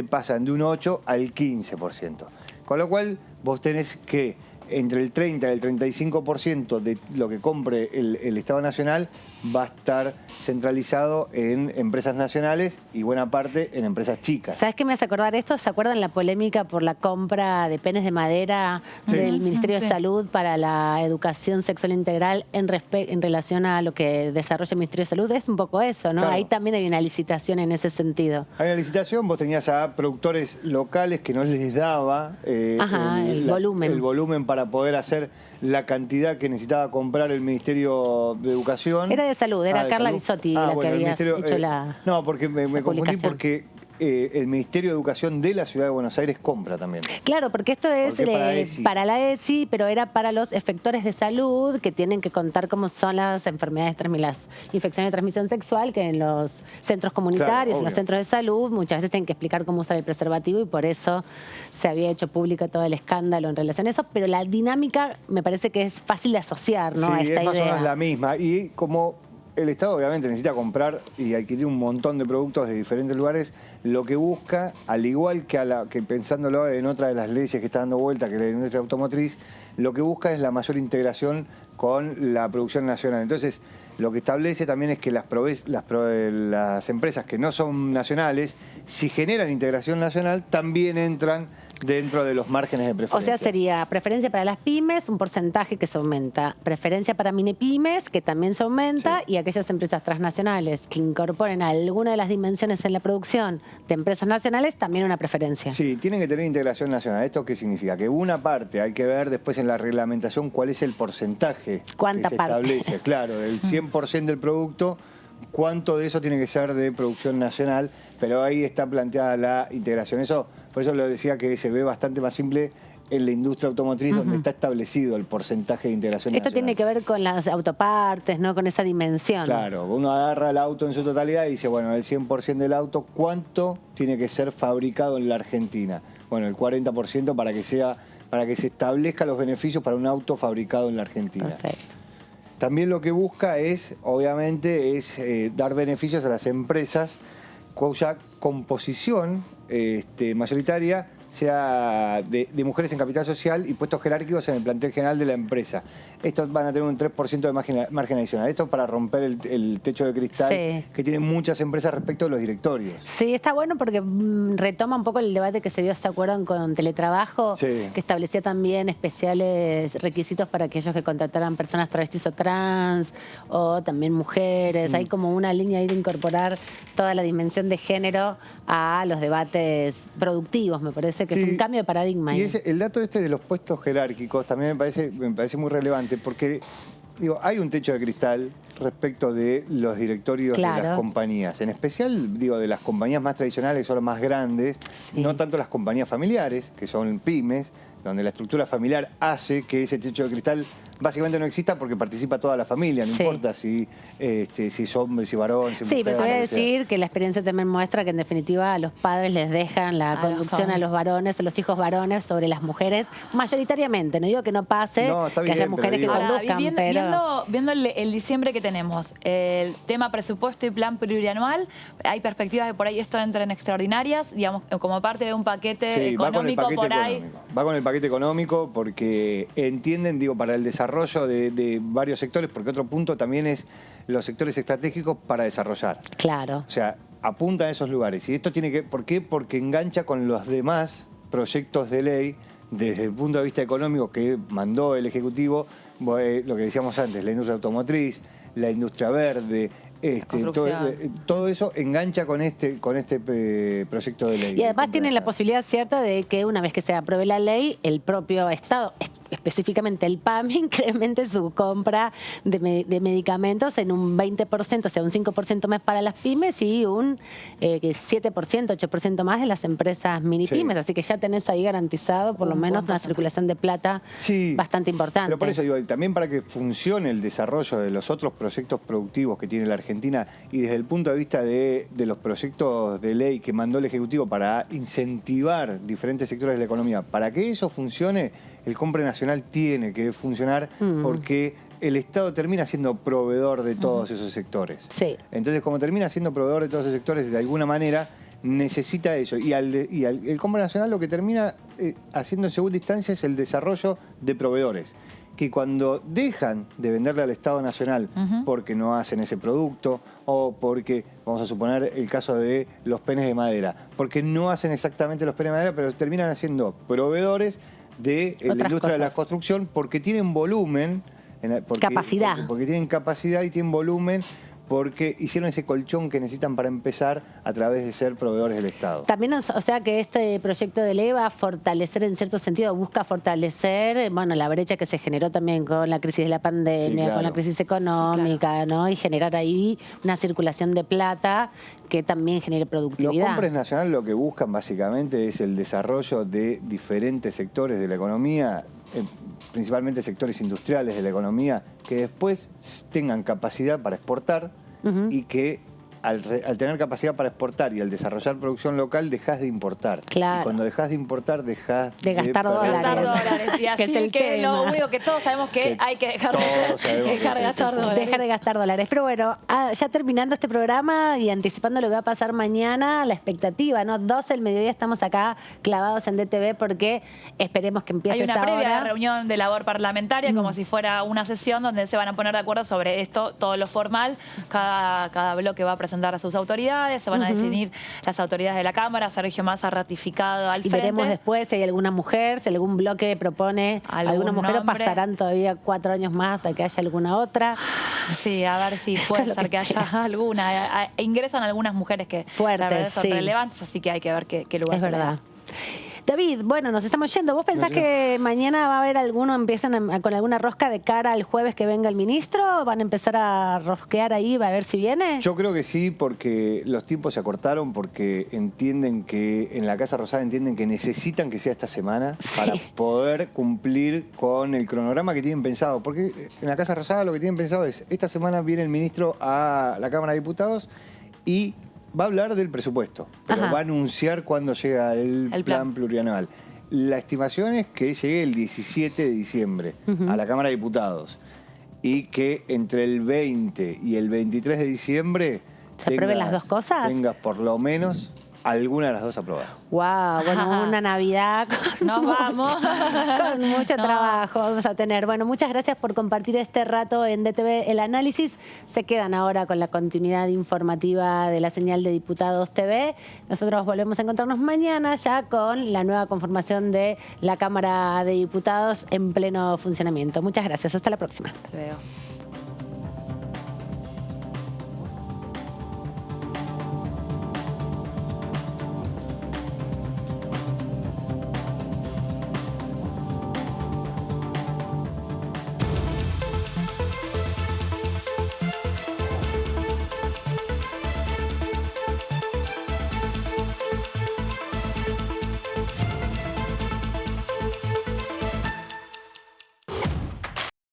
pasan de un 8 al 15%. Con lo cual, vos tenés que entre el 30 y el 35% de lo que compre el Estado Nacional va a estar centralizado en empresas nacionales y buena parte en empresas chicas. ¿Sabes qué me hace acordar esto? ¿Se acuerdan la polémica por la compra de penes de madera del Ministerio de Salud para la educación sexual integral en relación a lo que desarrolla el Ministerio de Salud? Es un poco eso, ¿no? Claro. Ahí también hay una licitación en ese sentido. Hay una licitación, vos tenías a productores locales que no les daba el volumen para poder hacer la cantidad que necesitaba comprar el Ministerio de Educación. Era de salud, era de Carla salud. Bisotti la que había hecho la No, porque me confundí porque el Ministerio de Educación de la Ciudad de Buenos Aires compra también. Claro, porque esto es para la ESI, pero era para los efectores de salud que tienen que contar cómo son las enfermedades, las infecciones de transmisión sexual, que en los centros comunitarios, en los centros de salud, muchas veces tienen que explicar cómo usar el preservativo y por eso se había hecho público todo el escándalo en relación a eso, pero la dinámica me parece que es fácil de asociar, ¿no? Sí, a esta es más idea. o menos la misma. Y como el Estado obviamente necesita comprar y adquirir un montón de productos de diferentes lugares, lo que busca, al igual que pensándolo en otra de las leyes que está dando vuelta, que es la industria automotriz, lo que busca es la mayor integración con la producción nacional. Entonces, lo que establece también es que las empresas que no son nacionales, si generan integración nacional, también entran dentro de los márgenes de preferencia. O sea, sería preferencia para las pymes, un porcentaje que se aumenta. Preferencia para minipymes, que también se aumenta. Y aquellas empresas transnacionales que incorporen alguna de las dimensiones en la producción de empresas nacionales, también una preferencia. Sí, tienen que tener integración nacional. ¿Esto qué significa? Que una parte, hay que ver después en la reglamentación cuál es el porcentaje ¿Cuánta que se parte? establece. Claro, del 100% del producto, cuánto de eso tiene que ser de producción nacional, pero ahí está planteada la integración. Por eso lo decía que se ve bastante más simple en la industria automotriz, donde está establecido el porcentaje de integración Esto nacional. tiene que ver con las autopartes, ¿no? Con esa dimensión. Claro, uno agarra el auto en su totalidad y dice, bueno, del 100% del auto, ¿cuánto tiene que ser fabricado en la Argentina? Bueno, el 40% para que se establezcan los beneficios para un auto fabricado en la Argentina. Perfecto. También lo que busca es, obviamente, dar beneficios a las empresas cuya composición mayoritaria sea de mujeres en capital social y puestos jerárquicos en el plantel general de la empresa. Estos van a tener un 3% de margen adicional. Esto para romper el techo de cristal que tienen muchas empresas respecto de los directorios. Sí, está bueno porque retoma un poco el debate que se dio, ¿se acuerdan? Con teletrabajo, que establecía también especiales requisitos para aquellos que contrataran personas travestis o trans, o también mujeres. Hay como una línea ahí de incorporar toda la dimensión de género a los debates productivos, me parece que es un cambio de paradigma. Y el dato de los puestos jerárquicos también me parece muy relevante porque hay un techo de cristal respecto de los directorios de las compañías, en especial de las compañías más tradicionales, son las más grandes, no tanto las compañías familiares, que son pymes, donde la estructura familiar hace que ese techo de cristal básicamente no exista porque participa toda la familia, no importa si es hombre, si varón, si Sí, mujer, pero te voy a lo que sea. decir que la experiencia también muestra que en definitiva a los padres les dejan la conducción a los varones, a los hijos varones sobre las mujeres, mayoritariamente. No digo que no pase, No, está que bien, haya mujeres que pero digo- conduzcan, pero... Viendo el diciembre que tenemos, el tema presupuesto y plan plurianual, hay perspectivas de por ahí esto entre en extraordinarias, digamos, como parte de un paquete Sí, va con el económico paquete por ahí. económico. Va con el paquete económico porque entienden, digo, para el desarrollo de varios sectores, porque otro punto también es los sectores estratégicos para desarrollar. Claro. O sea, apunta a esos lugares. Y esto tiene que... ¿Por qué? Porque engancha con los demás proyectos de ley desde el punto de vista económico que mandó el Ejecutivo, lo que decíamos antes, la industria automotriz, la industria verde, todo eso engancha con este proyecto de ley. Y además tienen la posibilidad cierta de que una vez que se apruebe la ley, el propio Estado, específicamente el PAM, incremente su compra de medicamentos en un 20%, o sea, un 5% más para las pymes y un 7%, 8% más de las empresas mini pymes. Así que ya tenés ahí garantizado por lo menos una circulación de plata bastante importante. Pero por eso digo, también para que funcione el desarrollo de los otros proyectos productivos que tiene la Argentina y desde el punto de vista de los proyectos de ley que mandó el Ejecutivo para incentivar diferentes sectores de la economía, para que eso funcione, el Compre Nacional tiene que funcionar porque el Estado termina siendo proveedor de todos esos sectores. Sí. Entonces, como termina siendo proveedor de todos esos sectores, de alguna manera necesita eso. Y el Compre Nacional lo que termina haciendo en segunda instancia es el desarrollo de proveedores, que cuando dejan de venderle al Estado Nacional porque no hacen ese producto o porque, vamos a suponer el caso de los penes de madera, porque no hacen exactamente los penes de madera, pero terminan haciendo proveedores de la industria de la construcción porque tienen volumen, capacidad. Porque tienen capacidad y tienen volumen, porque hicieron ese colchón que necesitan para empezar a través de ser proveedores del Estado. También, o sea, que este proyecto de ley va a fortalecer, en cierto sentido, busca fortalecer, bueno, la brecha que se generó también con la crisis de la pandemia, con la crisis económica, ¿no? Y generar ahí una circulación de plata que también genere productividad. Los Compres Nacional lo que buscan básicamente es el desarrollo de diferentes sectores de la economía, principalmente sectores industriales de la economía, que después tengan capacidad para exportar y que al tener capacidad para exportar y al desarrollar producción local, dejás de importar. Claro. Y cuando dejás de importar, dejás de gastar dólares. Y así que es el que tema. lo único que todos sabemos que hay que dejar de gastar dólares. Dejar de gastar dólares. Pero bueno, ya terminando este programa y anticipando lo que va a pasar mañana, la expectativa, ¿no? 12 del mediodía estamos acá clavados en DTV porque esperemos que empiece esa hora. Hay una previa reunión de labor parlamentaria, como si fuera una sesión donde se van a poner de acuerdo sobre esto, todo lo formal. Cada bloque va a presentar a sus autoridades, se van a definir las autoridades de la Cámara. Sergio Massa ratificado al frente. Y veremos después si hay alguna mujer, si algún bloque propone alguna mujer, o pasarán todavía 4 años más hasta que haya alguna otra. Sí, a ver si puede ser que haya alguna. Ingresan algunas mujeres que la verdad son relevantes, así que hay que ver qué lugar se le da. David, bueno, nos estamos yendo. ¿Vos pensás que mañana va a haber empiezan con alguna rosca de cara al jueves que venga el ministro? ¿Van a empezar a rosquear ahí para ver si viene? Yo creo que sí, porque los tiempos se acortaron, porque entienden que en la Casa Rosada entienden que necesitan que sea esta semana para poder cumplir con el cronograma que tienen pensado. Porque en la Casa Rosada lo que tienen pensado es, esta semana viene el ministro a la Cámara de Diputados y va a hablar del presupuesto, pero va a anunciar cuándo llega el plan plurianual. La estimación es que llegue el 17 de diciembre a la Cámara de Diputados y que entre el 20 y el 23 de diciembre ¿se aprueben las dos cosas? Tengas por lo menos alguna de las dos aprobadas. Wow, bueno, una Navidad con mucho trabajo vamos a tener. Bueno, muchas gracias por compartir este rato en DTV El Análisis. Se quedan ahora con la continuidad informativa de la señal de Diputados TV. Nosotros volvemos a encontrarnos mañana ya con la nueva conformación de la Cámara de Diputados en pleno funcionamiento. Muchas gracias, hasta la próxima. Te veo.